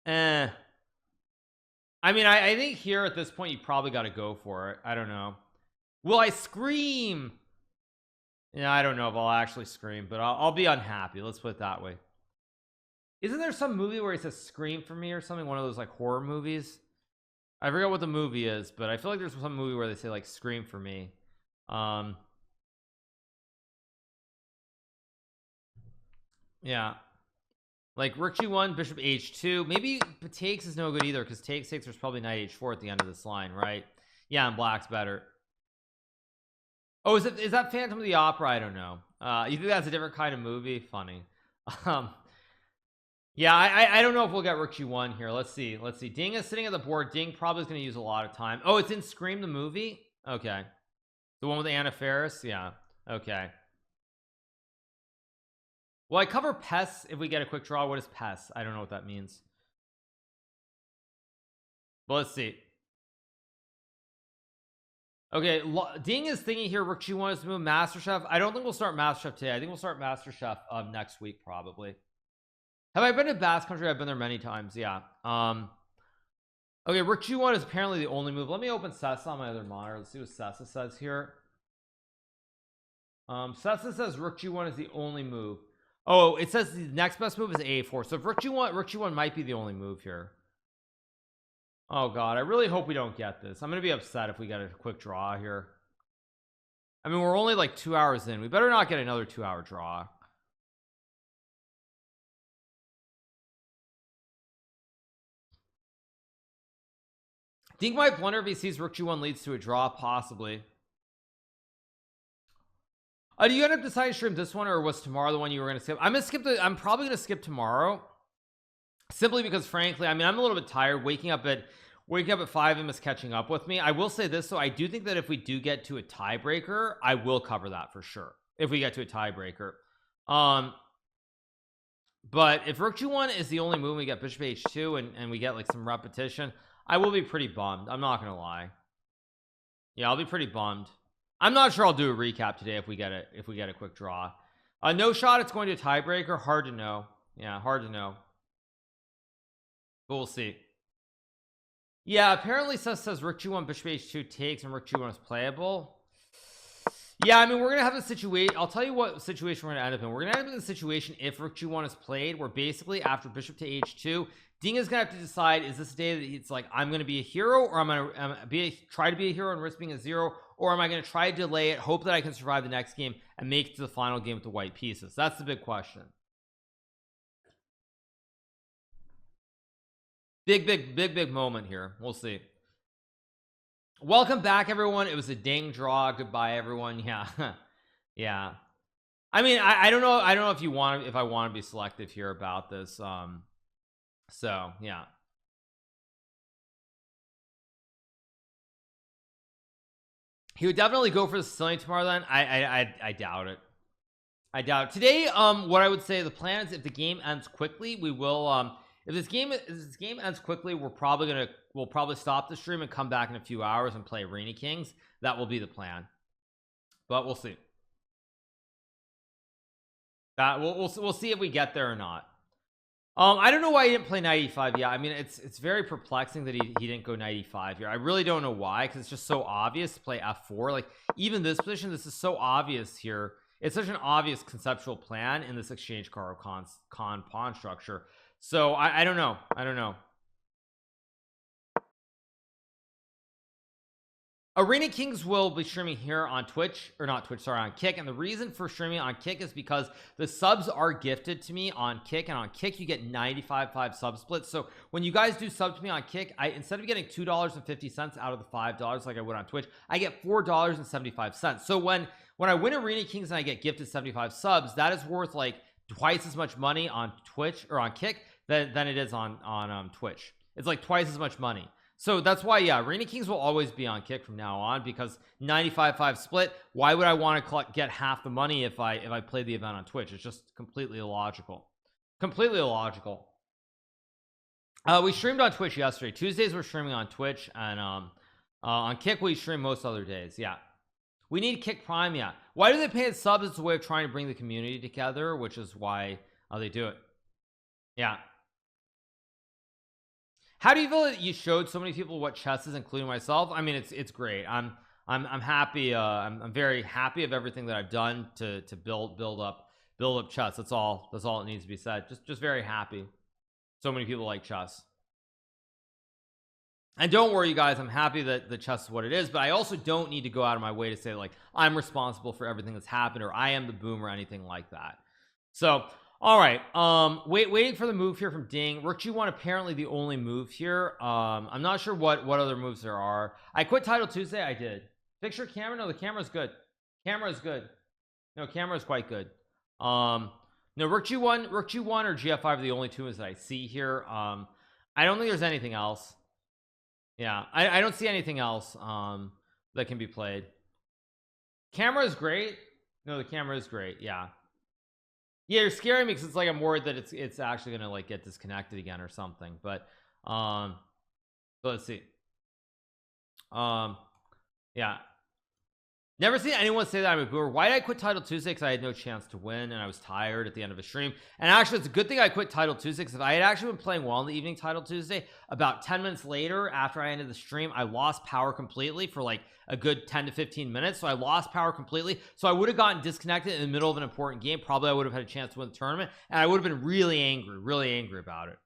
I mean, I think here at this point you probably got to go for it. I don't know. Will I scream? Yeah, I don't know if I'll actually scream, but I'll be unhappy. Let's put it that way. Isn't there some movie where he says "scream for me" or something? One of those like horror movies. I forget what the movie is, but I feel like there's some movie where they say like "scream for me." Yeah, like Rook G1, Bishop H2. Maybe takes is no good either, because takes there's probably Knight H4 at the end of this line, right? Yeah, and black's better. Oh, is that Phantom of the Opera? I don't know. You think that's a different kind of movie? Funny. Yeah, I don't know if we'll get Rook G1 here. Let's see. Ding is sitting at the board. Ding probably is going to use a lot of time. Oh, it's in Scream the movie. Okay, the one with Anna Faris. Yeah. Okay. Well, I cover pests if we get a quick draw. What is pests? I don't know what that means. But let's see. Okay, Ding is thinking here Rook G1 is to move MasterChef. I don't think we'll start MasterChef today. I think we'll start MasterChef next week probably. Have I been to Basque Country? I've been there many times. Yeah. Okay, Rook G1 is apparently the only move. Let me open Sessa on my other monitor. Let's see what Sessa says here. Sessa says Rook G1 is the only move. Oh, it says the next best move is A4. So if Rook G1 might be the only move here. Oh god, I really hope we don't get this. I'm gonna be upset if we get a quick draw here. I mean, we're only like 2 hours in. We better not get another 2-hour draw. Ding might blunder if he sees Rook G1 leads to a draw, possibly. Do you end up deciding to stream this one, or was tomorrow the one you were going to skip? I'm probably going to skip tomorrow, simply because, frankly, I mean, I'm a little bit tired. Waking up at 5 a.m. is catching up with me. I will say this, though. I do think that if we do get to a tiebreaker, I will cover that for sure. If we get to a tiebreaker, but if Rook G1 is the only move, we get Bishop H2 and we get like some repetition, I will be pretty bummed. I'm not gonna lie. Yeah, I'll be pretty bummed. I'm not sure I'll do a recap today if we get a quick draw. No shot it's going to a tiebreaker. Hard to know. Yeah, hard to know, but we'll see. Yeah, apparently Seth says rook g1 bishop h2 takes and rook g1 is playable. Yeah, I mean, we're gonna have a situation. I'll tell you what situation we're gonna end up in. We're gonna end up in the situation if rook g1 is played, where basically after bishop to h2, Ding is gonna have to decide, is this a day that it's like, I'm gonna be a hero, or I'm gonna try to be a hero and risk being a 0, or am I gonna try to delay it, hope that I can survive the next game and make it to the final game with the white pieces? That's the big question. Big moment here. We'll see. Welcome back, everyone. It was a ding draw. Goodbye, everyone. Yeah. Yeah, I mean, I don't know if I want to be selective here about this. So yeah, he would definitely go for the Sicilian tomorrow. Then I doubt it. I doubt it. Today, what I would say, the plan is if the game ends quickly, we will if this game ends quickly, we'll probably stop the stream and come back in a few hours and play Arena Kings. That will be the plan, but we'll see. That we'll see if we get there or not. I don't know why he didn't play knight e5. Yeah, I mean, it's very perplexing that he didn't go knight e5 here. I really don't know why, because it's just so obvious to play f4. Like, even this position, this is so obvious here. It's such an obvious conceptual plan in this exchange card con pawn structure. So I don't know. Arena Kings will be streaming here on Twitch, or not Twitch, sorry, on Kick. And the reason for streaming on Kick is because the subs are gifted to me on Kick, and on Kick you get 95.5 sub splits. So when you guys do sub to me on Kick, instead of getting $2.50 out of the $5 like I would on Twitch, I get $4.75. So when I win Arena Kings and I get gifted 75 subs, that is worth like twice as much money on Twitch or on Kick than it is on Twitch. It's like twice as much money. So that's why, yeah, Arena Kings will always be on Kick from now on, because 95.5 split. Why would I want to get half the money if I play the event on Twitch? It's just completely illogical. We streamed on Twitch yesterday. Tuesdays we're streaming on Twitch, and on Kick we stream most other days. Yeah, we need Kick Prime. Yeah, why do they pay subs? It's a way of trying to bring the community together, which is why they do it. Yeah. How do you feel that you showed so many people what chess is, including myself? I mean, it's great. I'm happy. I'm very happy of everything that I've done to build up chess. That's all it needs to be said. Just very happy. So many people like chess. And don't worry, you guys, I'm happy that the chess is what it is, but I also don't need to go out of my way to say like I'm responsible for everything that's happened, or I am the boom, or anything like that. So all right, waiting for the move here from Ding. Rook g1 apparently the only move here. I'm not sure what other moves there are. I quit Title Tuesday. I did. Fix your camera. No, the camera's good. Camera is good. No, camera is quite good. No, Rook g1 or gf5 are the only two moves that I see here. I don't think there's anything else. Yeah, I don't see anything else that can be played. Camera is great. No, the camera is great. Yeah, you're scaring me, because it's like I'm worried that it's actually gonna like get disconnected again or something. But let's see. Yeah, never seen anyone say that I'm a boomer. Why did I quit Title Tuesday? Because I had no chance to win and I was tired at the end of a stream. And actually, it's a good thing I quit Title Tuesday, because if I had actually been playing well in the evening Title Tuesday, about 10 minutes later after I ended the stream, I lost power completely for like a good 10 to 15 minutes. So I lost power completely. So I would have gotten disconnected in the middle of an important game. Probably I would have had a chance to win the tournament, and I would have been really angry about it.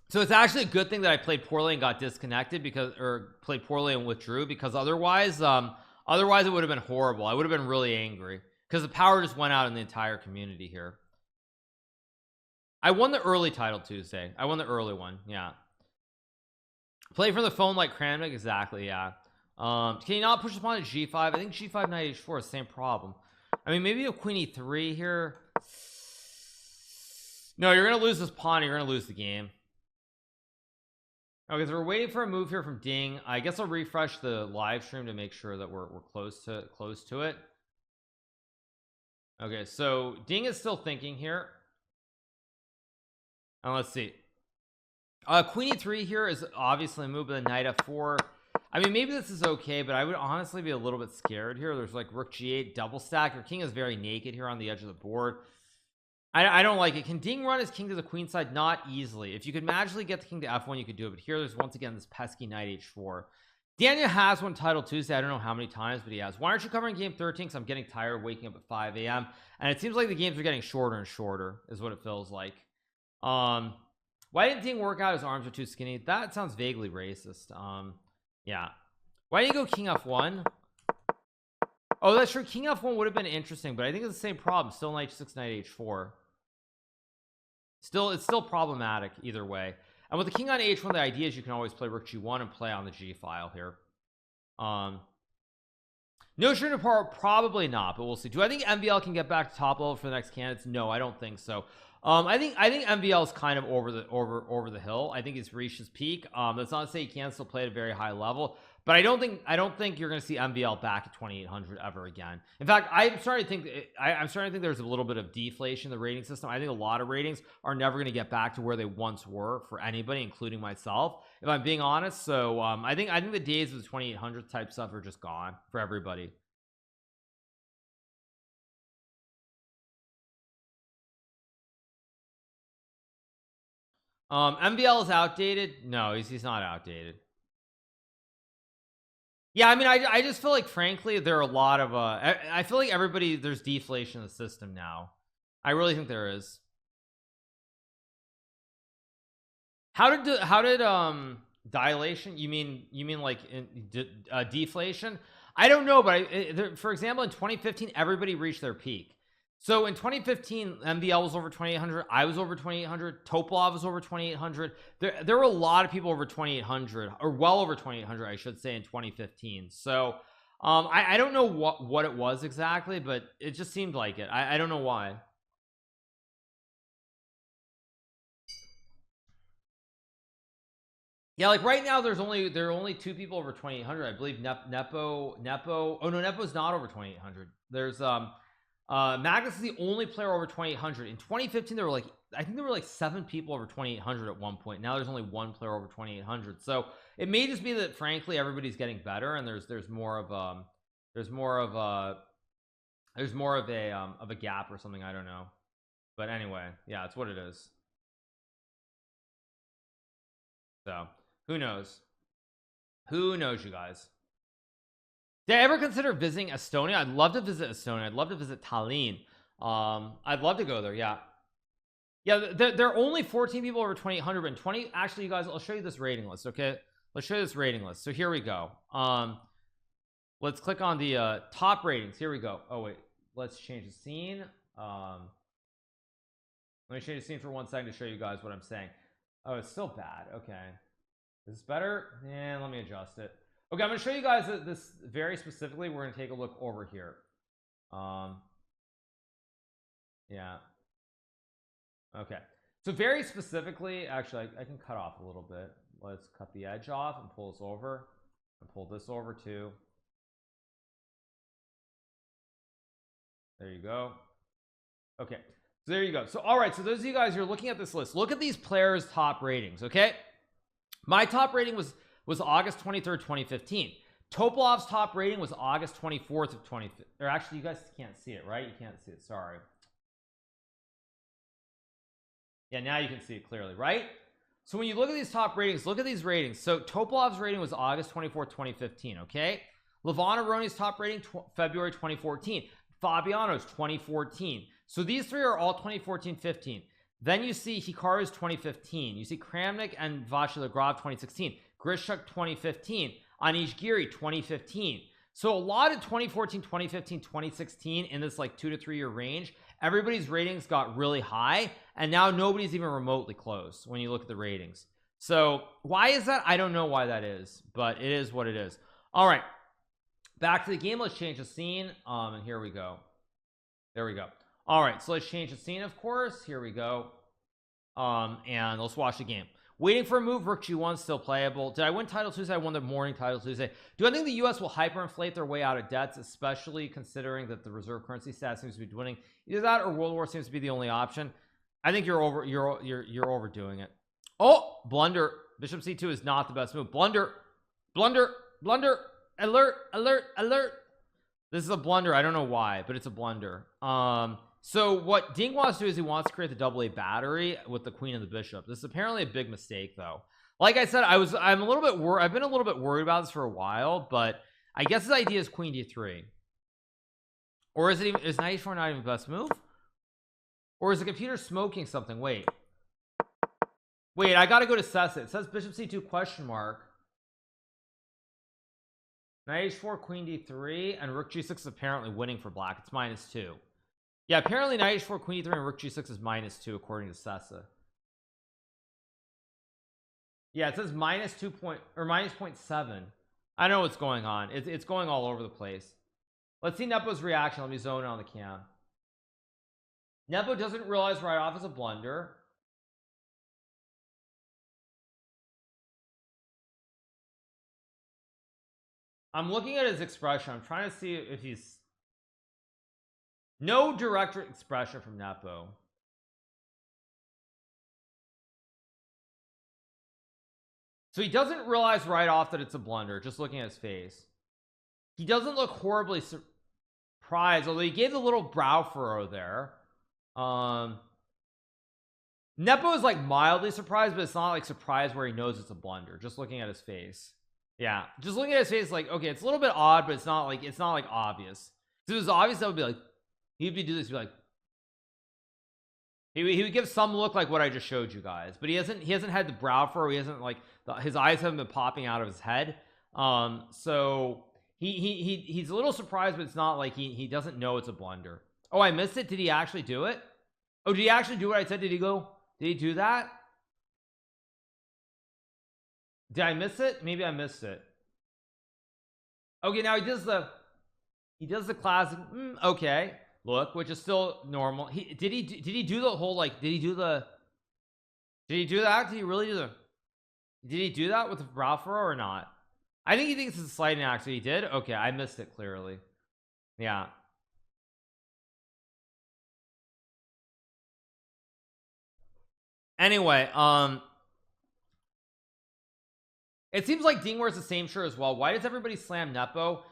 So it's actually a good thing that I played poorly and got disconnected, or played poorly and withdrew, because otherwise it would have been horrible. I would have been really angry, because the power just went out in the entire community here. I won the early Title Tuesday. I won the early one. Yeah. Play from the phone like Cranwick. Exactly. Yeah. Can you not push the pawn to g5? I think g5 knight h4 is the same problem. I mean, maybe a queen e3 here. No, you're gonna lose this pawn. You're gonna lose the game. Okay, so we're waiting for a move here from Ding. I guess I'll refresh the live stream to make sure that we're close to it. Okay, so Ding is still thinking here. And let's see. Queen e3 here is obviously a move, with a knight f4. I mean, maybe this is okay, but I would honestly be a little bit scared here. There's like rook g8 double stack. Your king is very naked here on the edge of the board. I don't like it. Can Ding run his king to the queen side? Not easily. If you could magically get the king to f1, you could do it, but here there's once again this pesky knight h4. Daniel has won Title Tuesday. I don't know how many times, but he has. Why aren't you covering game 13? Because I'm getting tired of waking up at 5 a.m. and it seems like the games are getting shorter and shorter is what it feels like. Why didn't Ding work out? His arms are too skinny. That sounds vaguely racist. Yeah, why didn't you go king f1? Oh, that's true. King f1 would have been interesting, but I think it's the same problem. Still knight h6, knight h4. It's still problematic either way. And with the king on h1, the idea is you can always play rook g1 and play on the g file here. No sure probably not, but we'll see. Do I think MVL can get back to top level for the next candidates? No, I don't think so. I think MVL is kind of over the hill. I think he's reached his peak. That's not to say he can't still play at a very high level, but I don't think you're going to see MVL back at 2800 ever again. In fact, I'm starting to think there's a little bit of deflation in the rating system. I think a lot of ratings are never going to get back to where they once were for anybody, including myself, if I'm being honest. So I think the days of the 2800 type stuff are just gone for everybody. MVL is outdated. No, he's not outdated. Yeah, I mean, I just feel like, frankly, there are a lot of I feel like there's deflation in the system now. I really think there is. How did dilation, you mean like deflation? I don't know, but for example, in 2015 everybody reached their peak. So in 2015 MVL was over 2800, I was over 2800, Topolov was over 2800. There were a lot of people over 2800, or well over 2800 I should say, in 2015. So I don't know what it was exactly, but it just seemed like it. I don't know why. Yeah, like right now there are only two people over 2800. I believe Nepo. Oh no, Nepo's not over 2800. There's Magnus is the only player over 2800. In 2015 there were like, I think there were like 7 people over 2800 at one point. Now there's only 1 player over 2800. So it may just be that, frankly, everybody's getting better and there's more of a gap or something. I don't know, but anyway, yeah, it's what it is. So who knows, you guys. Did I ever consider visiting Estonia? I'd love to visit Estonia. I'd love to visit Tallinn. I'd love to go there. Yeah, there are only 14 people over 2800, and 20. Actually, you guys, I'll show you this rating list. Okay, let's show you this rating list. So here we go. Let's click on the top ratings. Here we go. Oh wait, let's change the scene. Let me change the scene for 1 second to show you guys what I'm saying. Oh, it's still bad. Okay, is this better? Yeah, let me adjust it. Okay, I'm going to show you guys this very specifically. We're going to take a look over here. Yeah. Okay, so very specifically, actually I can cut off a little bit. Let's cut the edge off and pull this over, and pull this over too. There you go. Okay, so there you go. So all right, so those of you guys who are looking at this list, look at these players' top ratings. Okay, my top rating was August 23rd 2015. Topolov's top rating was August 24th of 2015. Or actually, you guys can't see it, right? You can't see it, sorry. Yeah, now you can see it clearly, right? So when you look at these top ratings, look at these ratings. So Topolov's rating was August 24th 2015. Okay, Levon Aroni's top rating February 2014. Fabiano's 2014. So these three are all 2014-15. Then you see Hikaru's 2015. You see Kramnik and Vachilegrov 2016. Grishuk 2015. Anish Giri 2015. So a lot of 2014, 2015, 2016 in this like 2 to 3 year range, everybody's ratings got really high, and now nobody's even remotely close when you look at the ratings. So why is that? I don't know why that is, but it is what it is. All right, back to the game. Let's change the scene. And here we go. There we go. All right, so let's change the scene, of course. Here we go. And let's watch the game. Waiting for a move. Rook G1 still playable. Did I win Title Tuesday? I won the morning Title Tuesday. Do I think the US will hyperinflate their way out of debts, especially considering that the reserve currency stat seems to be dwindling? Either that or World War seems to be the only option. I think you're overdoing it. Oh, blunder. Bishop C2 is not the best move. Blunder. blunder, alert, alert, alert. This is a blunder. I don't know why, but it's a blunder. So what Ding wants to do is he wants to create the double A battery with the queen and the bishop. This is apparently a big mistake though. Like I said, I'm a little bit worried. I've been a little bit worried about this for a while, but I guess his idea is queen d3. Or is it even, is knight h4 not even the best move? Or is the computer smoking something? Wait, I gotta go to Sessa. It says bishop c2 question mark. Knight h4, queen d3, and rook g6 is apparently winning for black. It's -2. Yeah, apparently knight h4, queen d3, and rook g6 is -2 according to Sessa. Yeah, it says -2 point or -0.7. I know what's going on. It's going all over the place. Let's see Nepo's reaction. Let me zone in on the cam. Nepo doesn't realize right off is a blunder. I'm looking at his expression. I'm trying to see if he's no direct expression from Nepo. So he doesn't realize right off that it's a blunder, just looking at his face. He doesn't look horribly surprised, although he gave the little brow furrow there. Nepo is like mildly surprised, but it's not like surprised where he knows it's a blunder, just looking at his face. Yeah, just looking at his face, like, okay, it's a little bit odd, but it's not like obvious. If it was obvious, that would be like, he'd be do this, be like, he would give some look like what I just showed you guys, but he hasn't had the brow furrow. He hasn't like his eyes haven't been popping out of his head. So he's a little surprised, but it's not like he doesn't know it's a blunder. Oh, I missed it. Did he actually do it? Oh, did he actually do what I said? Did he do that? Did I miss it? Maybe I missed it. Okay, now he does the classic okay look, which is still normal. Did he do the whole, like, did he do that? Did he do that with the brow furrow or not? I think he thinks it's a sliding axe. He did. Okay, I missed it clearly. Yeah. Anyway, it seems like Ding wears the same shirt as well. Why does everybody slam Nepo?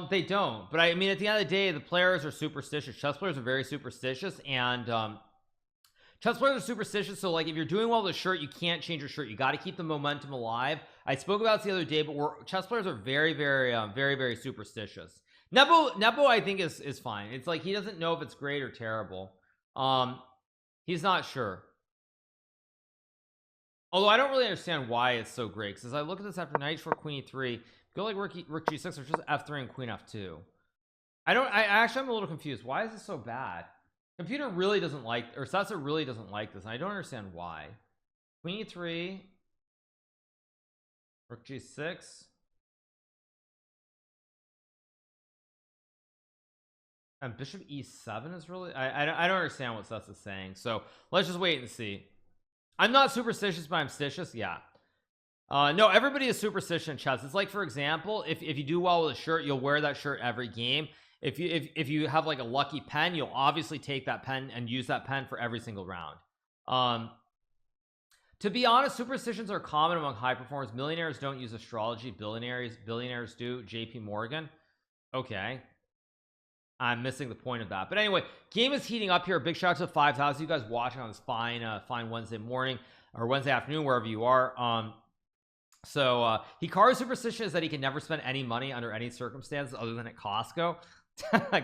They don't, but I mean, at the end of the day, the players are superstitious. Chess players are very superstitious, and chess players are superstitious. So like, if you're doing well with a shirt, you can't change your shirt. You got to keep the momentum alive. I spoke about this the other day, but chess players are very, very superstitious. Nepo I think is fine. It's like he doesn't know if it's great or terrible. He's not sure. Although I don't really understand why it's so great, because as I look at this after knight h4, queen e3, go like rook g6 or just f3 and queen f2. I actually, I'm a little confused. Why is this so bad? Computer really doesn't like, or Sessa really doesn't like this, and I don't understand why. Queen e3, rook g6, and bishop e7 is really, I don't understand what Sessa's saying. So let's just wait and see. I'm not superstitious, but I'm stitious. Yeah. No, everybody is superstitious in chess. It's like, for example, if you do well with a shirt, you'll wear that shirt every game. If you have like a lucky pen, you'll obviously take that pen and use that pen for every single round. To be honest, superstitions are common among high performers. Millionaires don't use astrology. Billionaires do. JP Morgan. Okay, I'm missing the point of that, but anyway, game is heating up here. Big shout out to 5,000 you guys watching on this fine Wednesday morning or Wednesday afternoon, wherever you are. So Hikaru's superstition is that he can never spend any money under any circumstances other than at Costco.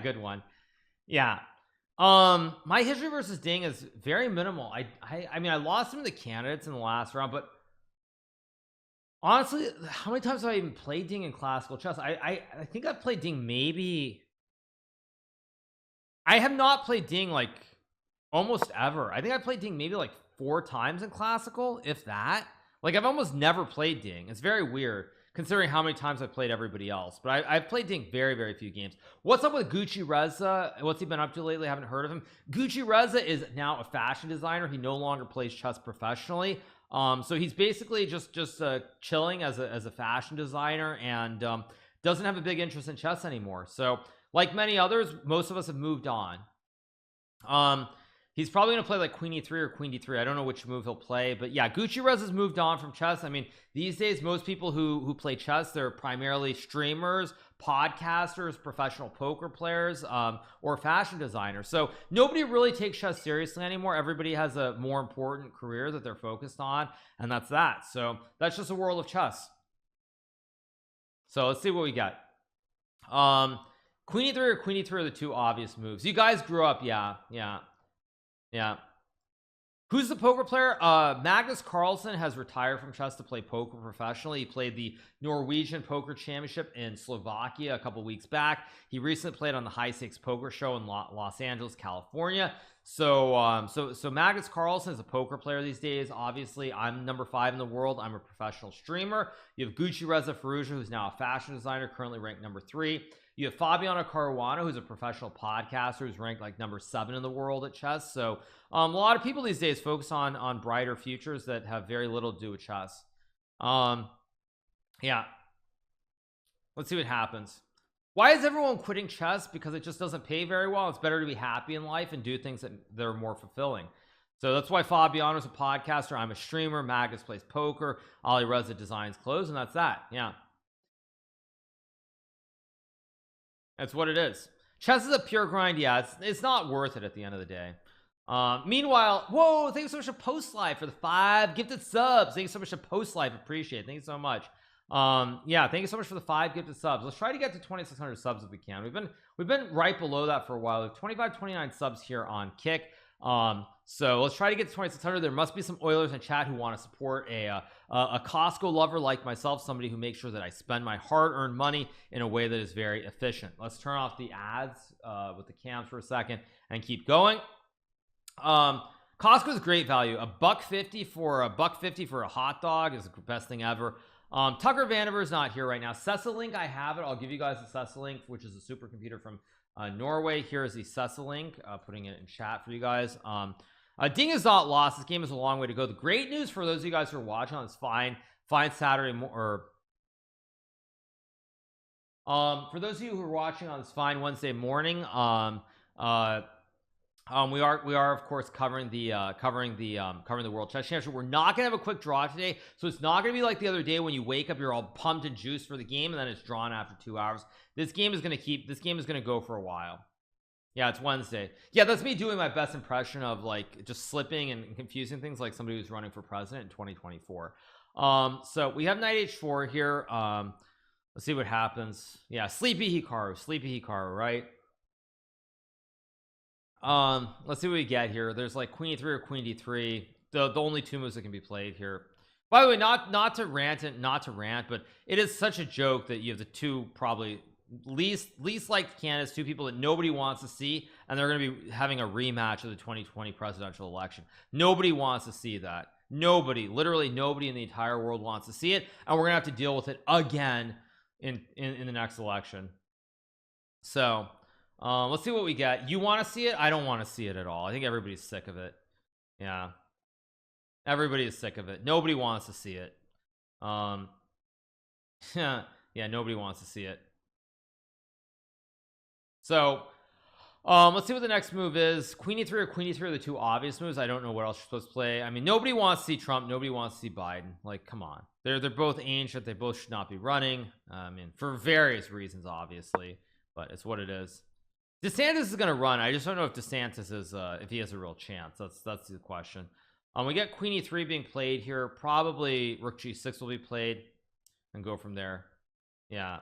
Good one. Yeah. My history versus Ding is very minimal. I mean, I lost some of the candidates in the last round, but honestly, how many times have I even played Ding in classical chess? I think I've played Ding maybe. I have not played Ding like almost ever. I think I played Ding maybe like 4 times in classical, if that. Like, I've almost never played Ding. It's very weird considering how many times I've played everybody else, but I've played Ding very few games. What's up with Gucci Reza? What's he been up to lately? I haven't heard of him. Gucci Reza is now a fashion designer. He no longer plays chess professionally. So he's basically just chilling as a fashion designer, and doesn't have a big interest in chess anymore. So like many others, most of us have moved on. He's probably going to play like queen e3 or queen d3. I don't know which move he'll play, but yeah, Gutierrez has moved on from chess. I mean, these days most people who play chess, they're primarily streamers, podcasters, professional poker players, or fashion designers. So nobody really takes chess seriously anymore. Everybody has a more important career that they're focused on, and that's that. So that's just a world of chess. So let's see what we got. Queen e3 or queen e3 are the two obvious moves. You guys grew up, yeah. Who's the poker player? Magnus Carlsen has retired from chess to play poker professionally. He played the Norwegian Poker Championship in Slovakia a couple weeks back. He recently played on the High Stakes Poker Show in Los Angeles, California. So Magnus Carlsen is a poker player these days. Obviously, I'm number 5 in the world. I'm a professional streamer. You have Gucci Reza Ferrugia, who's now a fashion designer, currently ranked number 3. You have Fabiano Caruana, who's a professional podcaster, who's ranked like number 7 in the world at chess. So a lot of people these days focus on brighter futures that have very little to do with chess. Yeah, let's see what happens. Why is everyone quitting chess? Because it just doesn't pay very well. It's better to be happy in life and do things that are more fulfilling. So that's why Fabiano's a podcaster. I'm a streamer. Magnus plays poker. Ali Reza designs clothes, and that's that. Yeah, that's what it is. Chess is a pure grind. Yeah, it's not worth it at the end of the day. Meanwhile, whoa, thank you so much to Post Life for the 5 gifted subs. Thank you so much to Post Life, appreciate it. Thank you so much. Yeah, thank you so much for the 5 gifted subs. Let's try to get to 2,600 subs if we can. We've been right below that for a while. We have 25 29 subs here on Kick. So let's try to get to 2,600. There must be some Oilers in chat who want to support a Costco lover like myself, somebody who makes sure that I spend my hard-earned money in a way that is very efficient. Let's turn off the ads with the cams for a second and keep going. Costco's great value. $1.50 for a hot dog is the best thing ever. Tucker Vandiver is not here right now. Cecilink, I have it. I'll give you guys the Cecilink, which is a supercomputer from Norway. Here is the Cecilink, putting it in chat for you guys. Ding is not lost. This game is a long way to go. The great news for those of you guys who are watching on this fine Saturday or for those of you who are watching on this fine Wednesday morning, we are of course covering the World Chess Championship. We're not gonna have a quick draw today, so it's not gonna be like the other day when you wake up, you're all pumped and juiced for the game, and then it's drawn after 2 hours. This game is gonna go for a while. Yeah, it's Wednesday. Yeah, that's me doing my best impression of like just slipping and confusing things like somebody who's running for president in 2024. So we have knight h4 here. Let's see what happens. Yeah, sleepy Hikaru, right? Let's see what we get here. There's like queen e3 or queen d3, the only 2 moves that can be played here. By the way, not to rant, but it is such a joke that you have the 2 probably least liked candidates, 2 people that nobody wants to see, and they're going to be having a rematch of the 2020 presidential election. Nobody wants to see that. Nobody, literally nobody in the entire world wants to see it, and we're gonna have to deal with it again in the next election. So let's see what we get. You want to see it? I don't want to see it at all. I think everybody's sick of it. Yeah, everybody is sick of it. Nobody wants to see it. Yeah, nobody wants to see it. So let's see what the next move is. Queen e3 or queen e3 are the 2 obvious moves. I don't know what else you're supposed to play. I mean, nobody wants to see Trump, nobody wants to see Biden. Like, come on, they're both ancient, they both should not be running. I mean, for various reasons, obviously, but it's what it is. DeSantis is going to run. I just don't know if DeSantis is if he has a real chance. That's the question. We get queen e3 being played here. Probably rook g6 will be played and go from there. Yeah,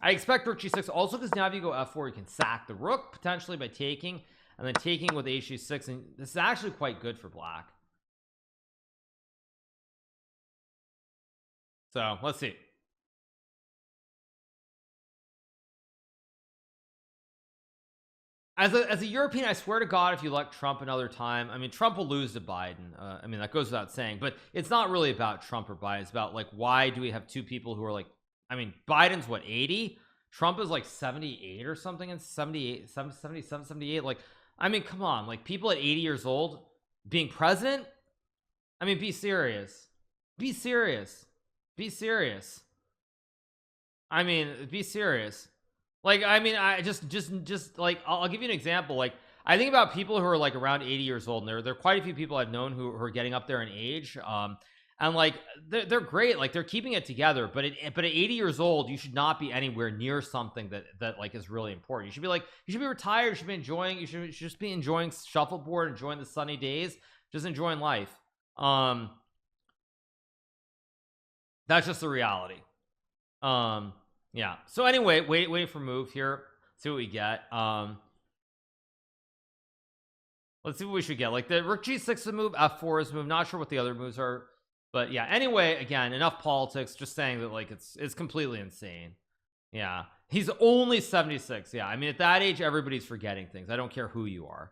I expect rook g6 also, because now if you go f4 you can sack the rook potentially by taking, and then taking with h6, and this is actually quite good for black. So let's see. As a European, I swear to God, if you elect Trump another time, I mean, Trump will lose to Biden. I mean, that goes without saying, but it's not really about Trump or Biden. It's about like, why do we have 2 people who are like, I mean, Biden's what, 80? Trump is like 78 or something, and 78, 77, 78. Like, I mean, come on, like people at 80 years old being president. I mean, be serious. Be serious. Be serious. I mean, be serious. Like, I mean, I just like, I'll give you an example. Like, I think about people who are like around 80 years old, and there are quite a few people I've known who are getting up there in age. And like they're great, like they're keeping it together, but at 80 years old, you should not be anywhere near something that like is really important. You should be retired, you should be enjoying, you should just be enjoying shuffleboard, enjoying the sunny days, just enjoying life. That's just the reality. Yeah, so anyway, waiting for move here, see what we get. Let's see what we should get. Like the rook g6 is a move, f4 is a move, not sure what the other moves are, but yeah, anyway, again, enough politics, just saying that like it's completely insane. Yeah, he's only 76. Yeah, I mean, at that age, everybody's forgetting things. I don't care who you are.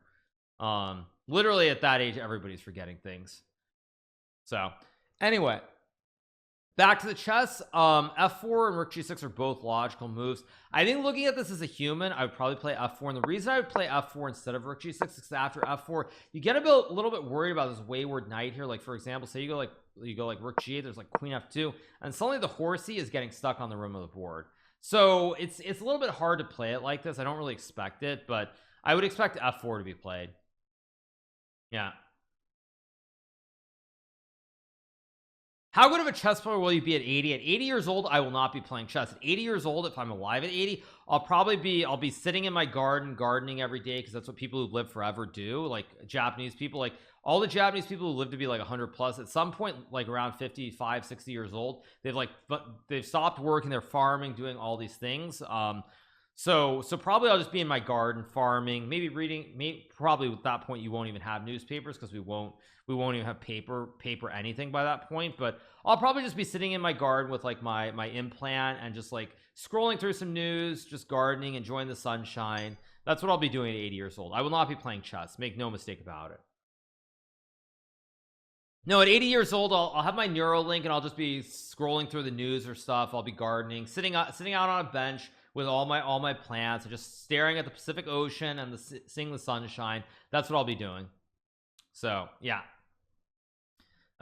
Literally at that age, everybody's forgetting things. So anyway, back to the chess. F4 and rook g6 are both logical moves. I think looking at this as a human, I would probably play f4, and the reason I would play f4 instead of rook g6 is after f4 you get a little bit worried about this wayward knight here. Like for example, say you go like rook g8, there's like queen f2, and suddenly the horsey is getting stuck on the rim of the board. So it's a little bit hard to play it like this. I don't really expect it, but I would expect f4 to be played. Yeah. How good of a chess player will you be at 80? At 80 years old, I will not be playing chess. At 80 years old, if I'm alive at 80, I'll be sitting in my garden, gardening every day, because that's what people who live forever do. Like Japanese people, like all the Japanese people who live to be like 100 plus, at some point, like around 55, 60 years old, they've stopped working, they're farming, doing all these things. So probably I'll just be in my garden farming, maybe reading. Probably at that point you won't even have newspapers, because we won't even have paper anything by that point. But I'll probably just be sitting in my garden with like my implant and just like scrolling through some news, just gardening, enjoying the sunshine. That's what I'll be doing at 80 years old. I will not be playing chess, make no mistake about it. No, at 80 years old, I'll have my Neuralink, and I'll just be scrolling through the news or stuff. I'll be gardening, sitting out on a bench with all my plants, and just staring at the Pacific Ocean and seeing the sunshine. That's what I'll be doing. So yeah.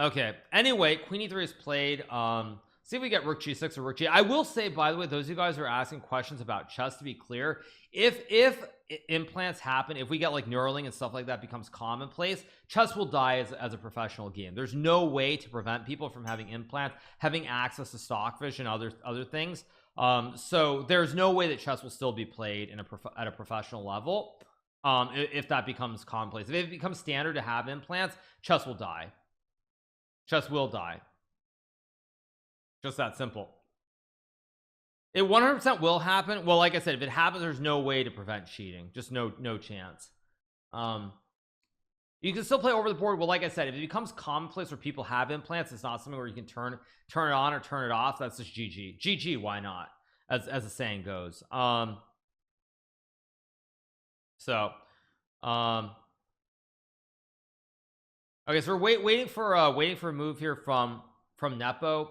Okay, anyway, queen e3 is played. See if we get rook g6 or rook g8. I will say, by the way, those of you guys who are asking questions about chess, to be clear, if implants happen, if we get like Neuralink and stuff like that becomes commonplace, chess will die as a professional game. There's no way to prevent people from having implants, having access to stockfish and other things. So there's no way that chess will still be played at a professional level. If that becomes commonplace, if it becomes standard to have implants, chess will die. Chess will die. Just that simple. It 100% will happen. Well, like I said, if it happens, there's no way to prevent cheating. Just no chance. You can still play over the board. Well, like I said, if it becomes commonplace where people have implants, it's not something where you can turn it on or turn it off. That's just GG. Why not? As the saying goes. Okay, so we're waiting for a move here from Nepo.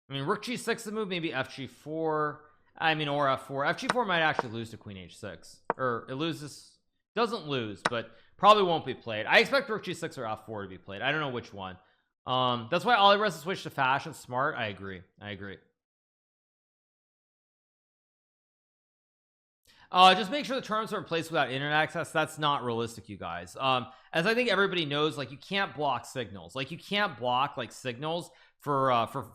I mean, rook g6 the move, maybe fg4. I mean, or f4. Fg4 might actually lose to queen h6, or it doesn't lose, but probably won't be played. I expect rook g6 or f4 to be played. I don't know which one. That's why Alireza switched to fashion. Smart. I agree. Just make sure the terms are in place without internet access. That's not realistic, you guys. As I think everybody knows, like, you can't block signals. Like, you can't block like signals for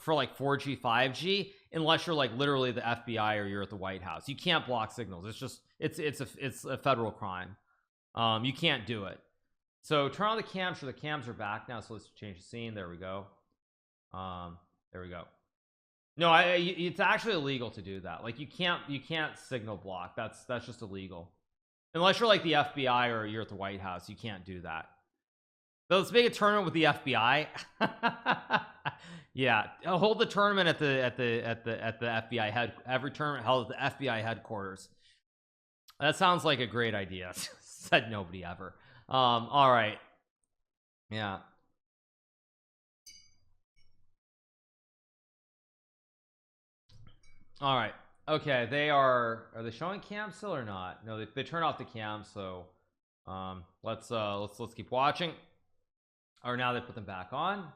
like 4G 5G unless you're like literally the FBI or you're at the White House. You can't block signals. It's just it's a federal crime. You can't do it. So turn on the cams. Sure, the cams are back now, so let's change the scene. There we go. There we go. No, it's actually illegal to do that. Like, you can't signal block. That's just illegal. Unless you're like the FBI or you're at the White House, you can't do that. So let's make a tournament with the FBI. Yeah, hold the tournament at the FBI every tournament held at the FBI headquarters. That sounds like a great idea. Said nobody ever. All right. Yeah. All right. Okay, are they showing cam still or not? No, they turned off the cam, so let's keep watching. Or now they put them back on.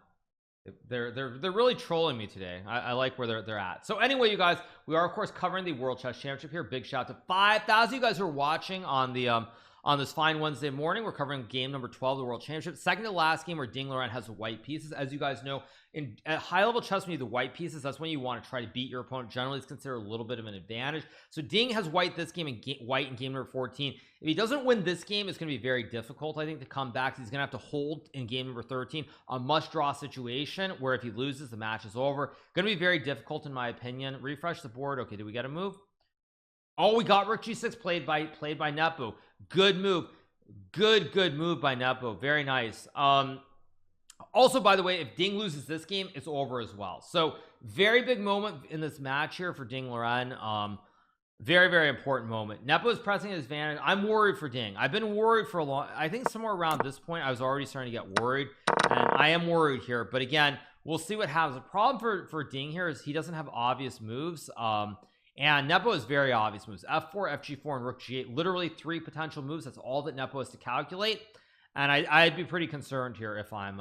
They're really trolling me today. I like where they're at. So anyway, you guys, we are of course covering the World Chess Championship here. Big shout out to 5,000 you guys who are watching on the on this fine Wednesday morning. We're covering game number 12 of the World Championship, second to last game where Ding Liren has the white pieces. As you guys know, in at high level chess, when you have the white pieces, that's when you want to try to beat your opponent. Generally, it's considered a little bit of an advantage. So Ding has white this game and white in game number 14. If he doesn't win this game, it's going to be very difficult, I think, to come back. He's going to have to hold in game number 13, a must draw situation where if he loses, the match is over. Going to be very difficult in my opinion. Refresh the board. Okay, did we get a move? Oh, we got rook g6 played by Nepo. Good move. Good move by Nepo. Very nice. Also, by the way, if Ding loses this game, it's over as well. So very big moment in this match here for Ding Liren. Very important moment. Nepo is pressing his advantage. I'm worried for Ding. I've been worried for a long, I think somewhere around this point I was already starting to get worried, and I am worried here, but again, we'll see what happens. The problem for Ding here is he doesn't have obvious moves, and Nepo is very obvious moves. F4, FG4, and rook g8, literally 3 potential moves. That's all that Nepo has to calculate, and I'd be pretty concerned here if I'm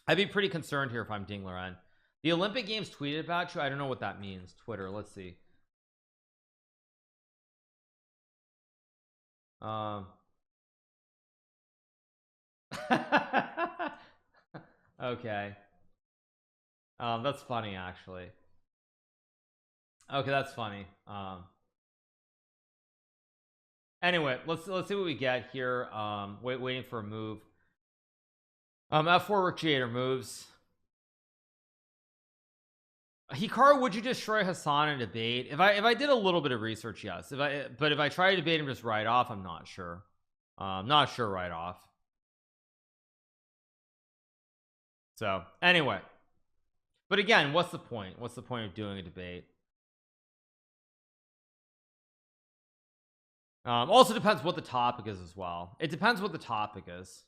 Ding Liren. The Olympic Games tweeted about you. I don't know what that means. Twitter, let's see. Okay. That's funny actually. Okay, that's funny. Anyway, let's see what we get here. Waiting for a move. F4 rook g8 are moves. Hikaru, would you destroy Hassan in debate? If I did a little bit of research, yes. But if I try to debate him just right off, I'm not sure. Not sure right off. So anyway, but again, what's the point? What's the point of doing a debate? Also depends what the topic is as well. It depends what the topic is.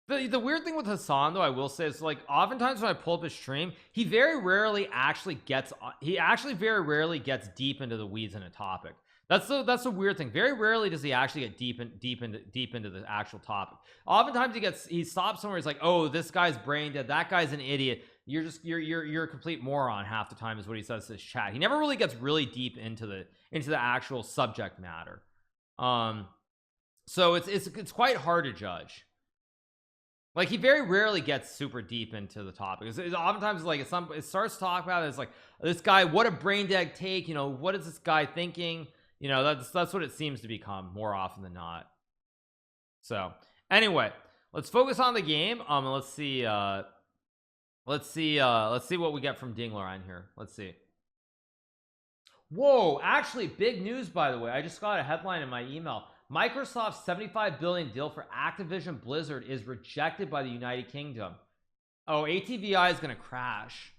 The weird thing with Hassan, though, I will say, is like oftentimes when I pull up his stream, he very rarely actually gets very rarely gets deep into the weeds in a topic. That's the weird thing. Very rarely does he actually get deep into the actual topic. Oftentimes he stops somewhere. He's like, oh, this guy's brain dead, that guy's an idiot, you're a complete moron half the time is what he says to his chat. He never really gets really deep into the actual subject matter. So it's quite hard to judge. Like he very rarely gets super deep into the topic. It's oftentimes like it starts to talk about it, it's like, this guy, what a brain dead take, you know, what is this guy thinking, you know, that's what it seems to become more often than not. So anyway, let's focus on the game. And let's see what we get from Ding Liren here. Let's see. Whoa, actually big news, by the way. I just got a headline in my email. Microsoft's $75 billion deal for Activision Blizzard is rejected by the United Kingdom. Oh, ATVI is going to crash.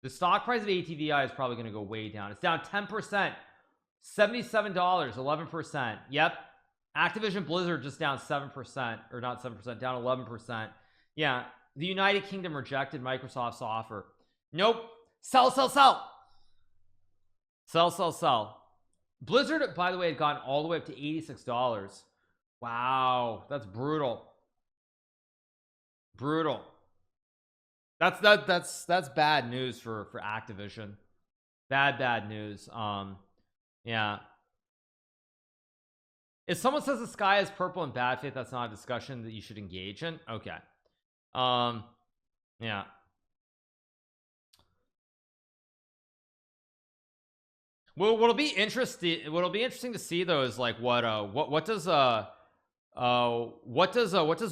The stock price of ATVI is probably going to go way down. It's down 10%, $77, 11%. Yep. Activision Blizzard just down 7%, or not 7%, down 11%. Yeah, the United Kingdom rejected Microsoft's offer. Nope. Sell. Blizzard, by the way, had gone all the way up to $86. Wow, that's brutal. That's bad news for Activision. Bad news. Yeah. If someone says the sky is purple in bad faith, that's not a discussion that you should engage in. Okay. Yeah. Well, what'll be interesting to see though is like what does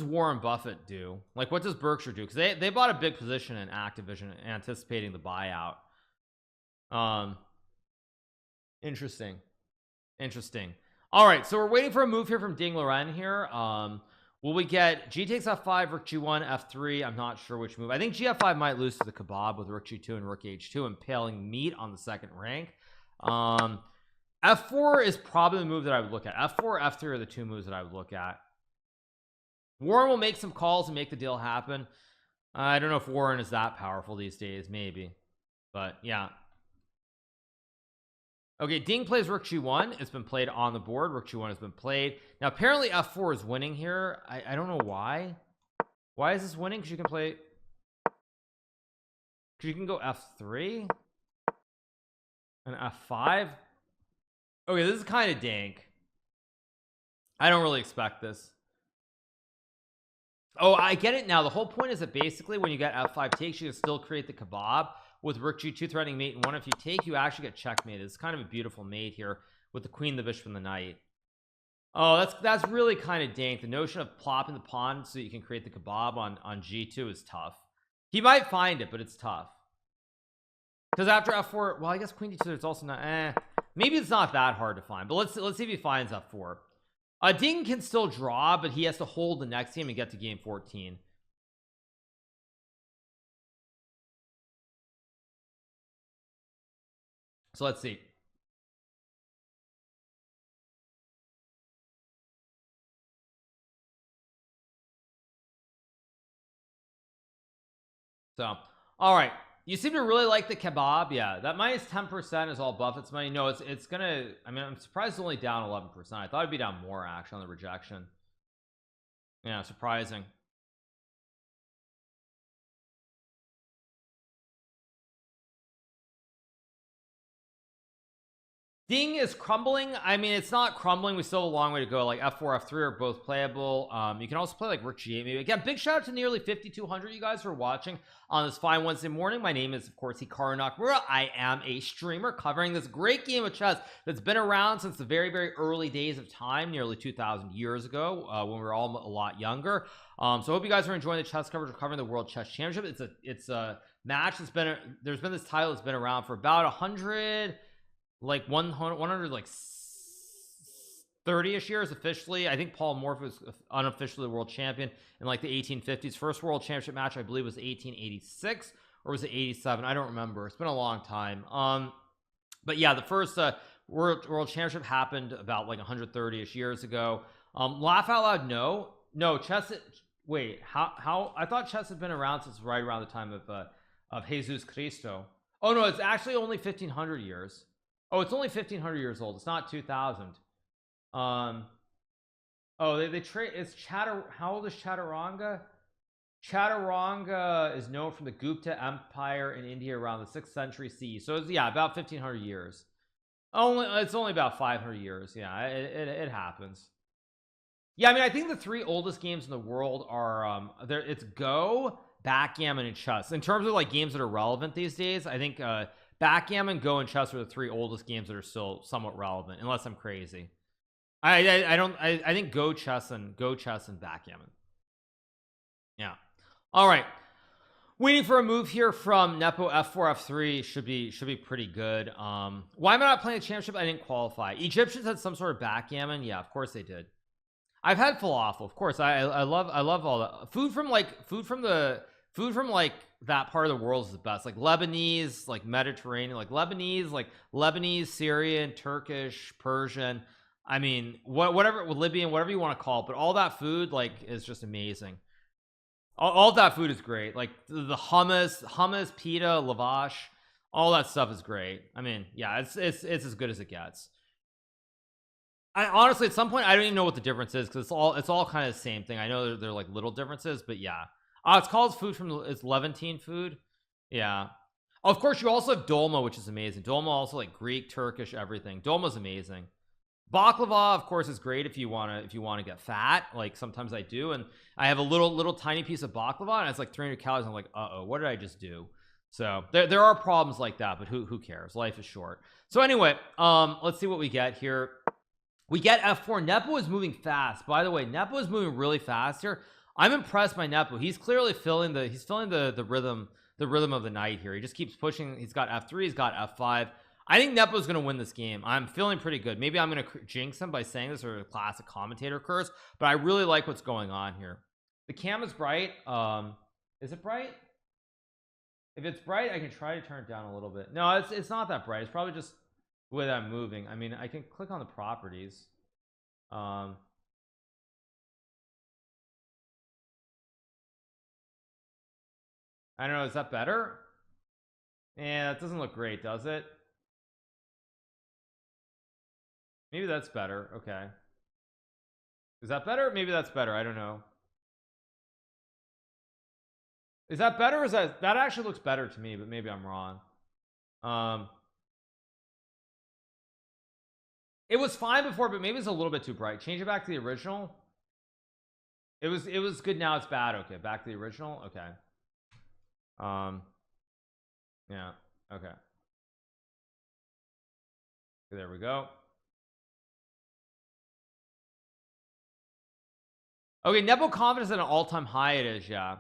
Warren Buffett do? Like what does Berkshire do? Because they bought a big position in Activision anticipating the buyout. Interesting. All right, so we're waiting for a move here from Ding Liren here. Will we get G takes f5, rook g1, f3? I'm not sure which move. I think gf5 might lose to the kebab with rook g2 and rook h2, impaling meat on the second rank. F4 is probably the move that I would look at. F4, F3 are the two moves that I would look at. Warren will make some calls and make the deal happen. I don't know if Warren is that powerful these days, maybe, but yeah. Okay, Ding plays rook g1. It's been played on the board. Rook g1 has been played. Now apparently f4 is winning here. I don't know why. Why is this winning? Because you can play, because you can go f3 and f5. Okay, this is kind of dank. I don't really expect this. Oh, I get it now. The whole point is that basically when you get f5 takes, you can still create the kebab with rook g2 threatening mate and one. If you take, you actually get checkmated. It's kind of a beautiful mate here with the queen, the bishop, and the knight. Oh, that's really kind of dank. The notion of plopping the pawn so you can create the kebab on g2 is tough. He might find it, but it's tough. Because after f4, well, I guess queen d2, there's also not. Maybe it's not that hard to find. But let's see if he finds f4. Ding can still draw, but he has to hold the next game and get to game 14. So let's see. So, all right. You seem to really like the kebab. Yeah, that minus 10% is all Buffett's money. No, it's gonna. I mean, I'm surprised it's only down 11%. I thought it'd be down more actually on the rejection. Yeah, surprising. Ding is crumbling. I mean, it's not crumbling. We still have a long way to go. Like f4, f3 are both playable. You can also play like rook g8 maybe. Again, big shout out to nearly 5,200 you guys for watching on this fine Wednesday morning. My name is, of course, Hikaru Nakamura. I am a streamer covering this great game of chess that's been around since the very, very early days of time, nearly 2,000 years ago, when we were all a lot younger. So I hope you guys are enjoying the chess coverage. We're covering the World Chess Championship. It's a match that's been, there's been this title that's been around for about 100 like 100 like 30ish years officially. I think Paul Morphy was unofficially the world champion in like the 1850s. First world championship match I believe was 1886 or was it 87? I don't remember. It's been a long time. But yeah, the first world championship happened about like 130ish years ago. Laugh out loud. No chess. Wait, how I thought chess had been around since right around the time of Jesus Cristo. Oh no, it's actually only 1500 years. Oh, it's only 1500 years old. It's not 2000. Oh, they trade. It's Chatter. How old is Chaturanga? Chaturanga is known from the Gupta Empire in India around the 6th century CE. So it's, yeah, about 1500 years. It's only about 500 years. Yeah, it happens. Yeah, I mean, I think the three oldest games in the world are there. It's Go, backgammon, and chess. In terms of like games that are relevant these days, I think backgammon, Go, and chess are the three oldest games that are still somewhat relevant, unless I'm crazy. I think Go, chess, and backgammon. Yeah. All right. Waiting for a move here from Nepo. F4 f3 should be pretty good. Why am I not playing the championship? I didn't qualify. Egyptians had some sort of backgammon. Yeah, of course they did. I've had falafel, of course. I love all the food from like that part of the world is the best. Like Lebanese, like Mediterranean, like Lebanese, Syrian, Turkish, Persian. I mean, whatever, Libyan, whatever you want to call it, but all that food like is just amazing. All that food is great. Like the hummus, pita, lavash, all that stuff is great. I mean, yeah, it's as good as it gets. I honestly, at some point, I don't even know what the difference is because it's all kind of the same thing. I know they're like little differences, but yeah. It's called food from it's Levantine food. Yeah. Of course, you also have dolma, which is amazing. Dolma also like Greek, Turkish, everything. Dolma's amazing. Baklava, of course, is great if you want to get fat. Like sometimes I do, and I have a little tiny piece of baklava, and it's like 300 calories. I'm like, uh-oh, what did I just do? So there are problems like that, but who cares? Life is short. So anyway, let's see what we get here. We get f4. Nepo is moving fast. By the way, Nepo is moving really fast here. I'm impressed by Nepo. He's clearly filling the rhythm of the night here. He just keeps pushing. He's got f3, he's got f5. I think Nepo is going to win this game. I'm feeling pretty good. Maybe I'm going to jinx him by saying this, or a classic commentator curse, but I really like what's going on here. The cam is bright. Is it bright? If it's bright, I can try to turn it down a little bit. No, it's not that bright. It's probably just the way that I'm moving. I mean, I can click on the properties. I don't know. Is that better? Yeah, that doesn't look great, does it? Maybe that's better. Okay. Is that better? Maybe that's better. I don't know. Is that better, or is that actually looks better to me, but maybe I'm wrong. It was fine before, but maybe it's a little bit too bright. Change it back to the original. It was good, now it's bad. Okay, back to the original. Okay. Yeah, okay. There we go. Okay, Nepo confidence at an all-time high. It is, yeah.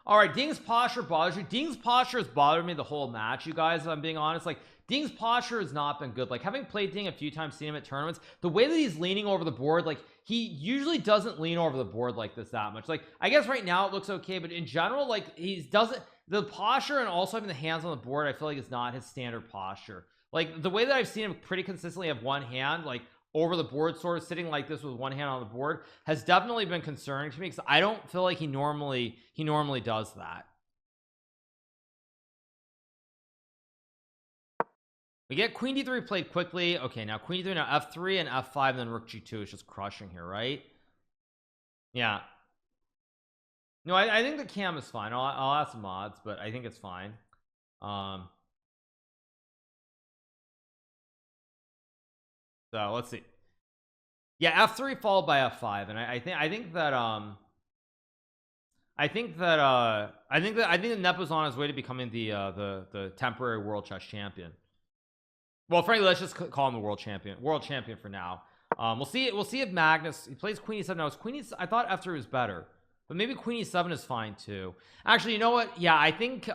All right, Ding's posture bothers you. Ding's posture has bothered me the whole match, you guys, if I'm being honest. Like, Ding's posture has not been good. Like, having played Ding a few times, seen him at tournaments, the way that he's leaning over the board, like, he usually doesn't lean over the board like this that much. Like, I guess right now it looks okay, but in general, like, he doesn't, the posture and also having the hands on the board, I feel like is not his standard posture. Like, the way that I've seen him pretty consistently have one hand, like, over the board, sort of sitting like this with one hand on the board, has definitely been concerning to me, because I don't feel like he normally does that. We get queen d3 played quickly. Okay, now queen d3, now f3 and f5, and then rook g2 is just crushing here, right? Yeah. No, I think the cam is fine. I'll ask some mods, but I think it's fine. So let's see. Yeah, f3 followed by f5, and I think that Nepo's on his way to becoming the temporary world chess champion. Well, frankly, let's just call him the world champion for now. We'll see if Magnus, he plays queen e7 now. It's queen e7. I thought f3 was better, but maybe queen e7 is fine too. Actually, you know what? Yeah, I think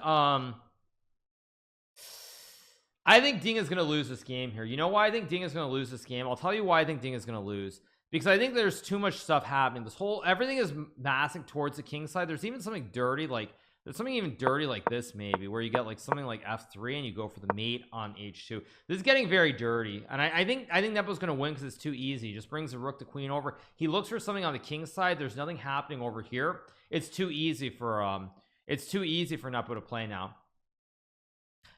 Ding is going to lose this game here. You know why I think Ding is going to lose this game? I'll tell you why I think Ding is going to lose. Because I think there's too much stuff happening. Everything is massing towards the king side. There's even something dirty, like there's something even dirty like this, maybe, where you get like something like f3 and you go for the mate on h2. This is getting very dirty, and I think Nepo's going to win because it's too easy. He just brings the rook to queen over. He looks for something on the king side. There's nothing happening over here. It's too easy for Nepo to play now.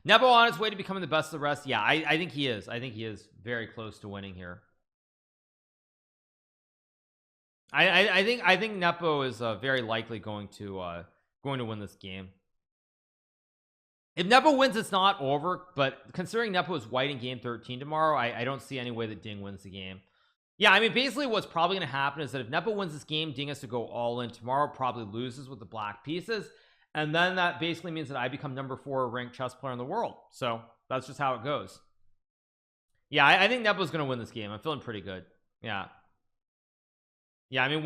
Nepo on his way to becoming the best of the rest. Yeah, I think he is. I think he is very close to winning here. I think Nepo is very likely going to win this game. If Nepo wins, it's not over, but considering Nepo is white in game 13 tomorrow, I don't see any way that Ding wins the game. Yeah, I mean, basically what's probably going to happen is that if Nepo wins this game, Ding has to go all in tomorrow, probably loses with the black pieces, and then that basically means that I become number 4 ranked chess player in the world. So that's just how it goes. Yeah, I think Nepo's going to win this game. I'm feeling pretty good. Yeah, I mean,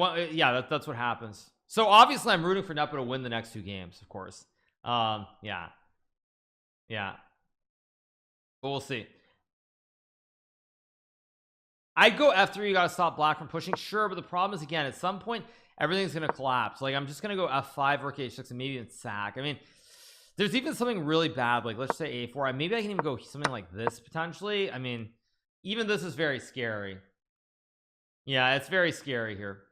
that's what happens. So obviously I'm rooting for Nepo to win the next 2 games, of course. Yeah, but we'll see. I'd go f3. You gotta stop black from pushing, sure, but the problem is, again, at some point everything's gonna collapse. Like, I'm just gonna go f5, rook h6, and maybe even sack. I mean, there's even something really bad, like let's say a4. Maybe I can even go something like this potentially. I mean, even this is very scary. Yeah, it's very scary here.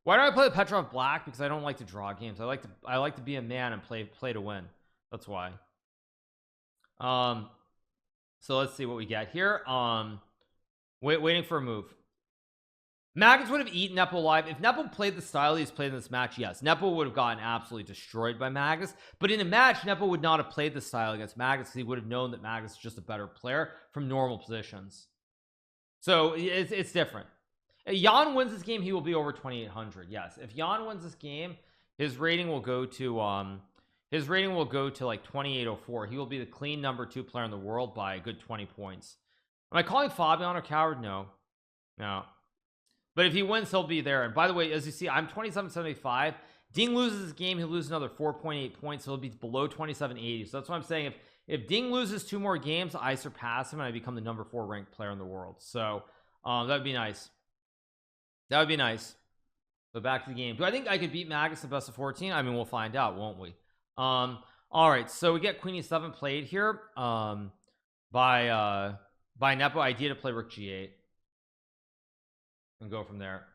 Why do I play Petrov black? Because I don't like to draw games. I like to be a man and play to win. That's why. So let's see what we get here. Waiting for a move. Magnus would have eaten Nepo alive. If Nepo played the style he's played in this match, yes, Nepo would have gotten absolutely destroyed by Magnus. But in a match, Nepo would not have played the style against Magnus, because he would have known that Magnus is just a better player from normal positions. So it's different. If Jan wins this game, he will be over 2,800. Yes, if Jan wins this game, his rating will go to like 2,804. He will be the clean number 2 player in the world by a good 20 points. Am I calling Fabian a coward? No. But if he wins, he'll be there. And by the way, as you see, I'm 2775. Ding loses this game, he'll lose another 4.8 points, so he'll be below 2780. So that's what I'm saying. If Ding loses 2 more games, I surpass him and I become the number 4 ranked player in the world. So that would be nice. That would be nice. So back to the game. Do I think I could beat Magnus in best of 14? I mean, we'll find out, won't we? All right, so we get queen e7 played here by Nepo. Idea to play rook g8 and go from there.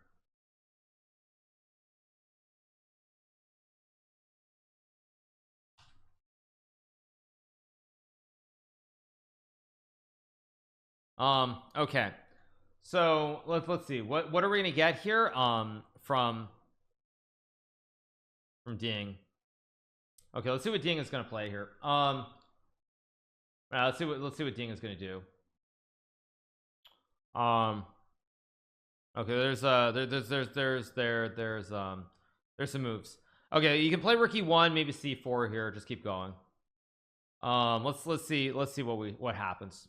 Okay, So let's see what are we gonna get here from Ding. Okay, let's see what Ding is gonna play here. Let's see what Ding is gonna do. Okay, there's some moves. Okay, you can play rook e1, maybe c4 here. Just keep going. Let's see what happens.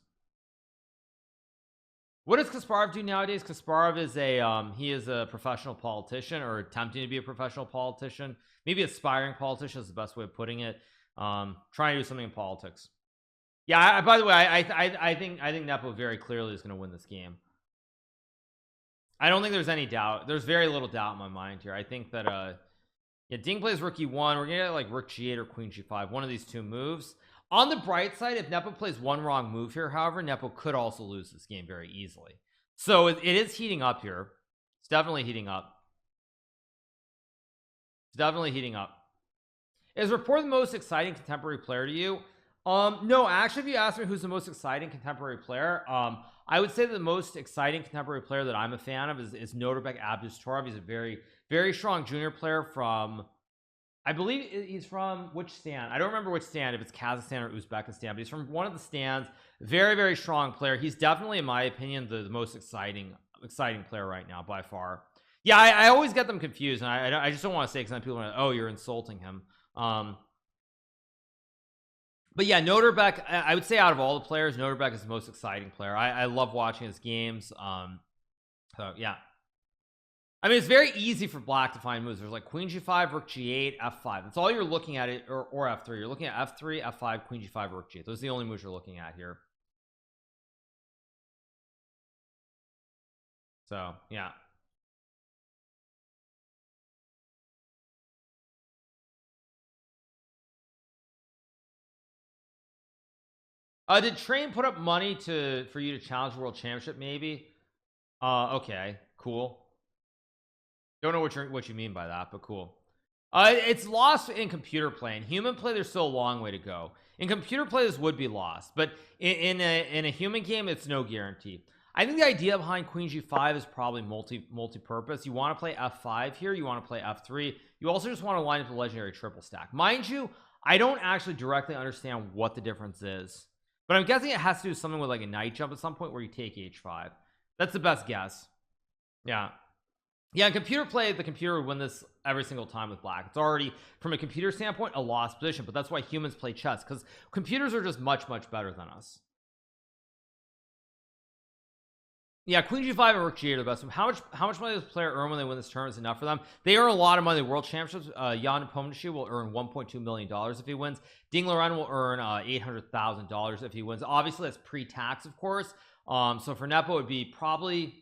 What does Kasparov do nowadays? Kasparov is he is a professional politician, or attempting to be a professional politician, maybe aspiring politician is the best way of putting it. Trying to do something in politics. Yeah, by the way, I think Nepo very clearly is going to win this game. I don't think there's any doubt. There's very little doubt in my mind here. I think that yeah, Ding plays rook e1. We're gonna get like rook g8 or queen g5, one of these two moves. On the bright side, if Nepo plays one wrong move here, however, Nepo could also lose this game very easily. So it is heating up here. It's definitely heating up. It's definitely heating up. Is Rapport the most exciting contemporary player to you? No, actually, if you ask me who's the most exciting contemporary player, I would say the most exciting contemporary player that I'm a fan of is Norbek Abdustorov. He's a very, very strong junior player from, I believe he's from which stand? I don't remember which stand, if it's Kazakhstan or Uzbekistan, but he's from one of the stands. Very, very strong player. He's definitely, in my opinion, the most exciting player right now by far. Yeah, I always get them confused, and I just don't want to say, because then people are like, oh, you're insulting him. But yeah, Norbek, I would say out of all the players, Norbek is the most exciting player. I love watching his games. So yeah, I mean, it's very easy for black to find moves. There's like queen g5, rook g8, f5. That's all you're looking at, it or f3. You're looking at f3, f5, queen g5, rook g8. Those are the only moves you're looking at here. So yeah. Did Train put up money for you to challenge the world championship? Maybe. Okay, cool. Don't know what you mean by that, but cool. It's lost in computer play. In human play, there's still a long way to go. In computer play, this would be lost, but in a human game, it's no guarantee. I think the idea behind queen g5 is probably multi-purpose. You want to play f5 here. You want to play f3. You also just want to line up the legendary triple stack. Mind you, I don't actually directly understand what the difference is, but I'm guessing it has to do something with like a knight jump at some point where you take h5. That's the best guess. Yeah. Yeah, in computer play, the computer would win this every single time with black. It's already, from a computer standpoint, a lost position, but that's why humans play chess, because computers are just much better than us. Yeah, queen g5 and rook g8 are the best. How much money does a player earn when they win this tournament is enough for them? They earn a lot of money. World championships, Jan Nepomniachtchi will earn $1.2 million if he wins. Ding Liren will earn $800,000 if he wins. Obviously, that's pre-tax, of course. So for Nepo, it would be probably,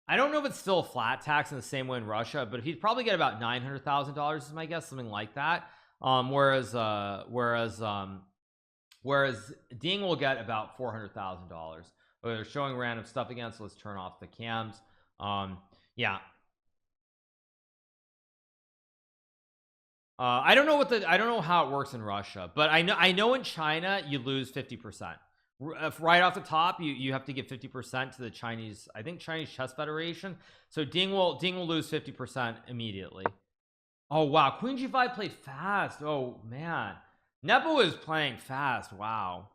I don't know if it's still a flat tax in the same way in Russia, but he'd probably get about $900,000 is my guess, something like that. Whereas Ding will get about $400,000. Okay, they're showing random stuff again, so let's turn off the cams. Yeah. I don't know how it works in Russia, but I know in China you lose 50%. Right off the top, you have to give 50% to the Chinese, I think Chinese Chess Federation. So Ding will lose 50% immediately. Oh wow, queen g5 played fast. Oh man, Nepo is playing fast. Wow.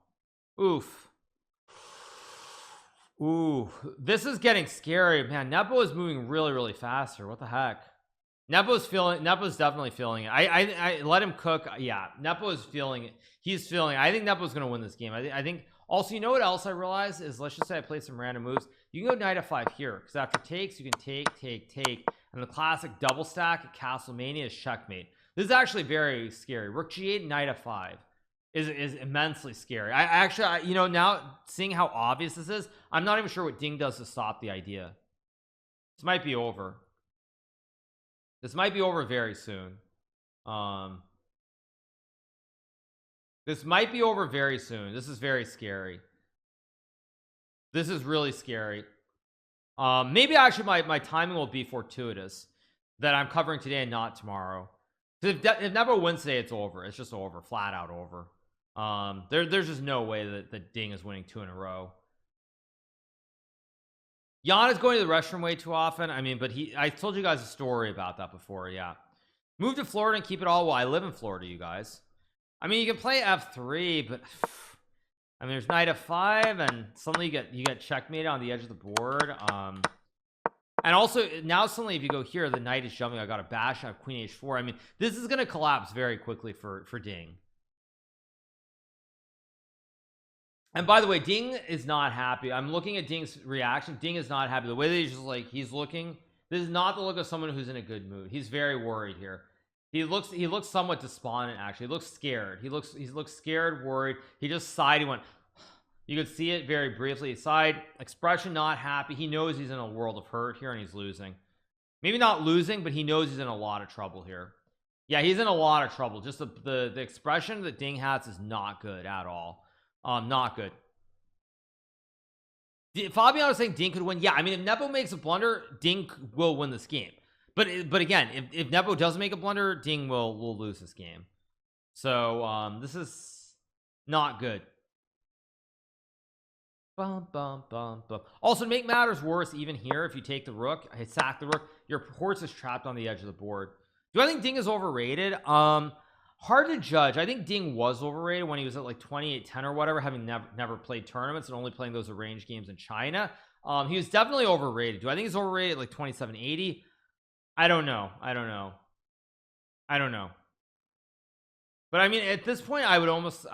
Oof. Ooh, this is getting scary, man. Nepo is moving really fast here. What the heck? Nepo's definitely feeling it. I let him cook. Yeah, Nepo is feeling it. He's feeling it. I think Nepo's gonna win this game. I think also, you know what else I realized is, let's just say I play some random moves. You can go knight f5 here, because after takes, you can take, and the classic double stack at Castlemania is checkmate. This is actually very scary. Rook g8, knight f5 is immensely scary. I actually, you know, now seeing how obvious this is, I'm not even sure what Ding does to stop the idea. This might be over. This might be over very soon. This might be over very soon. This is very scary. This is really scary. Maybe actually my timing will be fortuitous, that I'm covering today and not tomorrow. If Nepo wins today, it's over. It's just over, flat out over. There's just no way that Ding is winning 2 in a row. Jan is going to the restroom way too often. I mean, but I told you guys a story about that before. Yeah, move to Florida and keep it all. Well, I live in Florida, you guys. I mean, you can play f3, but I mean, there's knight f5, and suddenly you get checkmated on the edge of the board. And also now suddenly if you go here, the knight is jumping. I got a bash. I have queen h4. I mean, this is going to collapse very quickly for Ding. And by the way, Ding is not happy. I'm looking at Ding's reaction. Ding is not happy. The way that he's just like, he's looking, this is not the look of someone who's in a good mood. He's very worried here. He looks somewhat despondent. Actually, he looks scared. He looks scared, worried. He just sighed. He went, you could see it very briefly. Side expression, not happy. He knows he's in a world of hurt here and he's losing. Maybe not losing, but he knows he's in a lot of trouble here. Yeah, he's in a lot of trouble. Just the expression that Ding has is not good at all. Not good. Fabiano is saying Ding could win. Yeah, I mean, if Nepo makes a blunder, Ding will win this game. But again, if Nepo doesn't make a blunder, Ding will lose this game. So this is not good. Bum, bum, bum, bum. Also, to make matters worse, even here, if you take the rook, I sack the rook, your horse is trapped on the edge of the board. Do I think Ding is overrated? Hard to judge. I think Ding was overrated when he was at like 28-10 or whatever, having never played tournaments and only playing those arranged games in China. He was definitely overrated. Do I think he's overrated at like 27-80? I don't know. But I mean, at this point, I would almost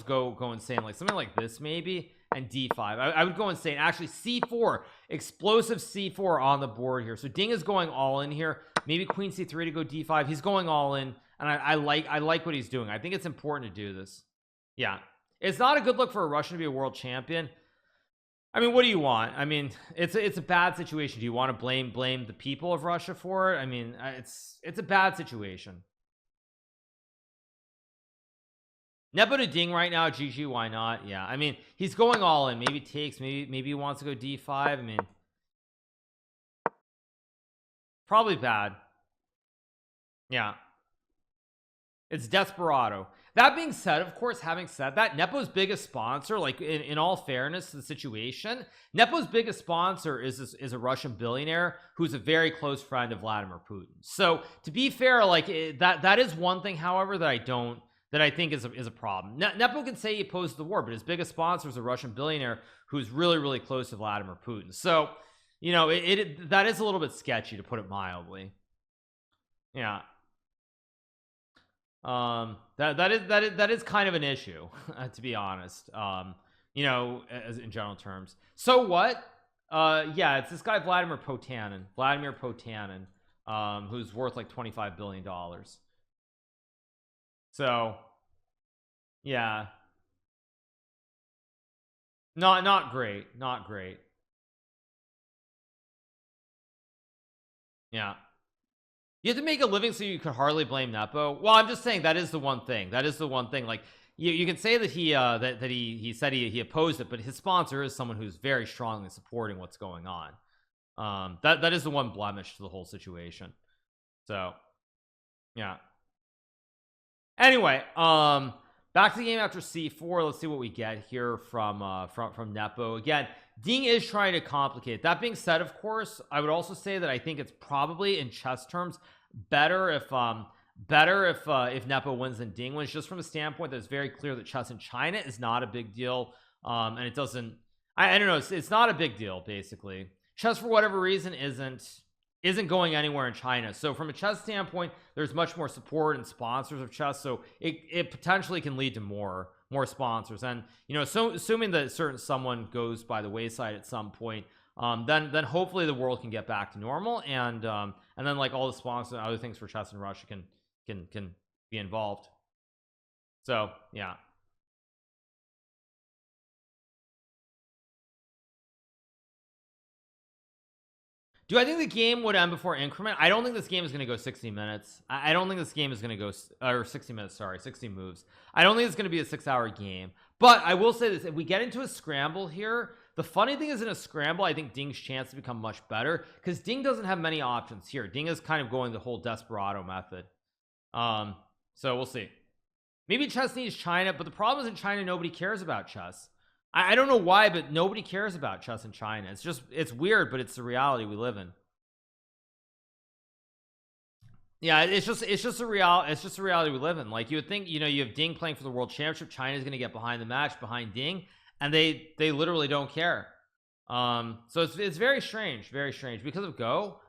go insane, like something like this maybe, and d5. I would go insane. Actually, c4, explosive c4 on the board here. So Ding is going all in here. Maybe queen c3 to go d5. He's going all in, and I like what he's doing. I think it's important to do this. Yeah, it's not a good look for a Russian to be a world champion. I mean, what do you want? I mean, it's a bad situation. Do you want to blame the people of Russia for it? I mean, it's a bad situation. Nepo to Ding right now, GG, why not? Yeah, I mean, he's going all in. Maybe takes, maybe he wants to go d5. I mean, probably bad. Yeah, it's desperado. That being said, of course, having said that, Nepo's biggest sponsor, like in all fairness to the situation, Nepo's biggest sponsor is a Russian billionaire who's a very close friend of Vladimir Putin. So to be fair, like that is one thing, however, that I think is a problem. Nepo can say he opposed the war, but his biggest sponsor is a Russian billionaire who's really close to Vladimir Putin. So, you know, that is a little bit sketchy, to put it mildly. Yeah. That is kind of an issue, to be honest. You know, as in general terms. So what? Yeah, it's this guy Vladimir Potanin, who's worth like $25 billion. So yeah, not great. Yeah, you have to make a living, so you could hardly blame Nepo. Well, I'm just saying that is the one thing. Like you can say that he said he opposed it, but his sponsor is someone who's very strongly supporting what's going on. That is the one blemish to the whole situation. So yeah. Anyway, back to the game after c4. Let's see what we get here from Nepo. Again, Ding is trying to complicate. That being said, of course, I would also say that I think it's probably in chess terms better if Nepo wins than Ding wins, just from a standpoint that it's very clear that chess in China is not a big deal, and it doesn't. I don't know. It's not a big deal. Basically, chess for whatever reason isn't going anywhere in China. So from a chess standpoint, there's much more support and sponsors of chess, so it potentially can lead to more sponsors. And you know, so assuming that someone goes by the wayside at some point, then hopefully the world can get back to normal, and then like all the sponsors and other things for chess in Russia can be involved. So yeah. Do I think the game would end before increment? I don't think this game is going to go 60 minutes. I don't think this game is going to go, or 60 minutes, sorry, 60 moves. I don't think it's going to be a 6-hour game. But I will say this, if we get into a scramble here, the funny thing is in a scramble, I think Ding's chance to become much better, because Ding doesn't have many options here. Ding is kind of going the whole desperado method. So we'll see. Maybe chess needs China, but the problem is in China, nobody cares about chess. I don't know why, but nobody cares about chess in China. It's weird, but it's the reality we live in. Yeah, it's just a reality we live in. Like, you would think, you know, you have Ding playing for the world championship, China's going to get behind the match behind Ding, and they literally don't care. So it's very strange because of Go,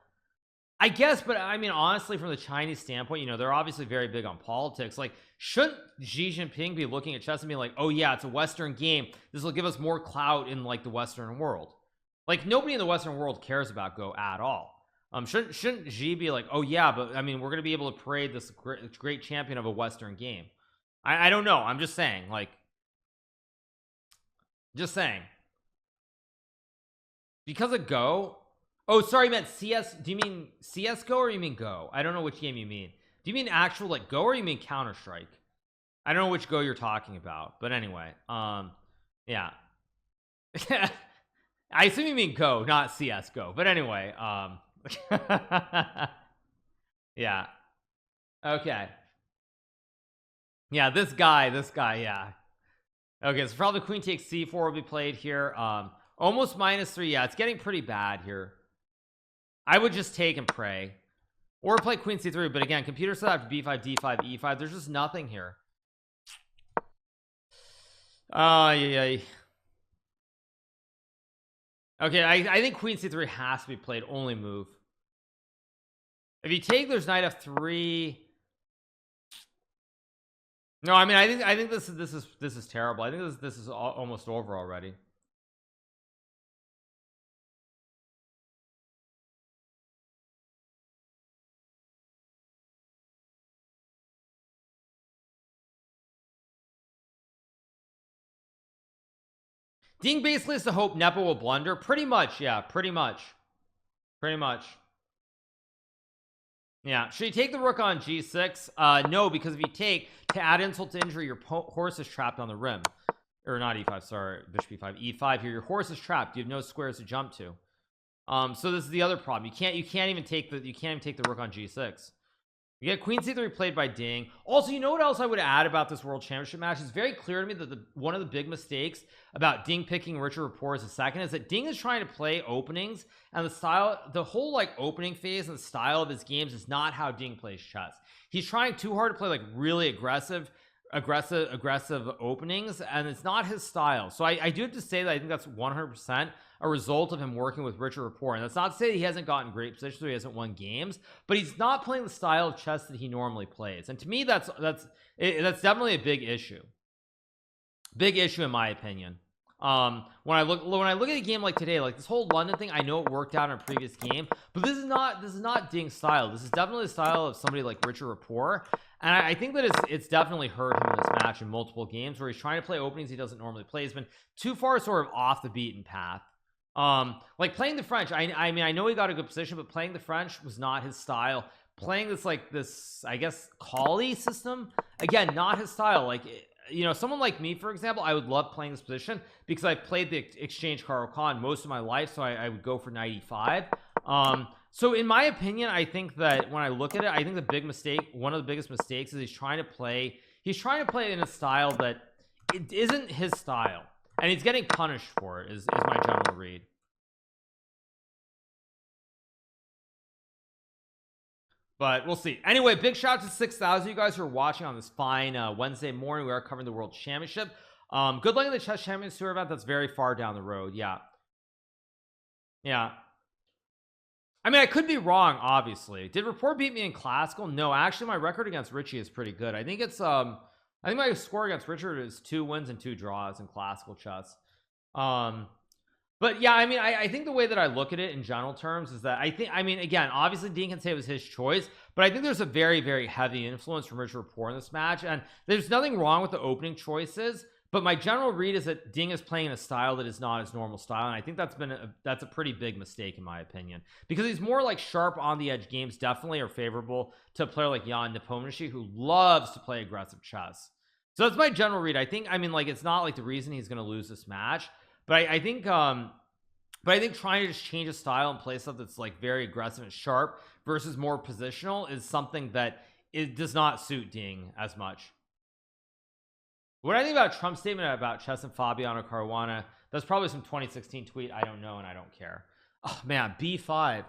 I guess. But I mean, honestly, from the Chinese standpoint, you know, they're obviously very big on politics. Like, shouldn't Xi Jinping be looking at chess and being like, oh yeah, it's a Western game, this will give us more clout in like the Western world? Like, nobody in the Western world cares about Go at all. Shouldn't Xi be like, oh yeah, but I mean, we're gonna be able to parade this great champion of a Western game? I don't know, I'm just saying, like, just saying, because of Go. Oh, sorry, you meant CS. Do you mean CS:GO or you mean Go? I don't know which game you mean. Do you mean actual like Go or you mean Counter-Strike? I don't know which Go you're talking about, but anyway, yeah. I assume you mean Go, not CS:GO, but anyway, yeah, okay, yeah, this guy, yeah, okay, so probably queen takes c4 will be played here. Almost -3. Yeah, it's getting pretty bad here. I would just take and pray, or play queen c3, but again, computer set after b5 d5 e5, there's just nothing here. Yeah. Okay, I think queen c3 has to be played, only move. If you take, there's knight f3. No, I mean, I think this is terrible. I think this is almost over already. Ding basically has to hope Nepo will blunder. Pretty much, yeah, pretty much. Yeah, should you take the rook on g6? No, because if you take, to add insult to injury, your horse is trapped on the rim. Or not e5, sorry, bishop e5. E5 here, your horse is trapped. You have no squares to jump to. So this is the other problem. You can't even take the rook on g6. You get queen c3 played by Ding. Also, you know what else I would add about this world championship match? It's very clear to me that one of the big mistakes about Ding picking Richard Rapport as a second is that Ding is trying to play openings, and the whole like opening phase and the style of his games is not how Ding plays chess. He's trying too hard to play like really aggressive openings, and it's not his style. So I do have to say that I think that's 100% a result of him working with Richard Rapport. And that's not to say that he hasn't gotten great positions or he hasn't won games, but he's not playing the style of chess that he normally plays. And to me, that's definitely a big issue in my opinion. When I look at a game like today, like this whole London thing, I know it worked out in a previous game, but this is not Ding's style. This is definitely the style of somebody like Richard Rapport, and I think that it's definitely hurt him in this match in multiple games where he's trying to play openings he doesn't normally play. He's been too far sort of off the beaten path. Like playing the French, I mean, I know he got a good position, but playing the French was not his style. Playing this I guess Colle system, again, not his style. Like, you know, someone like me, for example, I would love playing this position because I played the exchange Caro-Kann most of my life, so I would go for knight e5. So in my opinion, I think that when I look at it, I think one of the biggest mistakes is he's trying to play in a style that it isn't his style, and he's getting punished for it, is my general read. But we'll see. Anyway, big shout out to 6,000 you guys who are watching on this fine Wednesday morning. We are covering the World Championship. Good luck in the Chess Champions Tour event. That's very far down the road. Yeah. I mean, I could be wrong, obviously. Did Rapport beat me in Classical? No, actually, my record against Richie is pretty good. I think it's I think my score against Richard is 2 wins and 2 draws in Classical chess. But yeah, I mean, I think the way that I look at it in general terms is that I mean, again, obviously Dean can say it was his choice, but I think there's a very, very heavy influence from Richard Rapport in this match, and there's nothing wrong with the opening choices, but my general read is that Ding is playing in a style that is not his normal style, and I think that's a pretty big mistake in my opinion, because he's more like sharp on the edge games definitely are favorable to a player like Jan Nepomniachtchi, who loves to play aggressive chess. So that's my general read. I mean, like, it's not like the reason he's going to lose this match, but I think trying to just change his style and play stuff that's like very aggressive and sharp versus more positional is something that it does not suit Ding as much. What I think about Trump's statement about chess and Fabiano Caruana, that's probably some 2016 tweet. I don't know, and I don't care. Oh man, b5.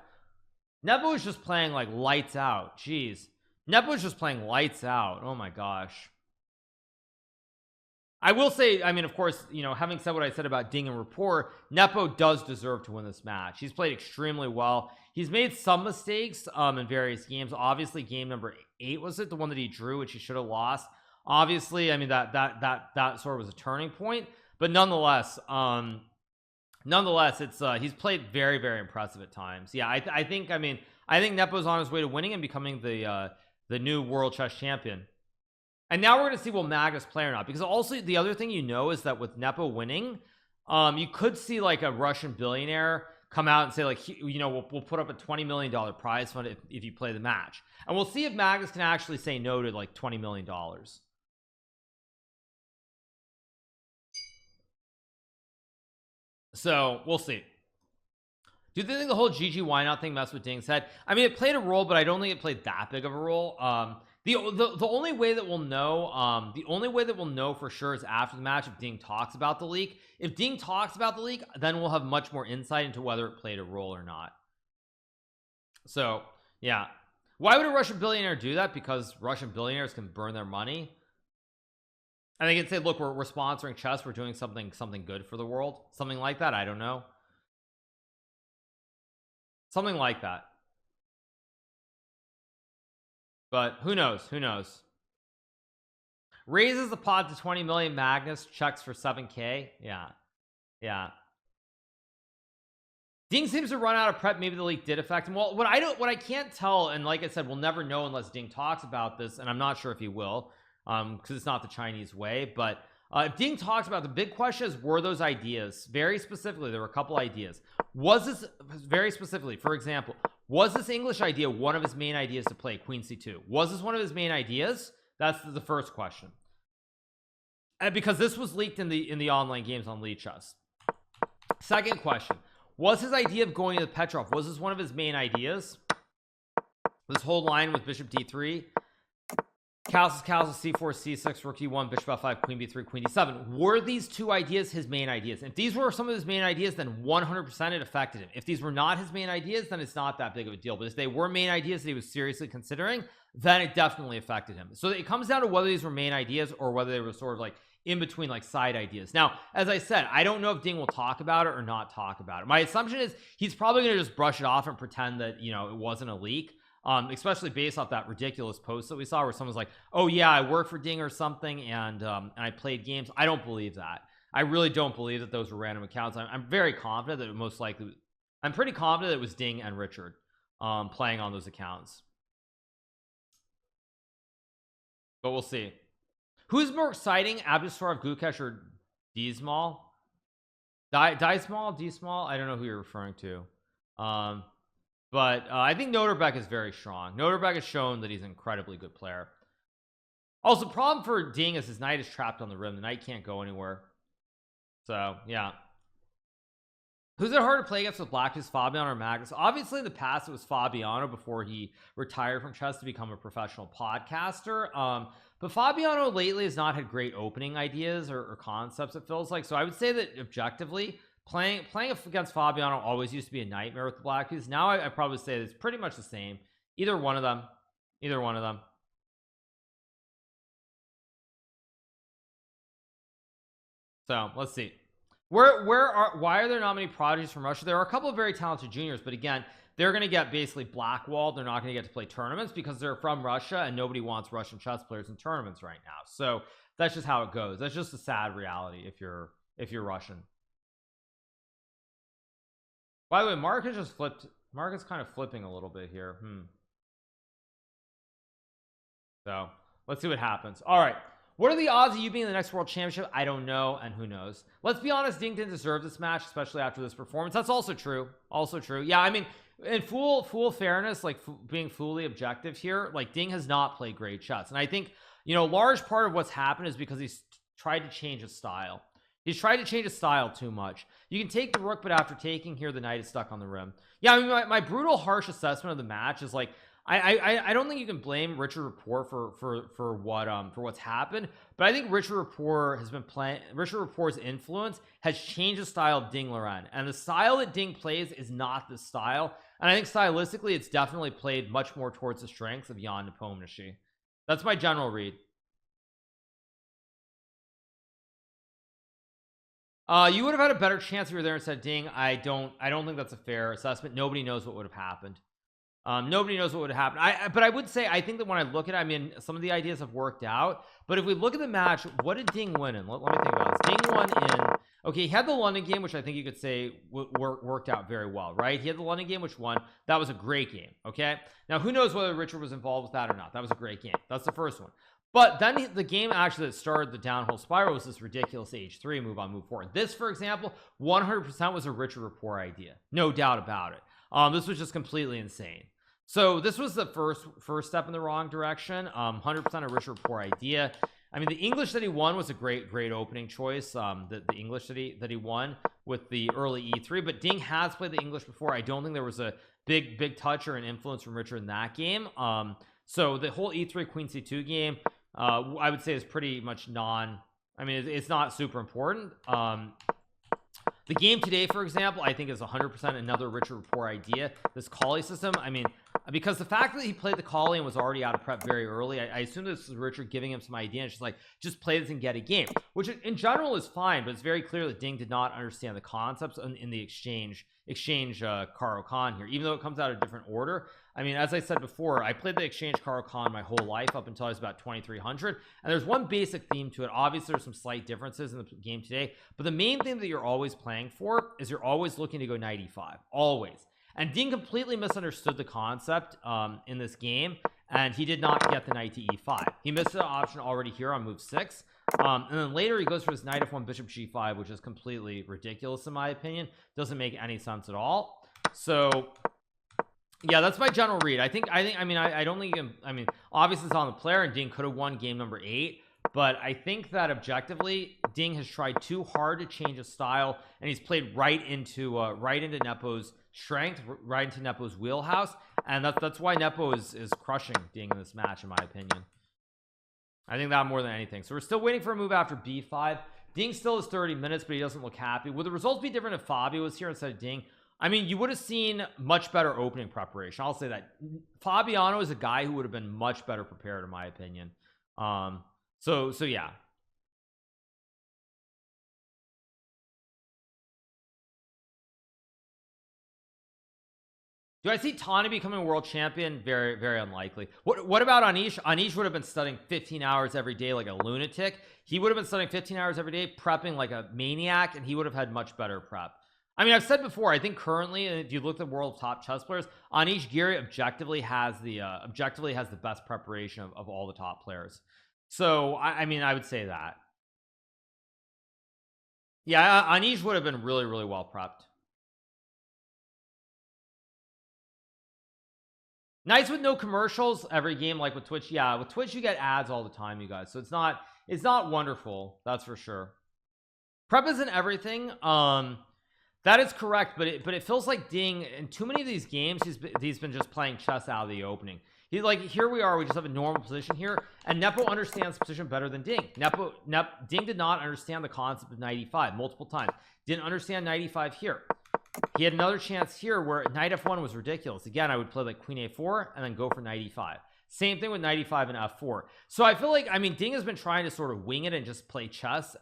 Nepo is just playing like lights out. Jeez, Nepo is just playing lights out. Oh my gosh. I will say, I mean, of course, you know, having said what I said about Ding and Rapport, Nepo does deserve to win this match. He's played extremely well. He's made some mistakes in various games. Obviously, game number 8 was it, the one that he drew, which he should have lost. Obviously, I mean that sort of was a turning point, but nonetheless, it's he's played very, very impressive at times. Yeah, I think Nepo's on his way to winning and becoming the new world chess champion. And now we're going to see will Magnus play or not, because also the other thing you know is that with Nepo winning, you could see like a Russian billionaire come out and say like, you know, we'll put up a $20 million prize fund if you play the match, and we'll see if Magnus can actually say no to like $20 million. So we'll see. Do they think the whole GG why not thing messed with Ding's head? I mean, it played a role, but I don't think it played that big of a role. The only way that we'll know for sure is after the match if Ding talks about the leak. If Ding talks about the leak, then we'll have much more insight into whether it played a role or not. So yeah, why would a Russian billionaire do that? Because Russian billionaires can burn their money, and they can say, look, we're sponsoring chess, we're doing something good for the world, something like that. I don't know, something like that. But who knows? Raises the pot to 20 million. Magnus checks for 7k. Yeah. Ding seems to run out of prep. Maybe the leak did affect him. Well, what I can't tell, and like I said, we'll never know unless Ding talks about this, and I'm not sure if he will, because it's not the Chinese way. But if Ding talks about, the big question is, were those ideas very specifically? There were a couple ideas. Was this very specifically, for example, was this English idea one of his main ideas to play Queen C2? Was this one of his main ideas? That's the first question, and because this was leaked in the online games on Lead Chess. Second question, was his idea of going to the Petrov, was this one of his main ideas? This whole line with bishop d3, castles, c4, c6, rook e1, bishop f5, queen b3, queen d7. Were these two ideas his main ideas? If these were some of his main ideas, then 100% it affected him. If these were not his main ideas, then it's not that big of a deal. But if they were main ideas that he was seriously considering, then it definitely affected him. So it comes down to whether these were main ideas or whether they were sort of like in between, like side ideas. Now, as I said, I don't know if Ding will talk about it or not talk about it. My assumption is he's probably going to just brush it off and pretend that, you know, it wasn't a leak. Especially based off that ridiculous post that we saw where someone's like, oh yeah, I work for Ding or something, and I played games. I don't believe that. I really don't believe that those were random accounts. I'm very confident that it most likely, I'm pretty confident it was Ding and Richard playing on those accounts, but we'll see. Who's more exciting, Abdusarov, Gukesh, or D-Small? D-Small? I don't know who you're referring to. But I think Noterbeck is very strong. Noterbeck has shown that he's an incredibly good player. Also, the problem for Ding is his knight is trapped on the rim. The knight can't go anywhere. So, yeah. Who's it hard to play against with black? Is Fabiano or Magnus? Obviously, in the past, it was Fabiano before he retired from chess to become a professional podcaster. But Fabiano lately has not had great opening ideas or concepts, it feels like. So I would say that objectively, playing against Fabiano always used to be a nightmare with the black pieces. Now I probably say it's pretty much the same. Either one of them. So let's see. Why are there not many prodigies from Russia? There are a couple of very talented juniors, but again, they're going to get basically blackballed. They're not going to get to play tournaments because they're from Russia, and nobody wants Russian chess players in tournaments right now. So that's just how it goes. That's just a sad reality if you're Russian. By the way, Mark has just flipped. Mark is kind of flipping a little bit here. So let's see what happens. All right. What are the odds of you being the next world championship? I don't know, and who knows. Let's be honest, Ding didn't deserve this match, especially after this performance. That's also true. Yeah, I mean, in full fairness, like being fully objective here, like Ding has not played great chess. And I think, you know, large part of what's happened is because he's tried to change his style. He's tried to change his style too much. You can take the rook, but after taking here, the knight is stuck on the rim. Yeah, I mean, my brutal, harsh assessment of the match is like, I don't think you can blame Richard Rapport for what's happened, but I think Richard Rapport's influence has changed the style of Ding Liren, and the style that Ding plays is not the style, and I think stylistically it's definitely played much more towards the strengths of Jan Nepomniachtchi. That's my general read. You would have had a better chance if you were there instead of Ding. I don't think that's a fair assessment. Nobody knows what would have happened. Nobody knows what would have happened. But I would say, I think that when I look at it, I mean, some of the ideas have worked out, but if we look at the match, what did Ding win in? Let me think about this. Ding won in, okay, he had the London game, which I think you could say worked out very well, right? He had the London game, which won. That was a great game. Okay, now who knows whether Richard was involved with that or not. That was a great game. That's the first one. But then the game actually that started the downhill spiral was this ridiculous H3 move on move 4. This, for example, 100% was a Richard Rapport idea, no doubt about it. This was just completely insane. So this was the first step in the wrong direction. 100% a Richard Rapport idea. I mean, the English that he won was a great opening choice. The English that he won with the early E3, but Ding has played the English before. I don't think there was a big touch or an influence from Richard in that game. So the whole E3 Queen C2 game, I would say is pretty much I mean, it's not super important. The game today, for example, I think is 100% another Richard Rapport idea. This Colle system, I mean, because the fact that he played the Colle and was already out of prep very early, I assume this is Richard giving him some idea, and just like, just play this and get a game, which in general is fine, but it's very clear that Ding did not understand the concepts in the exchange Caro Kann here, even though it comes out of a different order. I mean, as I said before, I played the exchange Caro Kann my whole life up until I was about 2300, and there's one basic theme to it. Obviously there's some slight differences in the game today, but the main thing that you're always playing for is you're always looking to go knight e5, always. And Ding completely misunderstood the concept in this game, and he did not get the knight to e5. He missed the option already here on move 6, and then later he goes for his knight f1 bishop g5, which is completely ridiculous in my opinion. Doesn't make any sense at all. So yeah, that's my general read. I mean, I don't think I mean, obviously it's on the player, and Ding could have won game number 8, but I think that objectively Ding has tried too hard to change his style, and he's played right into Nepo's strength, right into Nepo's wheelhouse, and that's why Nepo is crushing Ding in this match, in my opinion. I think that more than anything. So we're still waiting for a move after b5. Ding still has 30 minutes, but he doesn't look happy. Would the results be different if Fabio was here instead of Ding? I mean, you would have seen much better opening preparation. I'll say that. Fabiano is a guy who would have been much better prepared, in my opinion. So yeah. Do I see Tani becoming a world champion? Very unlikely. What about Anish? Anish would have been studying 15 hours every day like a lunatic. He would have been studying 15 hours every day, prepping like a maniac, and he would have had much better prep. I mean, I've said before, I think currently, if you look at the world of top chess players, Anish Giri objectively has the best preparation of all the top players. So I mean, I would say that. Yeah, Anish would have been really well prepped. Nights with no commercials every game, like with Twitch. Yeah, with Twitch you get ads all the time, you guys, so it's not wonderful, that's for sure. Prep isn't everything. That is correct, but it feels like Ding in too many of these games he's been just playing chess out of the opening. He's like, here we are, we just have a normal position here, and Nepo understands position better than Ding. Ding did not understand the concept of knight e5 multiple times. Didn't understand knight e5 here. He had another chance here where knight f1 was ridiculous. Again, I would play like queen a4 and then go for knight e5. Same thing with knight e5 and f4. So I feel like, I mean, Ding has been trying to sort of wing it and just play chess.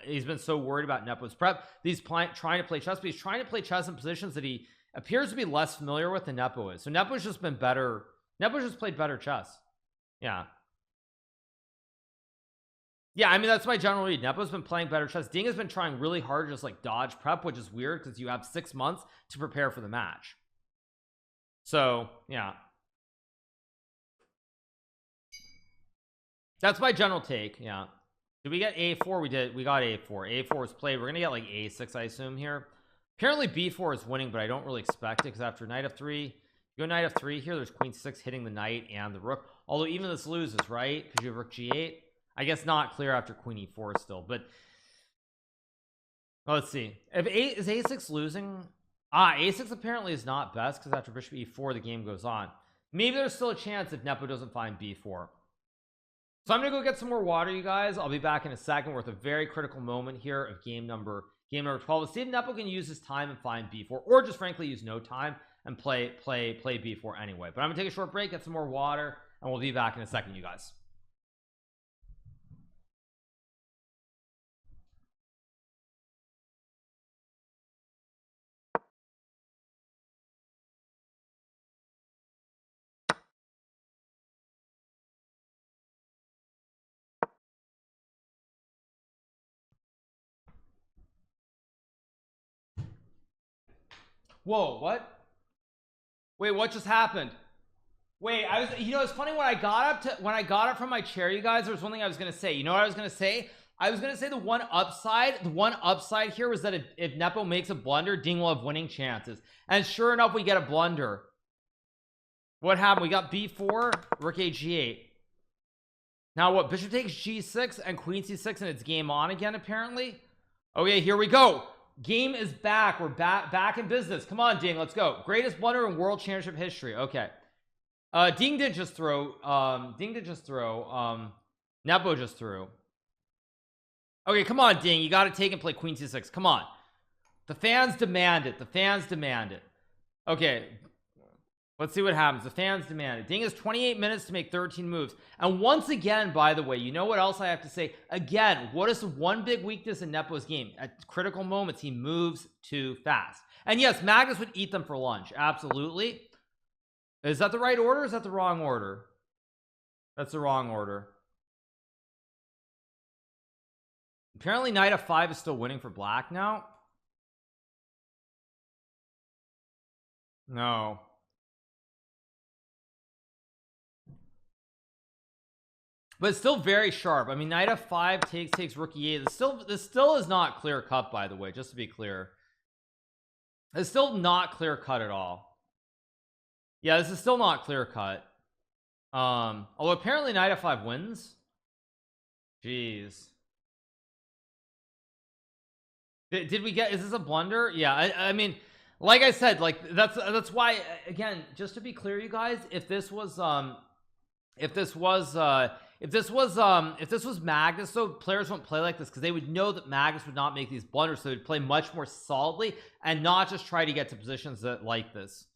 He's been so worried about Nepo's prep. He's trying to play chess, but he's trying to play chess in positions that he appears to be less familiar with than Nepo is. So Nepo's just been better. Nepo's just played better chess. Yeah. Yeah, I mean, that's my general read. Nepo's been playing better chess. Ding has been trying really hard to just like dodge prep, which is weird because you have 6 months to prepare for the match. So yeah, that's my general take. Yeah, did we get a4? We got a4. A4 is played. We're gonna get like a6, I assume here. Apparently b4 is winning, but I don't really expect it because after knight f3, you go knight f3 here, there's queen 6 hitting the knight and the rook, although even this loses, right? Because you have rook g8. I guess not clear after queen e4 still, but let's see. If is a6 losing? A6 apparently is not best because after bishop e4 the game goes on. Maybe there's still a chance if Nepo doesn't find b4. So I'm gonna go get some more water, you guys. I'll be back in a second. We're at a very critical moment here of game number 12. Let's see if Nepo can use his time and find b4, or just frankly use no time and play b4 anyway. But I'm gonna take a short break, get some more water, and we'll be back in a second, you guys. Whoa, what? Wait, what just happened? Wait, I was, you know, it's funny, when I got up from my chair, you guys, there was one thing I was gonna say. You know what I was gonna say? I was gonna say the one upside here was that if Nepo makes a blunder, Ding will have winning chances. And sure enough, we get a blunder. What happened? We got b4, rook a g8. Now what? Bishop takes g6 and queen c6, and it's game on again, apparently. Okay, here we go. Game is back. We're back in business. Come on, Ding, let's go. Greatest blunder in world championship history. Okay. Ding did just throw. Nepo just threw. Okay, come on, Ding. You got to take and play queen c6. Come on. The fans demand it. The fans demand it. Okay. Let's see what happens. The fans demand it. Ding has 28 minutes to make 13 moves. And once again, by the way, you know what else I have to say? Again, what is the one big weakness in Nepo's game? At critical moments, he moves too fast. And yes, Magnus would eat them for lunch. Absolutely. Is that the right order? Or is that the wrong order? That's the wrong order. Apparently, knight f5 is still winning for black now. No. But it's still very sharp. I mean, knight f5 takes rook e8. This still is not clear cut, by the way, just to be clear. It's still not clear cut at all. Yeah, this is still not clear cut. Although apparently knight f5 wins. Jeez. Did we get, is this a blunder? Yeah, I mean, like I said, like that's why, again, just to be clear, you guys, if this was Magnus, so players won't play like this, because they would know that Magnus would not make these blunders, so they'd play much more solidly and not just try to get to positions that like this.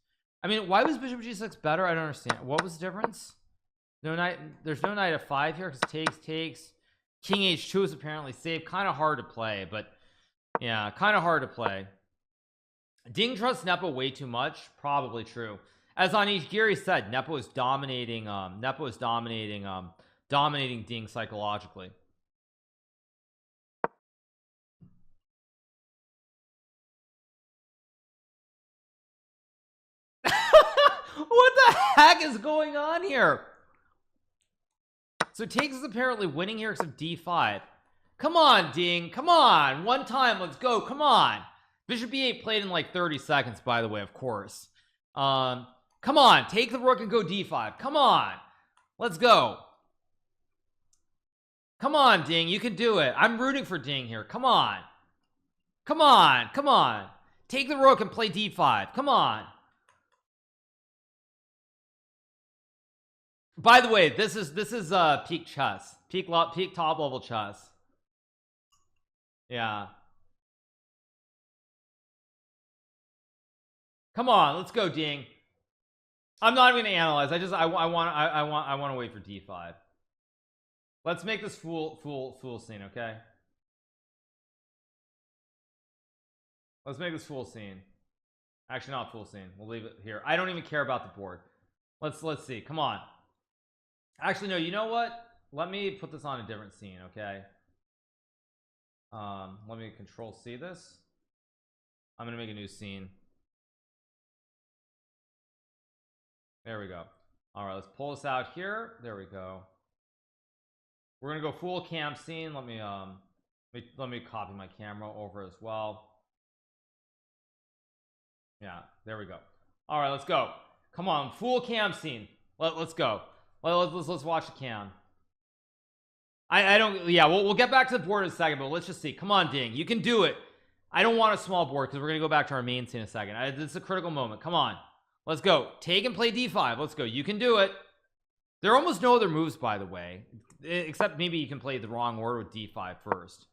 I mean, why was bishop g6 better? I don't understand. What was the difference? No knight, there's no knight f5 here because takes. King h2 is apparently safe. Kind of hard to play, but yeah, kind of hard to play. Ding trusts Nepo way too much. Probably true. As Anegdotes said, Nepo is dominating Ding psychologically. What the heck is going on here? So takes is apparently winning here because of d5. Come on, Ding, come on, one time, let's go, come on. Bishop e8 played in like 30 seconds, by the way, of course. Come on, take the rook and go d5. Come on, let's go. Come on, Ding, you can do it. I'm rooting for Ding here. Come on, come on, come on. Take the rook and play d5. Come on. By the way, this is peak chess, peak top level chess. Yeah. Come on, let's go, Ding. I'm not even gonna analyze. I want to wait for d5. Let's make this fool scene, okay? Let's make this fool scene. Actually, not full scene. We'll leave it here. I don't even care about the board. Let's see. Come on. Actually, no. You know what? Let me put this on a different scene, okay? Let me control C this. I'm gonna make a new scene. There we go. All right, let's pull this out here. There we go. We're gonna go full cam scene. Let me copy my camera over as well. Yeah, there we go. All right, let's go. Come on, full cam scene. Let's go. Let's watch the cam. I don't, yeah, we'll get back to the board in a second, but let's just see. Come on, Ding, you can do it. I don't want a small board because we're gonna go back to our main scene in a second. This is a critical moment. Come on, Let's go. Take and play d5. Let's go. You can do it. There are almost no other moves, by the way, except maybe you can play the wrong order with d5 first.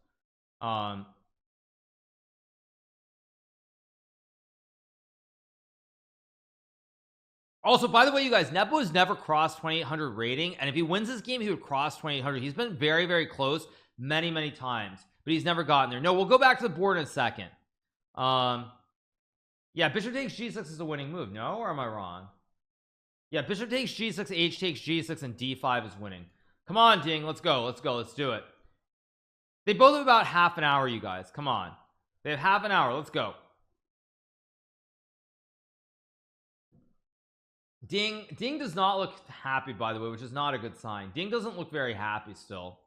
Also, by the way, you guys, Nepo has never crossed 2800 rating, and if he wins this game, he would cross 2800. He's been very, very close many times, but he's never gotten there. No, we'll go back to the board in a second. Yeah, bishop takes g6 is a winning move. No, or am I wrong? Yeah, bishop takes g6, h takes g6, and d5 is winning. Come on, Ding, let's go, let's do it. They both have about half an hour, you guys. Come on, they have half an hour. Let's go. Ding does not look happy, by the way, which is not a good sign. Ding doesn't look very happy still.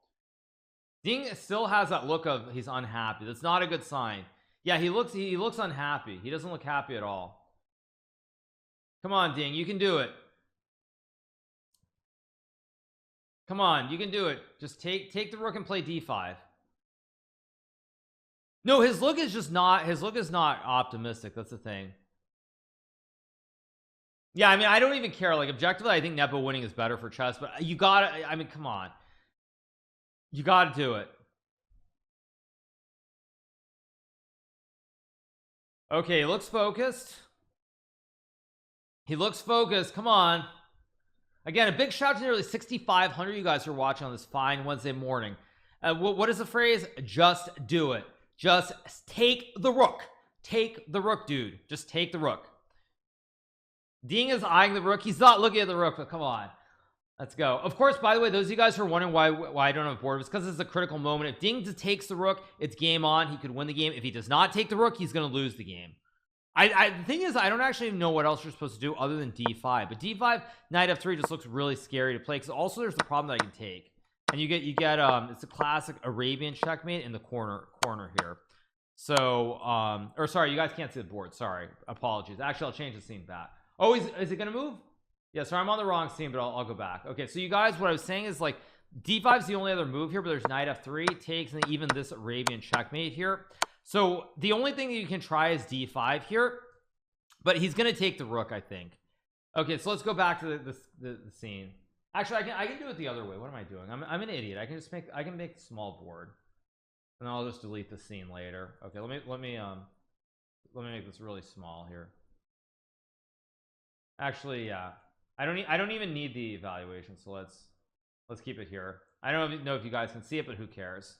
Ding still has that look of he's unhappy. That's not a good sign. Yeah, he looks unhappy. He doesn't look happy at all. Come on, Ding, you can do it. Come on, you can do it. Just take the rook and play d5. No, his look is not optimistic. That's the thing. Yeah, I mean, I don't even care. Like, objectively, I think Nepo winning is better for chess, but you gotta, I mean, come on, you gotta do it. Okay, he looks focused. He looks focused. Come on. Again, a big shout out to nearly 6,500 you guys who are watching on this fine Wednesday morning. What is the phrase? Just do it. Just take the rook. Take the rook, dude. Just take the rook. Ding is eyeing the rook. He's not looking at the rook, but come on. Let's go. Of course, by the way, those of you guys who are wondering why I don't have a board, it's because it's a critical moment. If Ding takes the rook, it's game on. He could win the game. If he does not take the rook, he's going to lose the game. The thing is, I don't actually know what else you're supposed to do other than d5, but d5 knight f3 just looks really scary to play, because also there's the problem that I can take, and you get it's a classic Arabian checkmate in the corner here. So or sorry, you guys can't see the board, sorry, apologies. Actually, I'll change the scene back. Oh, is it gonna move? Yeah, sorry, I'm on the wrong scene, but I'll go back. Okay, so you guys, what I was saying is, like, d5 is the only other move here, but there's knight f3 takes, and even this Arabian checkmate here. So the only thing that you can try is d5 here, but he's gonna take the rook, I think. Okay, so let's go back to the scene. Actually, I can do it the other way. What am I doing? I'm an idiot. I can make a small board, and then I'll just delete the scene later. Okay, let me make this really small here. Actually, yeah, I don't even need the evaluation, so let's keep it here. I don't know if you guys can see it, but who cares?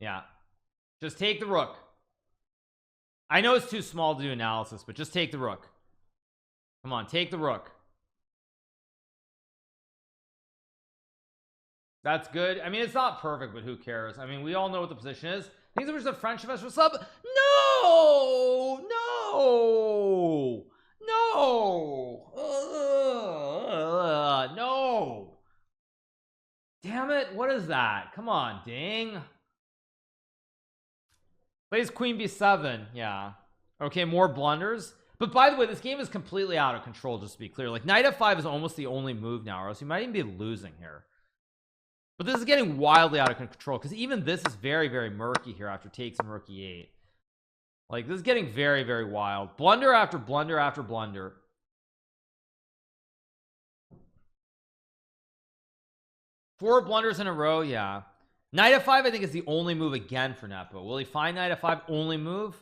Yeah, just take the rook. I know it's too small to do analysis, but just take the rook. Come on, take the rook. That's good. I mean, it's not perfect, but who cares? I mean, we all know what the position is. Things that was a French investor sub. No, no. Damn it! What is that? Come on, Ding. Plays queen b7. Yeah. Okay, more blunders. But by the way, this game is completely out of control, just to be clear. Like, knight f5 is almost the only move now, or else you might even be losing here. But this is getting wildly out of control, because even this is very, very murky here after takes and rook e8. Like, this is getting very, very wild. Blunder after blunder after blunder. Four blunders in a row. Yeah. Knight f5 I think is the only move again for Nepo. Will he find knight f5 only move?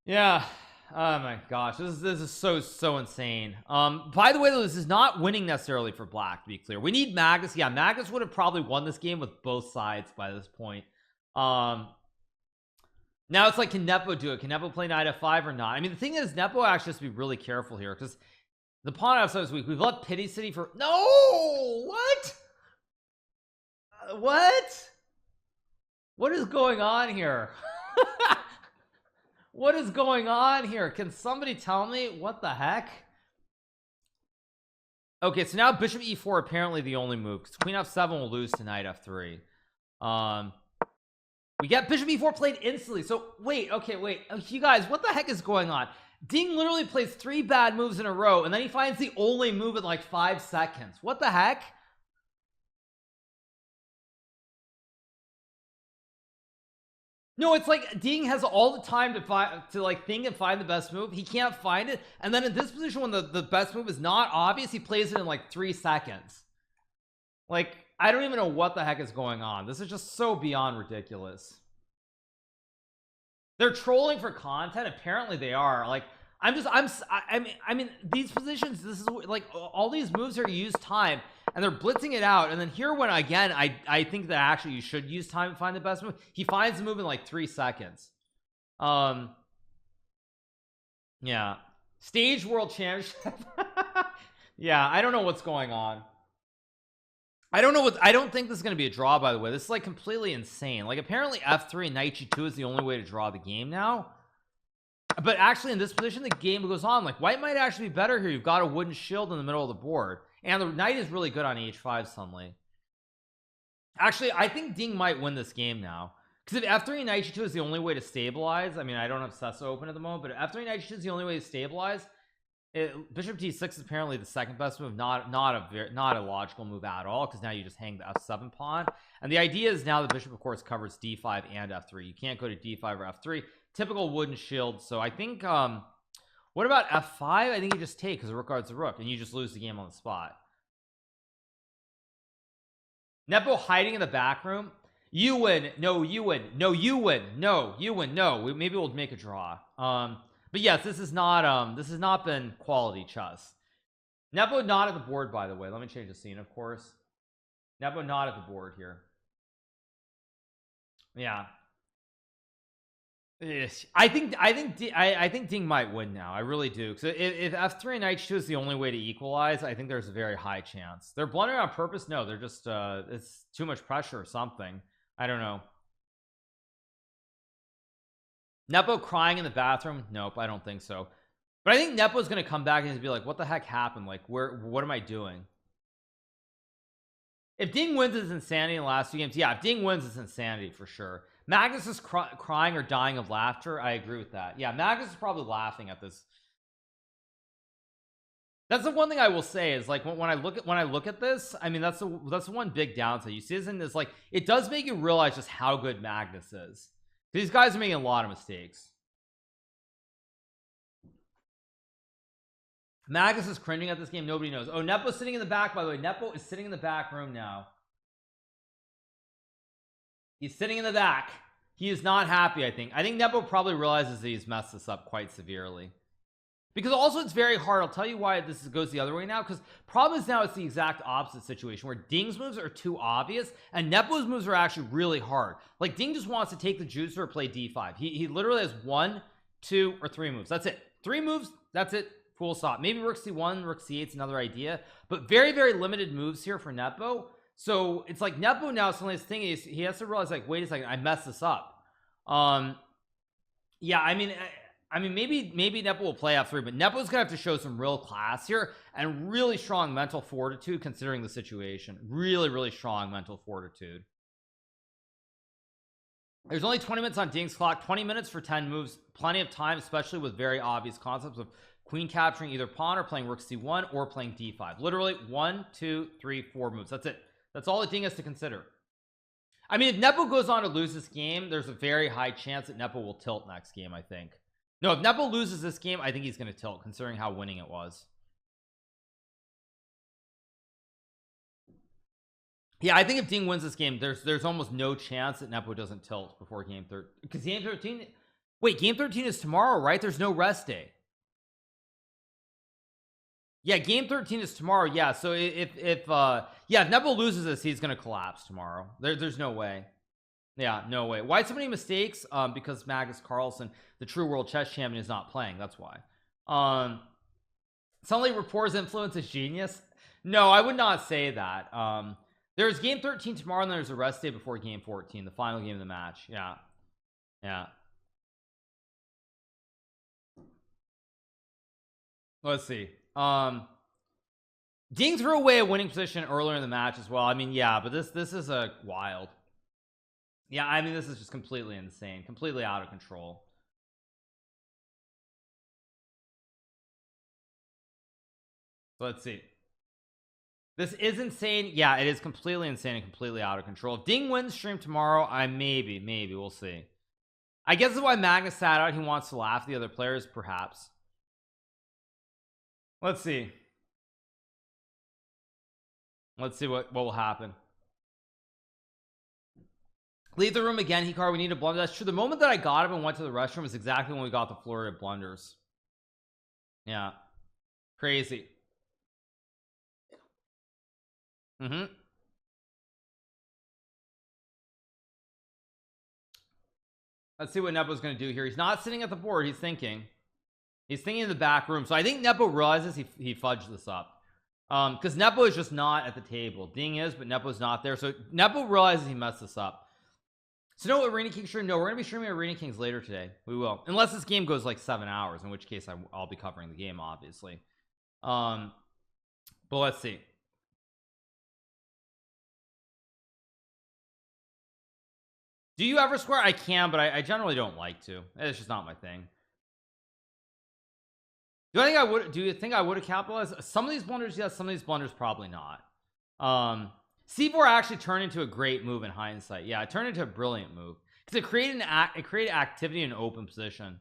Yeah. Oh my gosh, this is so insane. By the way, though, this is not winning necessarily for black, to be clear. We need Magnus. Yeah, Magnus would have probably won this game with both sides by this point. Now it's like, can Nepo do it? Can Nepo play knight f5 or not? I mean, the thing is, Nepo actually has to be really careful here, because the pawn outside is weak. We've left Pity City for no. What is going on here? What is going on here? Can somebody tell me what the heck? Okay, so now bishop e4 apparently the only move, because queen f7 will lose to knight f3. We get bishop e4 played instantly. So wait, okay, wait, you guys, what the heck is going on? Ding literally plays 3 bad moves in a row, and then he finds the only move in like 5 seconds. What the heck? No, it's like Ding has all the time to find, to like think and find the best move. He can't find it, and then in this position when the best move is not obvious, he plays it in like 3 seconds. Like, I don't even know what the heck is going on. This is just so beyond ridiculous. They're trolling for content. Apparently they are. Like, I mean these positions, this is like all these moves are to use time, and they're blitzing it out. And then here, when again I think that actually you should use time to find the best move, he finds the move in like 3 seconds. Yeah, stage world championship. Yeah, I don't know what's going on. I don't think this is going to be a draw, by the way. This is like completely insane. Like, apparently F3 and Knight G2 is the only way to draw the game now. But actually in this position the game goes on. Like, white might actually be better here. You've got a wooden shield in the middle of the board, and the knight is really good on h5 suddenly. Actually, I think Ding might win this game now, because if F3 and Knight G2 is the only way to stabilize, I mean, I don't have Sesso open at the moment, but if F3 and Knight G2 is the only way to stabilize, Bishop D6 is apparently the second best move. Not a logical move at all, because now you just hang the F7 pawn, and the idea is now the bishop of course covers D5 and F3. You can't go to D5 or F3. Typical wooden shield. So I think what about F5? I think you just take, because rook guards the rook, and you just lose the game on the spot. Nepo hiding in the back room. You win. No, you win. No, you win. No, you win. No, maybe we'll make a draw. But yes, this has not been quality chess. Nepo not at the board, by the way. Let me change the scene, of course. Nepo not at the board here. Yeah, I think Ding might win now. I really do, because if F3 and Knight 2 is the only way to equalize, I think there's a very high chance. They're blundering on purpose. No, they're just it's too much pressure or something. I don't know. Nepo crying in the bathroom? Nope, I don't think so. But I think Nepo's gonna come back and just be like, what the heck happened? Like, what am I doing? If Ding wins, it's insanity in the last 2 games. Yeah, if Ding wins, it's insanity for sure. Magnus is crying or dying of laughter. I agree with that. Yeah, Magnus is probably laughing at this. That's the one thing I will say is, like, when I look at this, I mean, that's the one big downside. You see this in this, like, it does make you realize just how good Magnus is. These guys are making a lot of mistakes. Magnus is cringing at this game. Nobody knows. Oh, Nepo's sitting in the back, by the way. Nepo is sitting in the back room now. He's sitting in the back. He is not happy. I think Nepo probably realizes that he's messed this up quite severely, because also it's very hard. I'll tell you why this goes the other way now, because problem is now it's the exact opposite situation, where Ding's moves are too obvious and Nepo's moves are actually really hard. Like, Ding just wants to take the juicer or play D5. He literally has 1, 2, or 3 moves. That's it. 3 moves. That's it. Full stop. Maybe rook c1, rook c8 is another idea, but very, very limited moves here for Nepo. So it's like Nepo now, suddenly his thing is he has to realize, like, wait a second, I messed this up. Yeah, I mean maybe Nepo will play F3, but Nepo's gonna have to show some real class here and really strong mental fortitude, considering the situation. Really, really strong mental fortitude. There's only 20 minutes on Ding's clock. 20 minutes for 10 moves. Plenty of time, especially with very obvious concepts of queen capturing either pawn or playing rook c1 or playing d5. Literally 1, 2, 3, 4 moves. That's it. That's all the Ding has to consider. I mean, if Nepo goes on to lose this game, there's a very high chance that Nepo will tilt next game, I think. No, if Nepo loses this game, I think he's going to tilt, considering how winning it was. Yeah, I think if Ding wins this game, there's almost no chance that Nepo doesn't tilt before game 13. Because game 13... Wait, game 13 is tomorrow, right? There's no rest day. Yeah, game 13 is tomorrow. Yeah, so if Nepo loses this, he's gonna collapse tomorrow. There's no way. Yeah, no way. Why so many mistakes? Because Magnus Carlsen, the true world chess champion, is not playing. That's why. Suddenly Rapport's influence is genius. No, I would not say that. There's game 13 tomorrow, and there's a rest day before game 14, the final game of the match. Yeah. Let's see. Ding threw away a winning position earlier in the match as well. I mean, yeah, but this is a wild. Yeah, I mean, this is just completely insane, completely out of control. So let's see. This is insane. Yeah, it is completely insane and completely out of control. If Ding wins stream tomorrow, maybe we'll see. I guess that's why Magnus sat out. He wants to laugh at the other players, perhaps. Let's see. Let's see what will happen. Leave the room again, Hikaru. We need a blunder. That's true. The moment that I got him and went to the restroom was exactly when we got the flurry of blunders. Yeah. Crazy. Let's see what Nepo's going to do here. He's not sitting at the board. He's thinking in the back room. So I think Nepo realizes he fudged this up, because Nepo is just not at the table. Ding is, but Nepo's not there. So Nepo realizes he messed this up. So no Arena King stream. No, we're gonna be streaming Arena Kings later today. We will, unless this game goes like 7 hours, in which case I'll be covering the game, obviously. But let's see. Do you ever square? I can, but I generally don't like to. It's just not my thing. Do I think I would? Do you think I would have capitalized some of these blunders? Yes, some of these blunders probably not. C4 actually turned into a great move in hindsight. Yeah, it turned into a brilliant move because it created activity in an open position.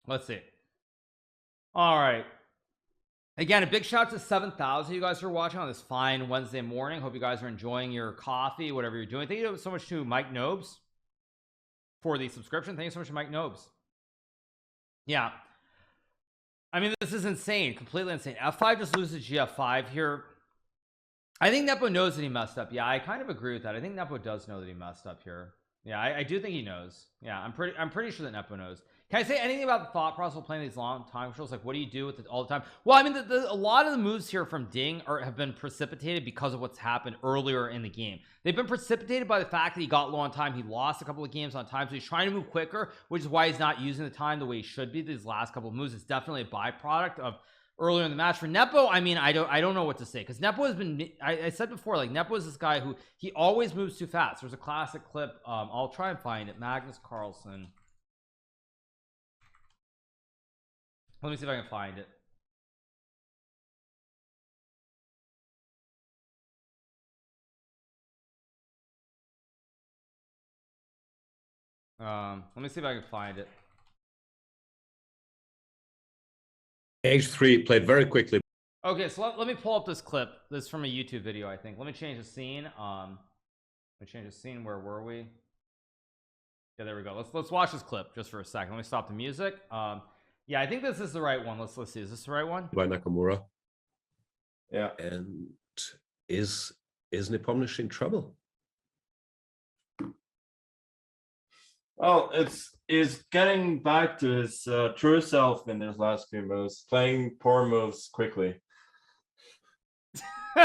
Let's see. All right. Again, a big shout out to 7,000 you guys who are watching on this fine Wednesday morning. Hope you guys are enjoying your coffee, whatever you're doing. Thank you so much to Mike Nobes for the subscription. Thank you so much to Mike Nobes. Yeah, I mean, this is insane, completely insane. F5 just loses GF5 here. I think Nepo knows that he messed up. Yeah, I kind of agree with that. I think Nepo does know that he messed up here. Yeah, I do think he knows. Yeah, I'm pretty sure that Nepo knows. Can I say anything about the thought process of playing these long time controls? Like, what do you do with it all the time? Well, I mean, a lot of the moves here from Ding have been precipitated because of what's happened earlier in the game. They've been precipitated by the fact that he got low on time. He lost a couple of games on time, so he's trying to move quicker, which is why he's not using the time the way he should be. These last couple of moves is definitely a byproduct of earlier in the match. For Nepo, I mean, I don't know what to say, because Nepo has been, I said before, like, Nepo is this guy who he always moves too fast. There's a classic clip. I'll try and find it. Magnus Carlsen. Let me see if I can find it. Let me see if I can find it. H3 played very quickly. Okay, so let me pull up this clip. This is from a YouTube video, I think. Let me change the scene. Let me change the scene. Where were we? Yeah, there we go. Let's watch this clip just for a second. Let me stop the music. Yeah, I think this is the right one. Let's see. Is this the right one? By Nakamura. Yeah. And is Nepomniachtchi in trouble? Well, it's getting back to his true self in his last few moves, playing poor moves quickly. Did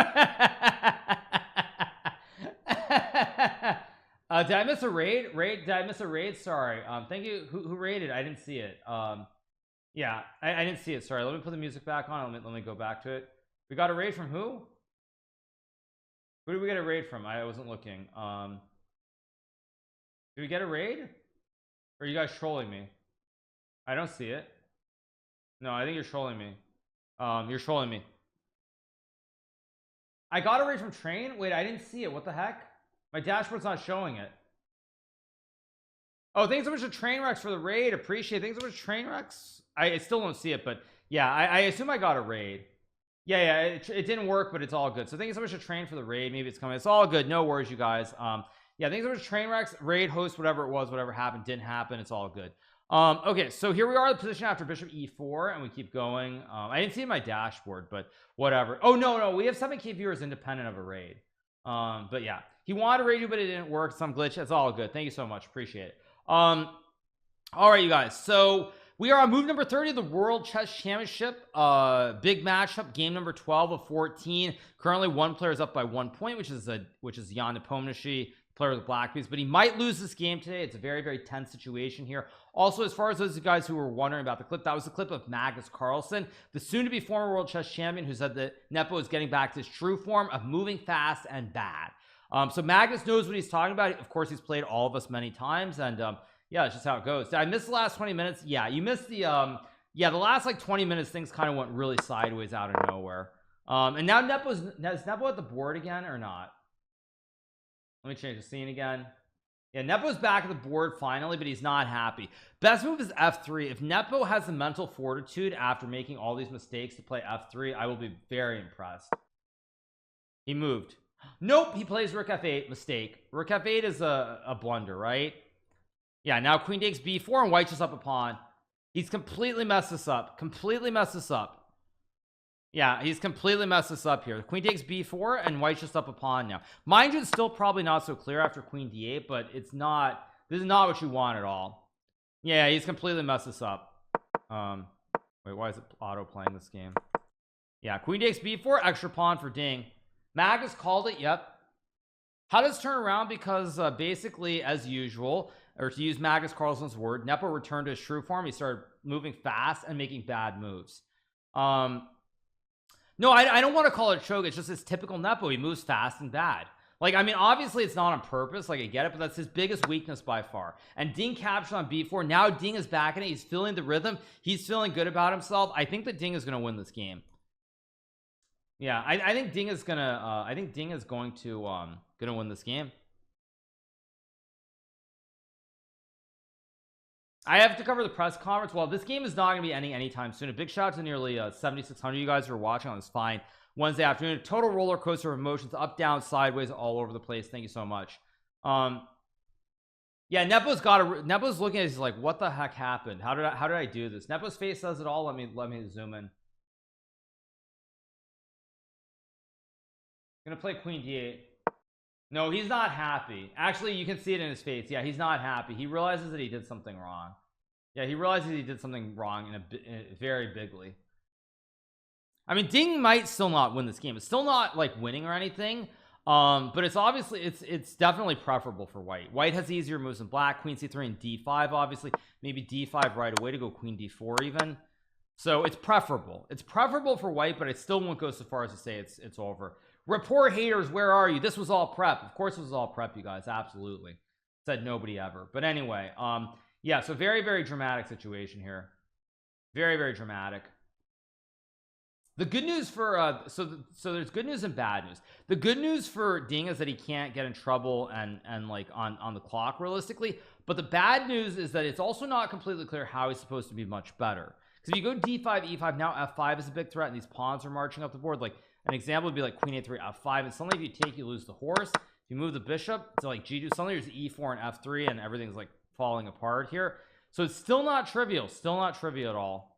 I miss a raid? Did I miss a raid? Sorry. Thank you. Who raided? I didn't see it. Yeah, I didn't see it. Sorry. Let me put the music back on. Let me go back to it. We got a raid from who? Who did we get a raid from? I wasn't looking. Did we get a raid? Or are you guys trolling me? I don't see it. No, I think you're trolling me. You're trolling me. I got a raid from Train. Wait, I didn't see it. What the heck? My dashboard's not showing it. Oh, thanks so much to Trainwrecks for the raid. Appreciate it. Thanks so much to Trainwrecks. I still don't see it, but yeah, I assume I got a raid. Yeah, it didn't work, but it's all good. So thank you so much to Train for the raid. Maybe it's coming. It's all good. No worries, you guys. Yeah, thanks so much to Trainwrecks, raid, host, whatever it was, whatever happened, didn't happen. It's all good. Okay, so here we are, the position after bishop e4, and we keep going. I didn't see it in my dashboard, but whatever. Oh, no, we have 7K viewers independent of a raid. But yeah, he wanted to raid you, but it didn't work. Some glitch. That's all good. Thank you so much. Appreciate it. All right, you guys. So we are on move number 30 of the World Chess Championship. Big matchup, game number 12 of 14. Currently, one player is up by 1 point, which is Jan Nepomniachtchi, player of the Black Bees, but he might lose this game today. It's a very, very tense situation here. Also, as far as those guys who were wondering about the clip, that was the clip of Magnus Carlsen, the soon-to-be former world chess champion, who said that Nepo is getting back to his true form of moving fast and bad. So Magnus knows what he's talking about. Of course, he's played all of us many times, and yeah, it's just how it goes. Did I miss the last 20 minutes? Yeah, you missed the yeah, the last like 20 minutes, things kind of went really sideways out of nowhere. And now is Nepo at the board again or not? Let me change the scene again. Yeah, Nepo's back at the board finally, but he's not happy. Best move is f3. If Nepo has the mental fortitude after making all these mistakes to play f3, I will be very impressed. He moved. Nope, he plays rook f8. Mistake. Rook f8 is a blunder, right? Yeah, now queen takes b4 and white just up a pawn. He's completely messed this up. Completely messed this up. Yeah, he's completely messed this up here. The queen takes b4 and white's just up a pawn now. Mind you, it's still probably not so clear after queen d8, but it's not, this is not what you want at all. Yeah, he's completely messed this up. Wait, why is it auto playing this game? Yeah, queen takes b4, extra pawn for Ding. Magus called it. Yep. How does turn around? Because basically, as usual, or to use Magus Carlson's word, Nepo returned to his true form. He started moving fast and making bad moves. No, I don't want to call it choke. It's just his typical Nepo. He moves fast and bad. Like, I mean, obviously it's not on purpose. Like, I get it, but that's his biggest weakness by far. And Ding captured on b4. Now Ding is back in it. He's feeling the rhythm. He's feeling good about himself. I think that Ding is going to win this game. Yeah, I think Ding is gonna going to win this game. I have to cover the press conference. Well, this game is not going to be ending anytime soon. A big shout out to nearly 7,600 you guys who are watching on this fine Wednesday afternoon. Total roller coaster of emotions, up, down, sideways, all over the place. Thank you so much. Yeah, Nepo's looking at it. He's like, what the heck happened? How did I do this? Nepo's face says it all. Let me zoom in. Gonna play queen d8. No, he's not happy. Actually, you can see it in his face. Yeah, he's not happy. He realizes that he did something wrong. Yeah, he realizes he did something wrong in a very bigly. I mean, Ding might still not win this game. It's still not like winning or anything. But it's obviously it's definitely preferable for white. White has easier moves than black. Queen c3 and d5, obviously. Maybe d5 right away to go queen d4 even. So it's preferable. It's preferable for white, but I still won't go so far as to say it's over. Report haters, where are you? This was all prep. Of course it was all prep, you guys. Absolutely. Said nobody ever. But anyway, yeah, so very, very dramatic situation here. Very, very dramatic. The good news for so there's good news and bad news. The good news for Ding is that he can't get in trouble and like on the clock realistically, but the bad news is that it's also not completely clear how he's supposed to be much better. Because if you go d5 e5, now f5 is a big threat and these pawns are marching up the board. Like an example would be like queen a3 f5, and suddenly if you take, you lose the horse. If you move the bishop to like g2, suddenly there's e4 and f3 and everything's like falling apart here. So it's still not trivial, at all.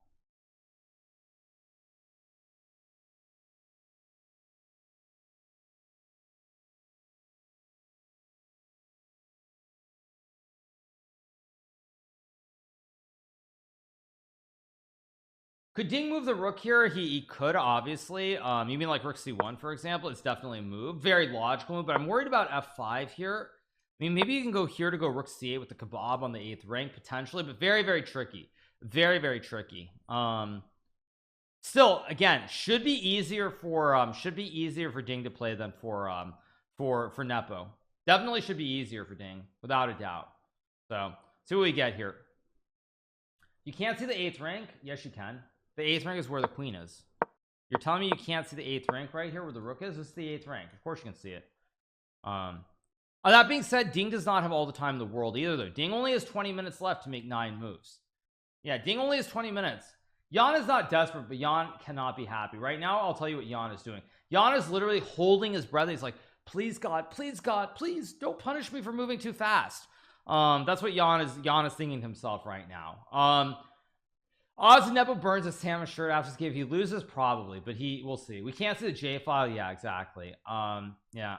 Could Ding move the rook here? He could, obviously. You mean like rook c1, for example? It's definitely a move. Very logical move, but I'm worried about f5 here. I mean, maybe you can go here to go rook c8 with the kebab on the 8th rank, potentially, but very, very tricky. Very, very tricky. Still, again, should be easier for Ding to play than for Nepo. Definitely should be easier for Ding, without a doubt. So, see what we get here. You can't see the 8th rank? Yes, you can. The 8th rank is where the queen is. You're telling me you can't see the 8th rank right here where the rook is? This is the 8th rank. Of course you can see it. That being said, Ding does not have all the time in the world either, though. Ding only has 20 minutes left to make 9 moves. Yeah, Ding only has 20 minutes. Jan is not desperate, but Jan cannot be happy. Right now, I'll tell you what Jan is doing. Jan is literally holding his breath. He's like, please, God, please, don't punish me for moving too fast. That's what Jan is thinking to himself right now. Odds Nepo burns his salmon shirt after this game. If he loses, probably, but we'll see. We can't see the J file. Yeah, exactly. Yeah.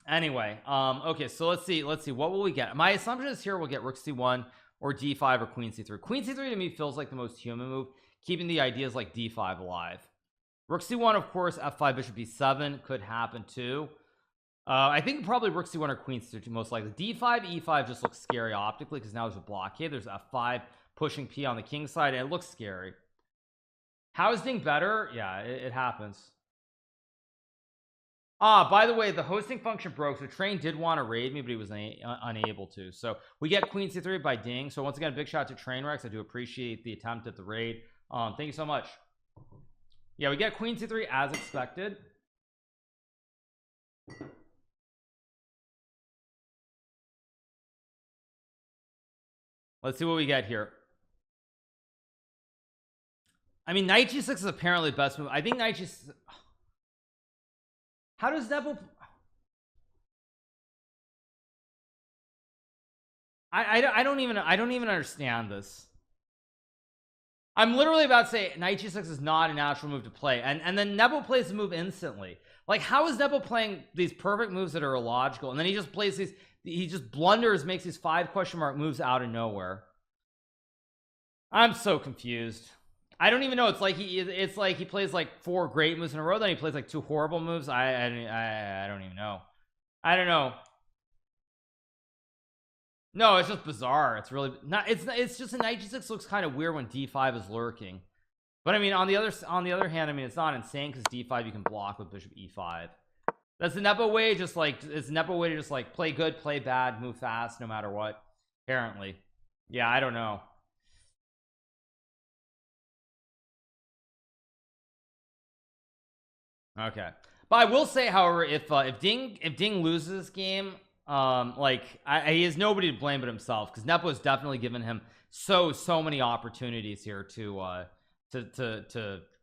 Anyway, okay, so let's see. What will we get? My assumption is here we'll get rook c1 or d5 or queen c3. Queen c3 to me feels like the most human move, keeping the ideas like d5 alive. Rook c1, of course, f5, bishop b7 could happen too. I think probably rook c1 or queen c2 most likely. d5 e5 just looks scary optically because now there's a blockade. There's f5 pushing p on the king side and it looks scary. How is Ding better? Yeah, it happens. By the way, the hosting function broke, so Train did want to raid me, but he was unable to. So we get queen c3 by Ding. So once again, big shout out to Trainwrecks. I do appreciate the attempt at the raid. Thank you so much. Yeah, we get queen c3 as expected. Let's see what we get here. I mean, knight g6 is apparently the best move. I think knight g6. How does Nepo? I don't even understand this. I'm literally about to say knight g6 is not a natural move to play, and then Nepo plays the move instantly. Like, how is Nepo playing these perfect moves that are illogical, and then he just plays these, he just blunders, makes these 5 question mark moves out of nowhere. I'm so confused. I don't even know. It's like he plays like 4 great moves in a row, then he plays like 2 horrible moves. I don't even know. I don't know. No, it's just bizarre. It's really not. It's just a knight g6 looks kind of weird when d5 is lurking. But I mean, on the other hand, I mean, it's not insane because d5 you can block with bishop e5. That's the Nepo way. Just like it's Nepo way to just like play good, play bad, move fast, no matter what. Apparently, yeah. I don't know. Okay, but I will say, however, if Ding loses this game, like he has nobody to blame but himself, because Nepo has definitely given him so many opportunities here to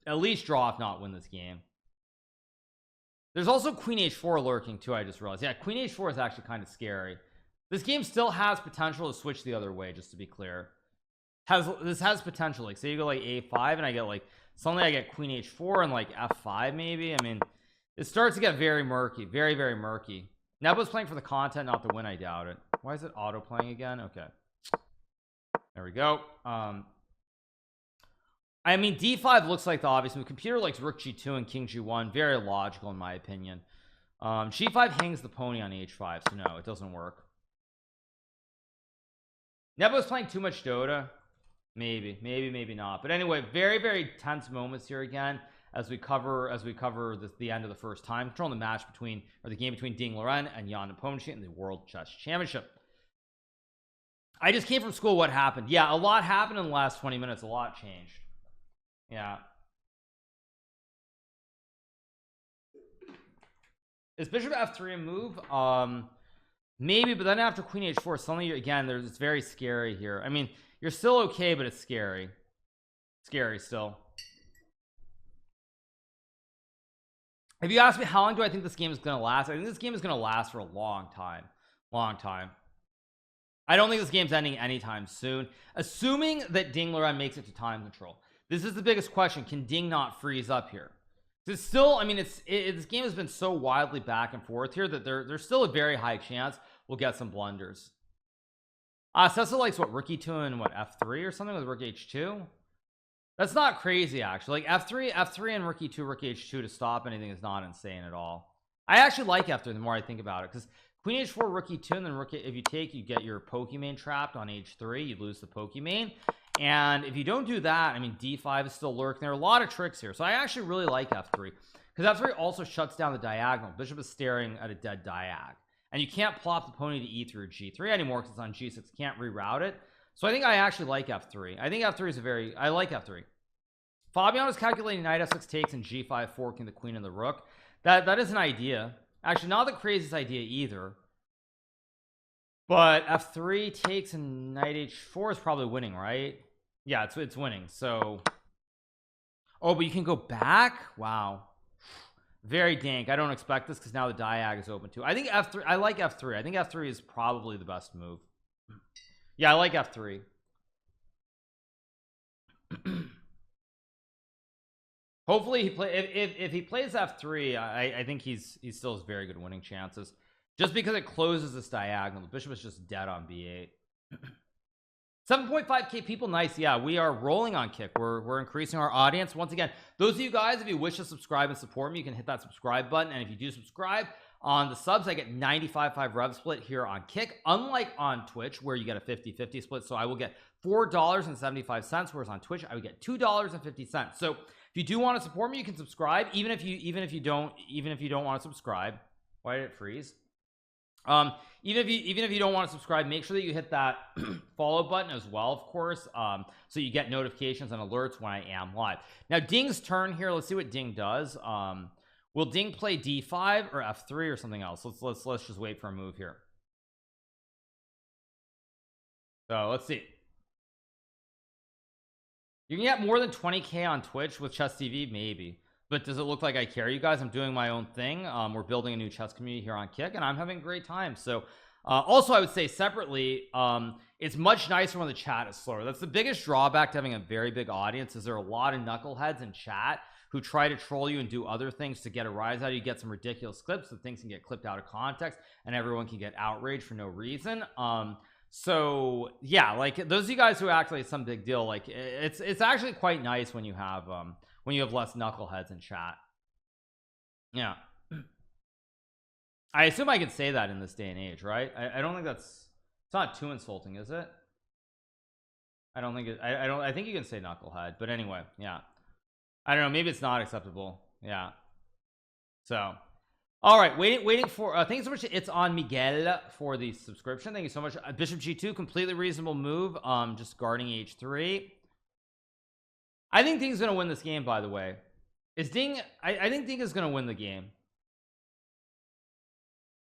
at least draw, if not win this game. There's also queen h4 lurking too. I just realized. Yeah, queen h4 is actually kind of scary. This game still has potential to switch the other way, just to be clear. This has potential. Like, say you go like a5 and I get like suddenly I get queen h4 and like f5 maybe. I mean, it starts to get very murky, very murky. Nepo's playing for the content, not the win. I doubt it. Why is it auto playing again? Okay, there we go. I mean, d5 looks like the obvious move. Computer likes rook g2 and king g1. Very logical in my opinion. G5 hangs the pony on h5, so no, it doesn't work. Nepo's playing too much Dota. Maybe not. But anyway, very tense moments here again as we cover the end of the first time control, the match between, or the game between Ding Liren and Jan Nepomuceno in the World Chess Championship. I just came from school. What happened? Yeah, a lot happened in the last 20 minutes. A lot changed. Yeah. Is bishop f3 a move? Maybe, but then after queen h4 suddenly again it's very scary here. I mean, you're still okay, but it's scary still. If you ask me how long do I think this game is going to last, I think this game is going to last for a long time. I don't think this game's ending anytime soon, assuming that Ding Liren makes it to time control. This is the biggest question. Can Ding not freeze up here? It's still, I mean, this game has been so wildly back and forth here that there's still a very high chance we'll get some blunders. Cecil likes what, rook e2 and what, f3 or something with rook h2. That's not crazy actually. Like f3 and rook e2 rook h2 to stop anything is not insane at all. I actually like f3 the more I think about it, because queen h4 rook e2 and then rook, if you take, you get your pokemon trapped on h3, you lose the pokemon. And if you don't do that, I mean, d5 is still lurking. There are a lot of tricks here, so I actually really like f3, because f3 also shuts down the diagonal. Bishop is staring at a dead diag, and you can't plop the pony to e3 or g3 anymore because it's on g6. Can't reroute it. So I think I actually like f3. I think f3 is I like f3. Fabiano is calculating knight f6 takes and g5 forking the queen and the rook. That is an idea. Actually, not the craziest idea either. But f3 takes and knight h4 is probably winning, right? Yeah, it's winning. So, oh, but you can go back. Wow, very dank. I don't expect this because now the diag is open too. I think f3. I like f3. I think f3 is probably the best move. Yeah, I like f3. Hopefully he play if he plays f3, I think he still has very good winning chances, just because it closes this diagonal. The bishop is just dead on b8. 7.5k people. Nice. Yeah, we are rolling on Kick. We're increasing our audience once again. Those of you guys, if you wish to subscribe and support me, you can hit that subscribe button, and if you do subscribe on the subs, I get 95.5 rev split here on Kick, unlike on Twitch where you get a 50-50 split. So I will get $4.75, whereas on Twitch I would get $2.50. So if you do want to support me, you can subscribe. Even if you don't want to subscribe. Why did it freeze? Even if you don't want to subscribe, make sure that you hit that follow button as well, of course, so you get notifications and alerts when I am live. Now Ding's turn here. Let's see what Ding does. Will Ding play d5 or f3 or something else? Let's just wait for a move here. So let's see. You can get more than 20k on Twitch with Chess TV, maybe, but does it look like I care, you guys? I'm doing my own thing. We're building a new chess community here on Kick, and I'm having a great time. So also I would say separately, it's much nicer when the chat is slower. That's the biggest drawback to having a very big audience, is there are a lot of knuckleheads in chat who try to troll you and do other things to get a rise out of you. Get some ridiculous clips, so things can get clipped out of context and everyone can get outraged for no reason. So yeah, like those of you guys who act like it's some big deal, like it's actually quite nice when you have less knuckleheads in chat. Yeah, I assume I can say that in this day and age, right? I don't think it's not too insulting, is it? I don't think it, I think you can say knucklehead, but anyway, yeah, I don't know, maybe it's not acceptable. Yeah, so all right, waiting for thank you so much. It's on Miguel for the subscription. Thank you so much. Bishop G2, completely reasonable move. Just guarding H3. I think Ding's gonna win this game, by the way. Is Ding, I think Ding is gonna win the game.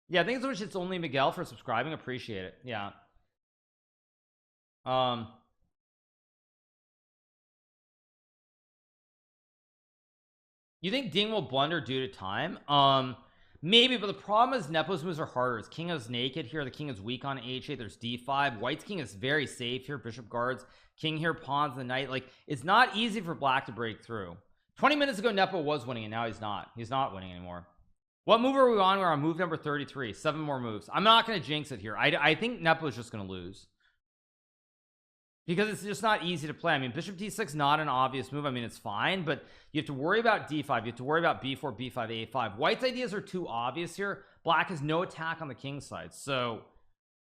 Yeah, thank you so much. It's only Miguel for subscribing. Appreciate it. Yeah. You think Ding will blunder due to time? Maybe, but the problem is Nepo's moves are harder. His king is naked here, the king is weak on h8, there's d5. White's king is very safe here, bishop guards, king here, pawns the knight. Like, it's not easy for black to break through. 20 minutes ago Nepo was winning, and now he's not winning anymore. What move are we on? We're on move number 33. 7 more moves. I'm not going to jinx it here. I think Nepo's just going to lose, because it's just not easy to play. I mean, bishop d6, not an obvious move. I mean, it's fine, but you have to worry about d5. You have to worry about b4, b5, a5. White's ideas are too obvious here. Black has no attack on the king side. So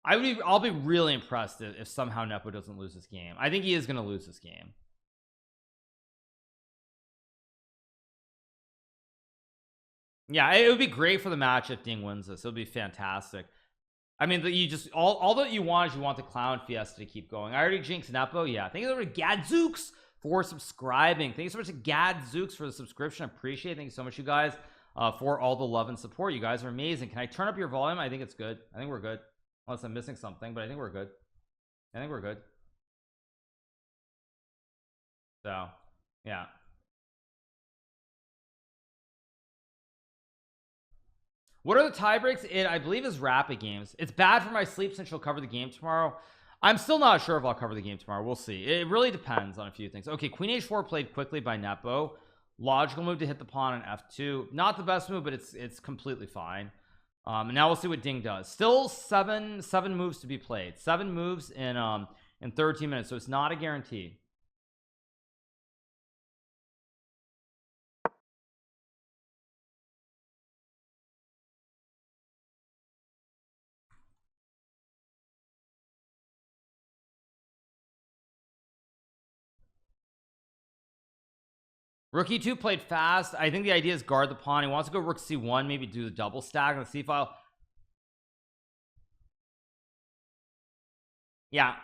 I'll be really impressed if somehow Nepo doesn't lose this game. I think he is going to lose this game. Yeah, it would be great for the match if Ding wins this. It would be fantastic. I mean, you just all that you want is you want the clown fiesta to keep going. I already jinxed Nepo. Yeah, thank you so much to Gadzooks for subscribing. Thank you so much to Gadzooks for the subscription. I appreciate it. Thank you so much, you guys, for all the love and support. You guys are amazing. Can I turn up your volume? I think it's good. I think we're good, unless I'm missing something, but I think we're good. I think we're good. So yeah, what are the tie breaks? It, I believe, is rapid games. It's bad for my sleep since she'll cover the game tomorrow. I'm still not sure if I'll cover the game tomorrow. We'll see. It really depends on a few things. Okay, queen h4 played quickly by Nepo. Logical move to hit the pawn on f2. Not the best move, but it's completely fine. And now we'll see what Ding does. Still seven moves to be played. 7 moves in 13 minutes, so it's not a guarantee. Rook e2 played fast. I think the idea is guard the pawn. He wants to go rook c1, maybe do the double stack on the c file. Yeah,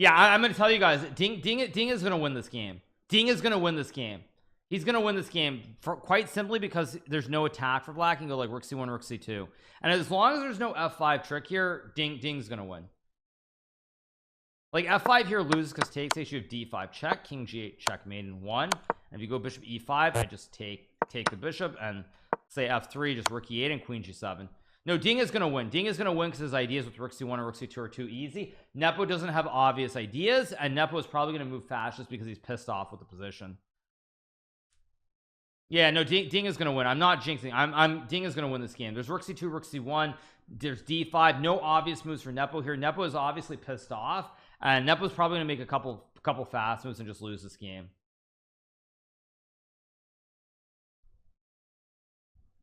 I'm gonna tell you guys, Ding is gonna win this game. Ding is gonna win this game. He's gonna win this game for quite simply because there's no attack for black. And go like rook c1, rook c2, and as long as there's no f5 trick here, Ding's gonna win. Like f5 here loses because takes, you have d5 check, king g8 checkmate in 1, and if you go bishop e5, I just take the bishop, and say f3, just rook e8 and queen g7. No, Ding is gonna win. Ding is gonna win because his ideas with rook c1 and rook c2 are too easy. Nepo doesn't have obvious ideas, and Nepo is probably gonna move fast just because he's pissed off with the position. Yeah, no, Ding is gonna win. I'm not jinxing. Ding is gonna win this game. There's rook c2, rook c1, there's d5. No obvious moves for Nepo here. Nepo is obviously pissed off, and Nepo's probably gonna make a couple fast moves and just lose this game.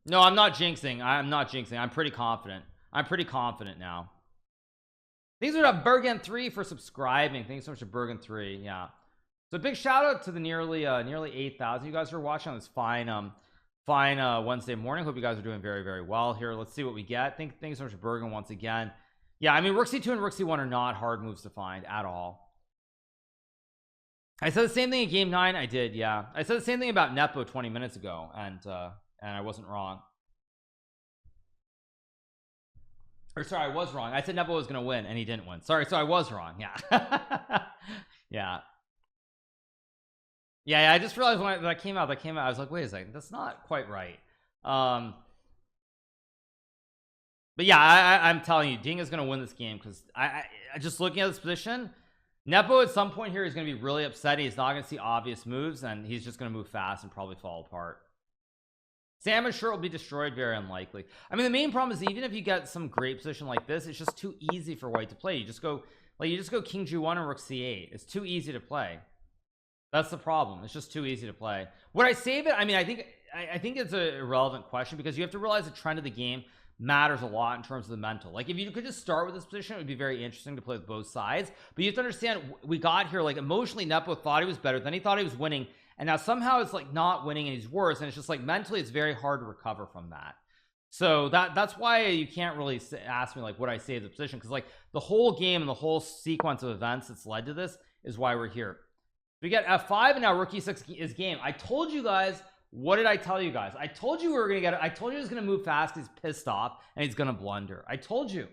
No, I'm not jinxing. I'm pretty confident now. These are Bergen 3 for subscribing. Thanks so much to Bergen 3. Yeah, so big shout out to the nearly 8,000 you guys who are watching on this fine Wednesday morning. Hope you guys are doing very, very well here. Let's see what we get. Thanks so much to Bergen once again. Yeah, I mean, rook c2 and rook c1 are not hard moves to find at all. I said the same thing in game 9. I did. Yeah, I said the same thing about Nepo 20 minutes ago, and I wasn't wrong. Or sorry, I was wrong. I said Nepo was going to win and he didn't win. Sorry, so I was wrong. Yeah. Yeah. Yeah, I just realized when that came out, I was like, wait a second, that's not quite right. But yeah, I'm telling you, Ding is going to win this game because I just looking at this position, Nepo at some point here is going to be really upset. He's not going to see obvious moves and he's just going to move fast and probably fall apart. Sam is sure will be destroyed, very unlikely. I mean, the main problem is even if you get some great position like this, it's just too easy for white to play. You just go king g1 and rook c8. It's too easy to play. That's the problem. It's just too easy to play. Would I save it? I mean, I think it's an irrelevant question because you have to realize the trend of the game matters a lot in terms of the mental. Like if you could just start with this position, it would be very interesting to play with both sides. But you have to understand, we got here like emotionally Nepo thought he was better, then he thought he was winning, and now somehow it's like not winning and he's worse, and it's just like mentally it's very hard to recover from that. So that's why you can't really ask me like would I save the position, because like the whole game and the whole sequence of events that's led to this is why we're here. We get f5 and now rook e6 is game. I told you guys. What did I tell you guys? I told you we were gonna get it. I told you he was gonna move fast. He's pissed off and he's gonna blunder. I told you.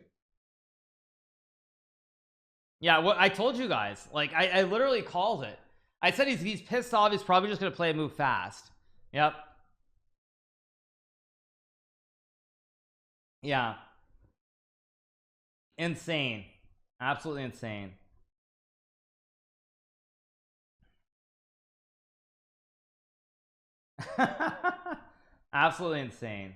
Yeah, what I told you guys. Like I literally called it. I said he's pissed off. He's probably just gonna play a move fast. Yep. Yeah. Insane. Absolutely insane. Absolutely insane.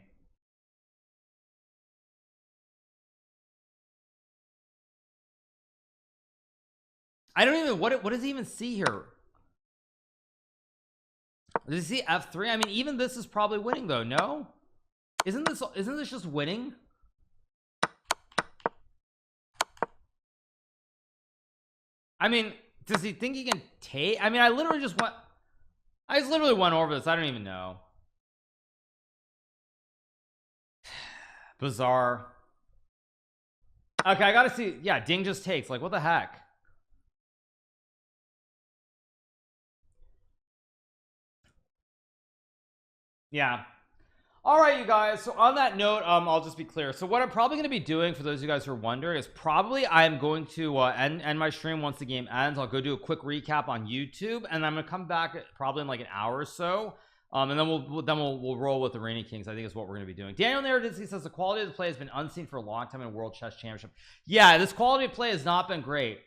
I don't even what does he even see here? Does he see f3? I mean, even this is probably winning though. No, isn't this just winning? I mean, does he think he can take? I mean, I literally went over this. I don't even know. Bizarre. Okay, I gotta see. Yeah, Ding just takes. Like, what the heck? Yeah. All right, you guys. So on that note, I'll just be clear. So what I'm probably going to be doing, for those of you guys who are wondering, is probably I'm going to end my stream once the game ends. I'll go do a quick recap on YouTube, and I'm going to come back probably in like an hour or so. And then we'll roll with the Reigning Kings. I think is what we're going to be doing. Daniel Naroditsky says the quality of the play has been unseen for a long time in World Chess Championship. Yeah, this quality of play has not been great.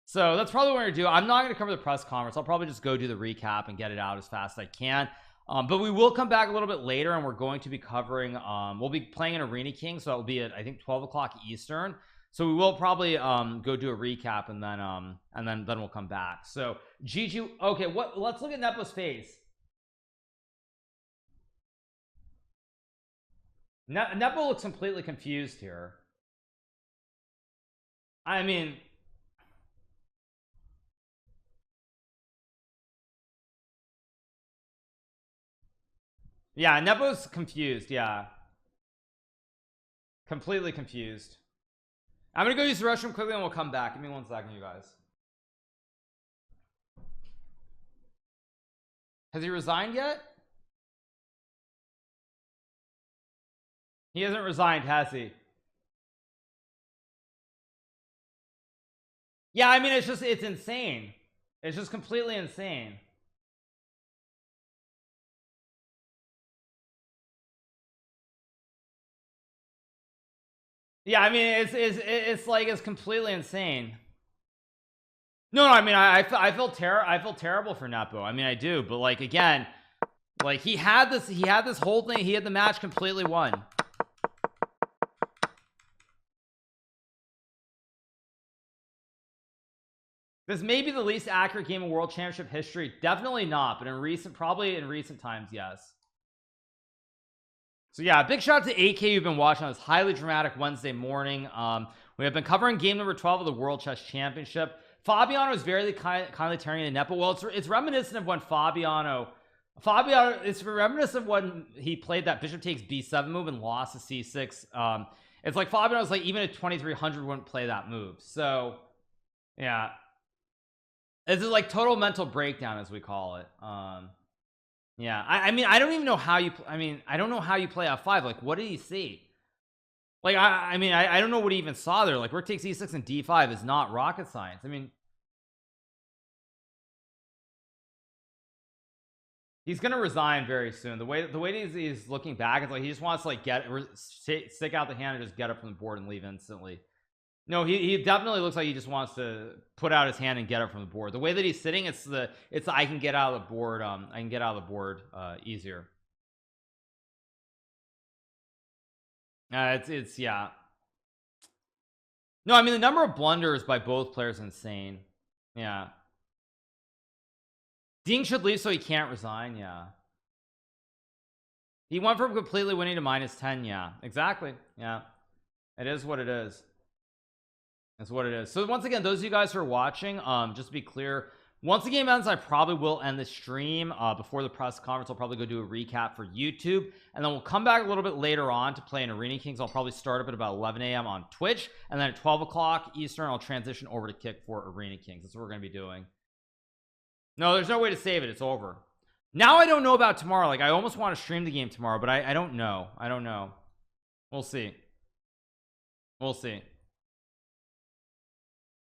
So that's probably what we're going to do. I'm not going to cover the press conference. I'll probably just go do the recap and get it out as fast as I can. But we will come back a little bit later, and we're going to be covering we'll be playing an Arena King, so it'll be at I think 12 o'clock Eastern. So we will probably go do a recap, and then we'll come back. So GG. Okay, let's look at Nepo's face. Nepo looks completely confused here. I mean, yeah, Nepo's confused. Yeah, completely confused. I'm gonna go use the restroom quickly and we'll come back. Give me 1 second, you guys. Has he resigned yet? He hasn't resigned, has he? Yeah, I mean, it's insane. It's just completely insane. Yeah, I mean, it's like it's completely insane. No, I mean, I feel terrible for Nepo. I mean, I do, but like again, like he had this whole thing. He had the match completely won. This may be the least accurate game in World Championship history. Definitely not, but probably in recent times, yes. So yeah, big shout out to AK you've been watching on this highly dramatic Wednesday morning. We have been covering game number 12 of the World Chess Championship. Fabiano is very kindly tearing into Nepo. Well, it's reminiscent of when Fabiano, it's reminiscent of when he played that bishop takes b7 move and lost to c6. It's like Fabiano's like even at 2300 wouldn't play that move. So yeah, this is like total mental breakdown, as we call it. Yeah, I mean, I don't even know how you I don't know how you play f5. Like, what did he see? Like I mean I don't know what he even saw there. Like rook takes e6 and d5 is not rocket science. I mean, he's gonna resign very soon. The way he's looking back, it's like he just wants to like stick out the hand and just get it from the board and leave instantly. No, he definitely looks like he just wants to put out his hand and get it from the board. The way that he's sitting, it's I can get out of the board. I can get out of the board easier. It's yeah. No, I mean the number of blunders by both players is insane. Yeah. Ding should leave so he can't resign. Yeah. He went from completely winning to -10. Yeah, exactly. Yeah. It is what it is. That's what it is. So once again, those of you guys who are watching, just to be clear, once the game ends, I probably will end the stream before the press conference. I'll probably go do a recap for YouTube, and then we'll come back a little bit later on to play in Arena Kings. I'll probably start up at about 11 a.m. on Twitch, and then at 12 o'clock Eastern I'll transition over to Kick for Arena Kings. That's what we're going to be doing. No, there's no way to save it. It's over. Now I don't know about tomorrow. Like I almost want to stream the game tomorrow, but I don't know. I don't know. We'll see. We'll see.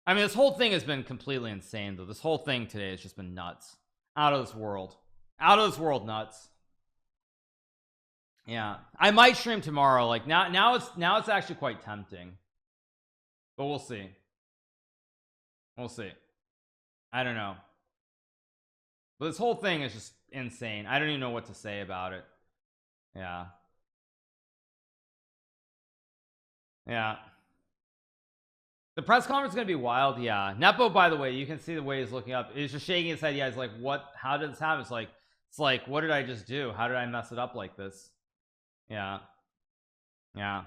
I mean, this whole thing has been completely insane though. This whole thing today has just been nuts. Out of this world. Out of this world nuts. Yeah. I might stream tomorrow. Like now it's actually quite tempting. But we'll see. We'll see. I don't know. But this whole thing is just insane. I don't even know what to say about it. Yeah. Yeah. The press conference is going to be wild. Yeah. Nepo, by the way, you can see the way he's looking up. He's just shaking his head. Yeah, he's like, what? How did this happen? It's like, what did I just do? How did I mess it up like this? Yeah. Yeah.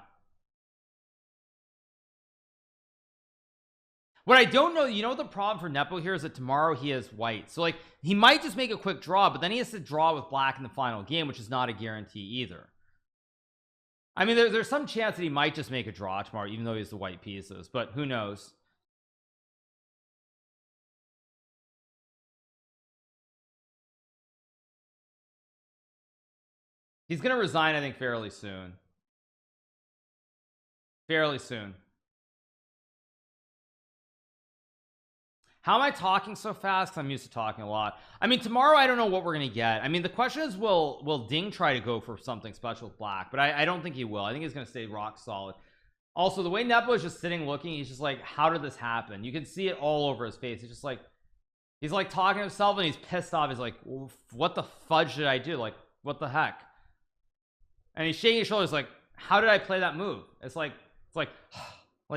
What I don't know, you know what the problem for Nepo here is that tomorrow he has white. So like he might just make a quick draw, but then he has to draw with black in the final game, which is not a guarantee either. I mean, there's some chance that he might just make a draw tomorrow, even though he has the white pieces, but who knows? He's gonna resign, I think, fairly soon. Fairly soon. How am I talking so fast? Because I'm used to talking a lot. I mean, tomorrow I don't know what we're gonna get. I mean, the question is, will Ding try to go for something special with black? But I don't think he will. I think he's gonna stay rock solid. Also, the way Nepo is just sitting looking, he's just like, how did this happen? You can see it all over his face. He's just like, he's like talking to himself and he's pissed off. He's like, what the fudge did I do? Like, what the heck? And he's shaking his shoulders like, how did I play that move? It's like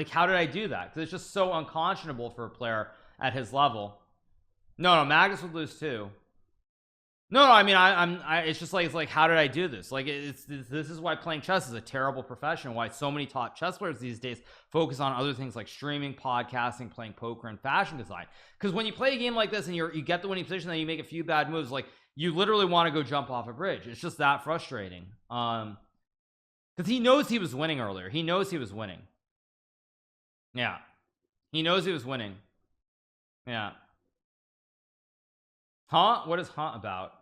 how did I do that? Because it's just so unconscionable for a player at his level. No, Magnus would lose too. No, I mean, it's just like, it's like, how did I do this? Like, this is why playing chess is a terrible profession. Why so many top chess players these days focus on other things like streaming, podcasting, playing poker, and fashion design. Because when you play a game like this and you get the winning position, then you make a few bad moves, like you literally want to go jump off a bridge. It's just that frustrating. Because he knows he was winning earlier. He knows he was winning. Yeah, he knows he was winning. Yeah. Huh? What is huh about?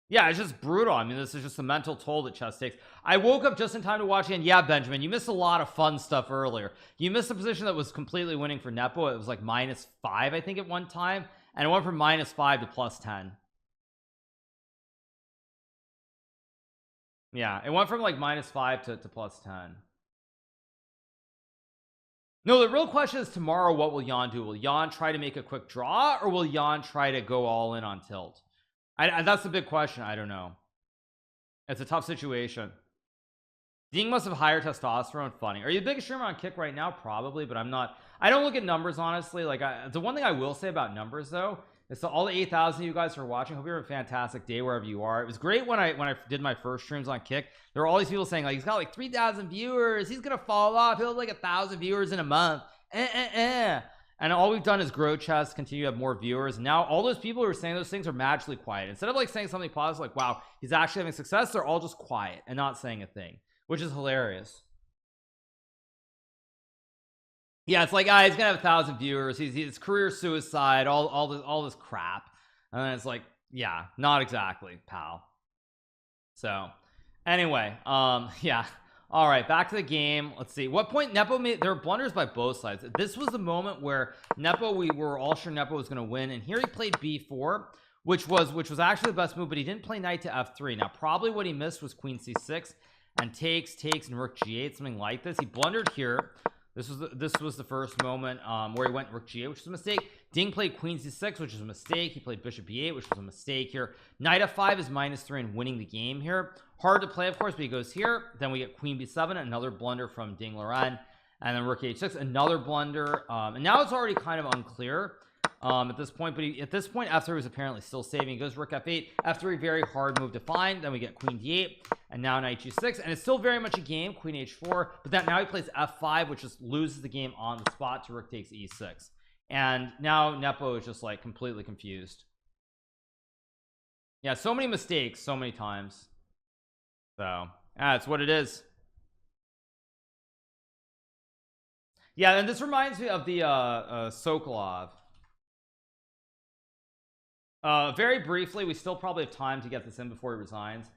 Yeah, it's just brutal. I mean, this is just a mental toll that chess takes. I woke up just in time to watch it, and yeah, Benjamin, you missed a lot of fun stuff earlier. You missed a position that was completely winning for Nepo. It was like -5, I think, at one time, and it went from -5 to +10. Yeah, it went from like -5 to +10. No, the real question is tomorrow, what will Jan do? Will Jan try to make a quick draw, or will Jan try to go all in on tilt? That's the big question. I don't know. It's a tough situation. Ding must have higher testosterone. Funny. Are you the biggest streamer on Kick right now? Probably, but I'm not. I don't look at numbers, honestly. Like, the one thing I will say about numbers, though, is to all the 8,000 of you guys who are watching, hope you're having a fantastic day wherever you are. It was great when I did my first streams on Kick. There were all these people saying, like, he's got like 3,000 viewers, he's gonna fall off, he'll have like 1,000 viewers in a month. And all we've done is grow chess, continue to have more viewers. And now all those people who are saying those things are magically quiet. Instead of like saying something positive, like, wow, he's actually having success, they're all just quiet and not saying a thing, which is hilarious. Yeah, it's like, he's gonna have 1,000 viewers, he's career suicide, all this crap. And then it's like, yeah, not exactly, pal. So anyway, yeah, All right, back to the game. Let's see what point Nepo made. There were blunders by both sides. This was the moment where Nepo, we were all sure Nepo was going to win, and here he played b4, which was actually the best move, but he didn't play knight to f3. Now probably what he missed was queen c6 and takes and rook g8, something like this. He blundered here. This was the first moment where he went rook g8, which was a mistake. Ding played queen c6, which was a mistake. He played bishop b8, which was a mistake here. Knight f5 is -3 and winning the game here. Hard to play, of course, but he goes here. Then we get queen b7, another blunder from Ding Loren, and then rook h6, another blunder. And now it's already kind of unclear at this point, but at this point f3 was apparently still saving. He goes rook f8, f3, very hard move to find. Then we get queen d8, and now knight g6, and it's still very much a game. Queen h4, but that now he plays f5, which just loses the game on the spot to rook takes e6, and now Nepo is just like completely confused. Yeah, so many mistakes so many times. So that's what it is. Yeah, and this reminds me of the Sokolov. Very briefly, we still probably have time to get this in before he resigns.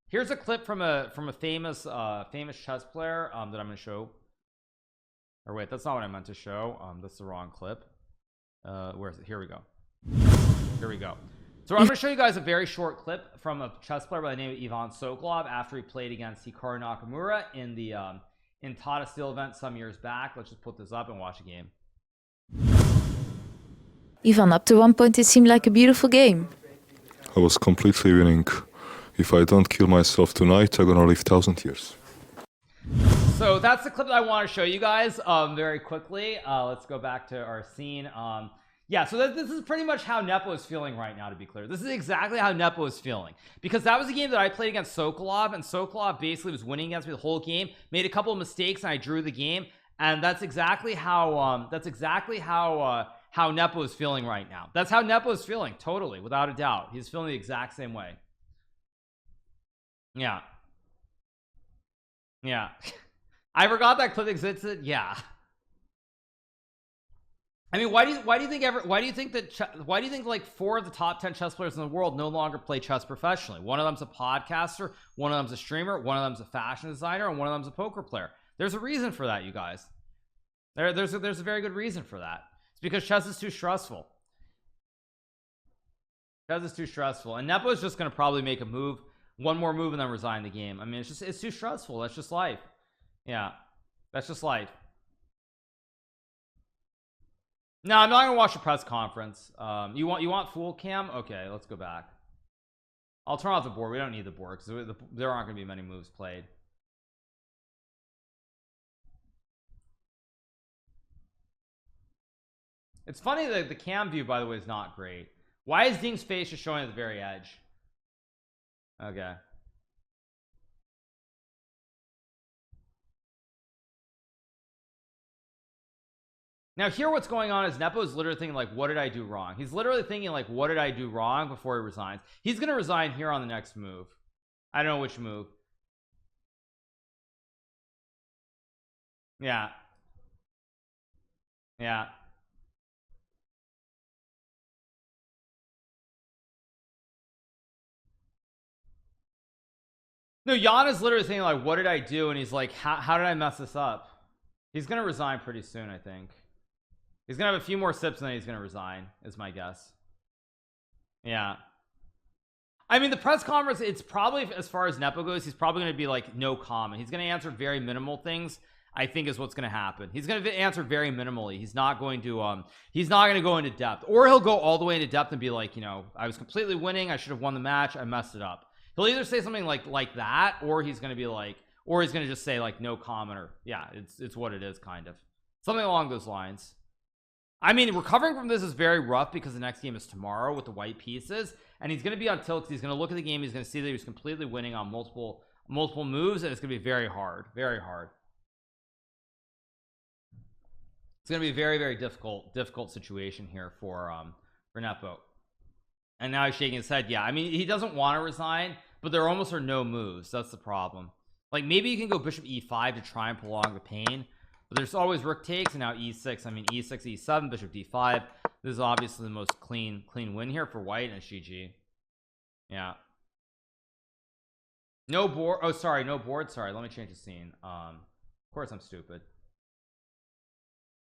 Here's a clip from a famous chess player that I'm going to show. Or wait, that's not what I meant to show. That's the wrong clip. Where is it? Here we go. Here we go. So I'm going to show you guys a very short clip from a chess player by the name of Ivan Sokolov after he played against Hikaru Nakamura in the Tata Steel event some years back. Let's just put this up and watch a game. Ivan, up to one point it seemed like a beautiful game. I was completely winning. If I don't kill myself tonight, I'm gonna live 1,000 years. So that's the clip that I want to show you guys very quickly. Let's go back to our scene. Yeah, so this is pretty much how Nepo is feeling right now, to be clear. This is exactly how Nepo is feeling, because that was a game that I played against Sokolov, and Sokolov basically was winning against me the whole game, made a couple of mistakes, and I drew the game. And that's exactly how Nepo is feeling right now. That's how Nepo is feeling, totally, without a doubt. He's feeling the exact same way. Yeah. Yeah. I forgot that clip existed. Yeah. I mean, why do you think like 4 of the top 10 chess players in the world no longer play chess professionally? One of them's a podcaster, one of them's a streamer, one of them's a fashion designer, and one of them's a poker player. There's a reason for that, you guys. There's a very good reason for that. It's because chess is too stressful. Chess is too stressful, and Nepo is just going to probably make a move, one more move, and then resign the game. I mean, it's too stressful. That's just life. Yeah, that's just life. No, I'm not gonna watch a press conference. You want full cam? Okay, let's go back. I'll turn off the board. We don't need the board because there aren't gonna be many moves played. It's funny that the cam view, by the way, is not great. Why is Ding's face just showing at the very edge? Okay. Now here what's going on is Nepo is literally thinking like, what did I do wrong? He's literally thinking like, what did I do wrong before he resigns? He's gonna resign here on the next move. I don't know which move. Yeah. Yeah. No, Jan is literally thinking like, what did I do? And he's like, how did I mess this up? He's gonna resign pretty soon, I think. He's gonna have a few more sips and then he's gonna resign, is my guess. Yeah. I mean, the press conference, it's probably, as far as Nepo goes, he's probably gonna be like no comment. He's gonna answer very minimal things, I think, is what's gonna happen. He's gonna answer very minimally. He's not going to he's not gonna go into depth, or he'll go all the way into depth and be like, you know, I was completely winning, I should have won the match, I messed it up. He'll either say something like that, or he's gonna be like, or he's gonna just say like no comment, or yeah, it's what it is, kind of something along those lines. I mean, recovering from this is very rough because the next game is tomorrow with the white pieces, and he's going to be on tilt because he's going to look at the game, he's going to see that he was completely winning on multiple moves, and it's going to be very hard. It's going to be a very difficult situation here for Nepo. And now he's shaking his head. Yeah, I mean, he doesn't want to resign, but there almost are no moves. That's the problem. Like, maybe you can go bishop e5 to try and prolong the pain, but there's always rook takes, and now e6. I mean, e6, e7, bishop d5. This is obviously the most clean win here for white, and it's GG. Yeah. No board. Oh, sorry, no board. Sorry, let me change the scene. Of course I'm stupid.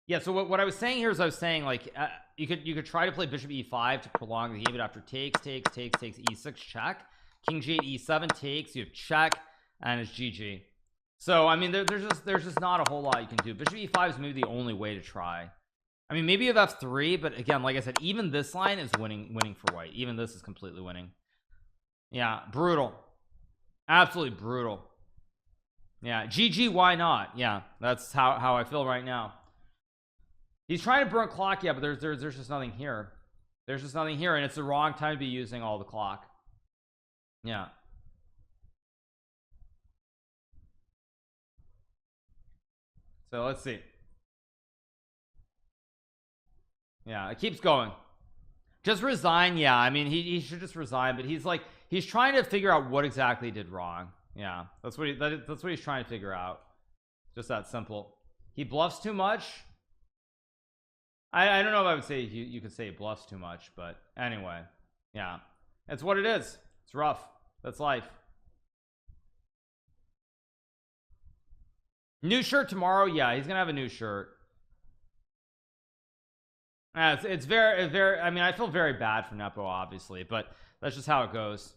Yeah, so what I was saying here is I was saying like you could try to play bishop e5 to prolong the game, but after takes e6 check, king g8 e7 takes, you have check, and it's GG. So I mean there's just not a whole lot you can do. Bishop e5 is maybe the only way to try. I mean maybe you have f3, but again, like I said, even this line is winning for white. Even this is completely winning. Yeah, brutal, absolutely brutal. Yeah, GG, why not? Yeah, that's how I feel right now. He's trying to burn clock, yeah, but there's just nothing here. There's just nothing here, and it's the wrong time to be using all the clock. Yeah. So let's see. Yeah, it keeps going. Just resign. Yeah, I mean he should just resign, but he's trying to figure out what exactly he did wrong. Yeah, that's what he's trying to figure out. Just that simple. He bluffs too much. I don't know if I would say you could say he bluffs too much, but anyway, yeah, it's what it is. It's rough. That's life. New shirt tomorrow. Yeah, he's gonna have a new shirt. It's very I mean I feel very bad for Nepo, obviously, but that's just how it goes.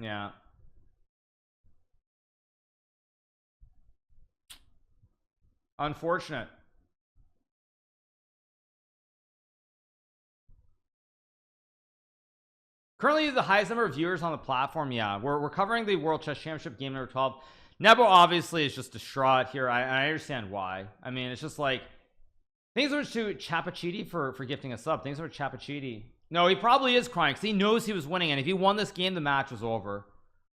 Yeah. Unfortunate. Currently the highest number of viewers on the platform. Yeah, we're covering the World Chess Championship game number 12. Nepo obviously is just distraught here. I understand why. I mean it's just like thanks so much to Chapachiti for gifting us up. Thanks so much, Chapachiti. No, he probably is crying because he knows he was winning, and if he won this game the match was over.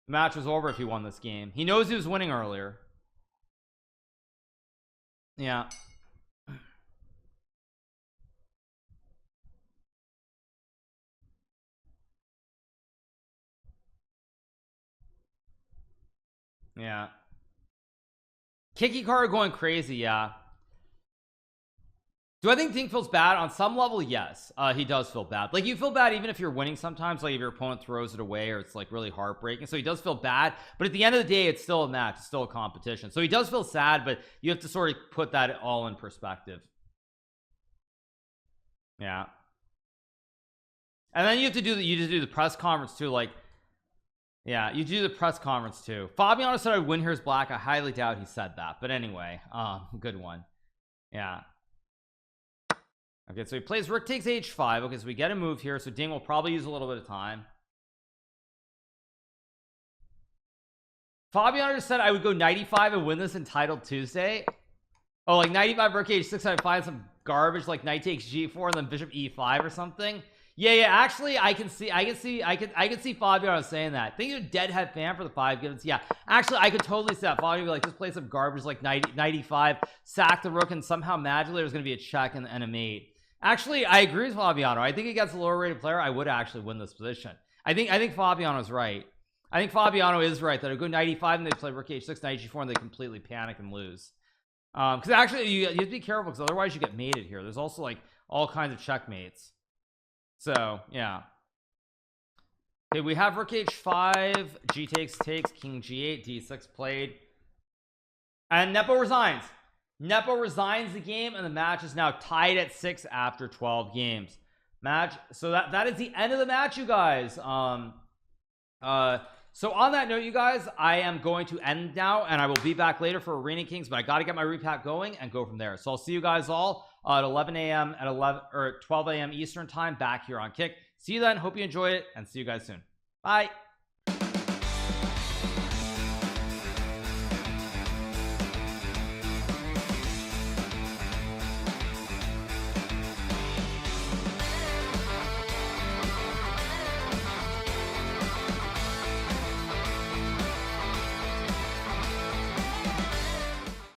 The match was over if he won this game. He knows he was winning earlier. Yeah. Yeah. Hikaru going crazy. Yeah. Do I think Dink feels bad? On some level, yes. He does feel bad. Like you feel bad even if you're winning sometimes, like if your opponent throws it away or it's like really heartbreaking. So he does feel bad, but at the end of the day it's still a match. It's still a competition. So he does feel sad, but you have to sort of put that all in perspective. Yeah. And then you have to do the press conference too. Like yeah, you do the press conference too. Fabiano said I'd win here as black. I highly doubt he said that, but anyway, good one. Yeah. Okay, so he plays rook takes h5. Okay, so we get a move here, so Ding will probably use a little bit of time. Fabiano just said I would go 95 and win this entitled Tuesday. Oh, like 95 rook h6. I'd find some garbage like knight takes g4 and then bishop e5 or something. Yeah, actually I can see Fabiano saying that. Think you're a deadhead fan for the 5 gives. Yeah, actually I could totally see that. Fabiano would be like, just play some garbage like 95, sack the rook, and somehow magically there's gonna be a check and a mate. Actually I agree with Fabiano. I think against a lower rated player I would actually win this position. I think Fabiano's right. I think Fabiano is right that I go 95 and they play rook h6 knight g4 and they completely panic and lose. Because actually you have to be careful because otherwise you get mated here. There's also like all kinds of checkmates. So yeah. Okay, we have rook h5, g takes, king g8, d6 played, and Nepo resigns. Nepo resigns the game, and the match is now tied at 6 after 12 games. Match. So that is the end of the match, you guys. So on that note, you guys, I am going to end now, and I will be back later for Arena Kings, but I got to get my repack going and go from there. So I'll see you guys all at 11 a.m. at 11 or 12 a.m. Eastern time back here on Kick. See you then. Hope you enjoy it, and see you guys soon. Bye.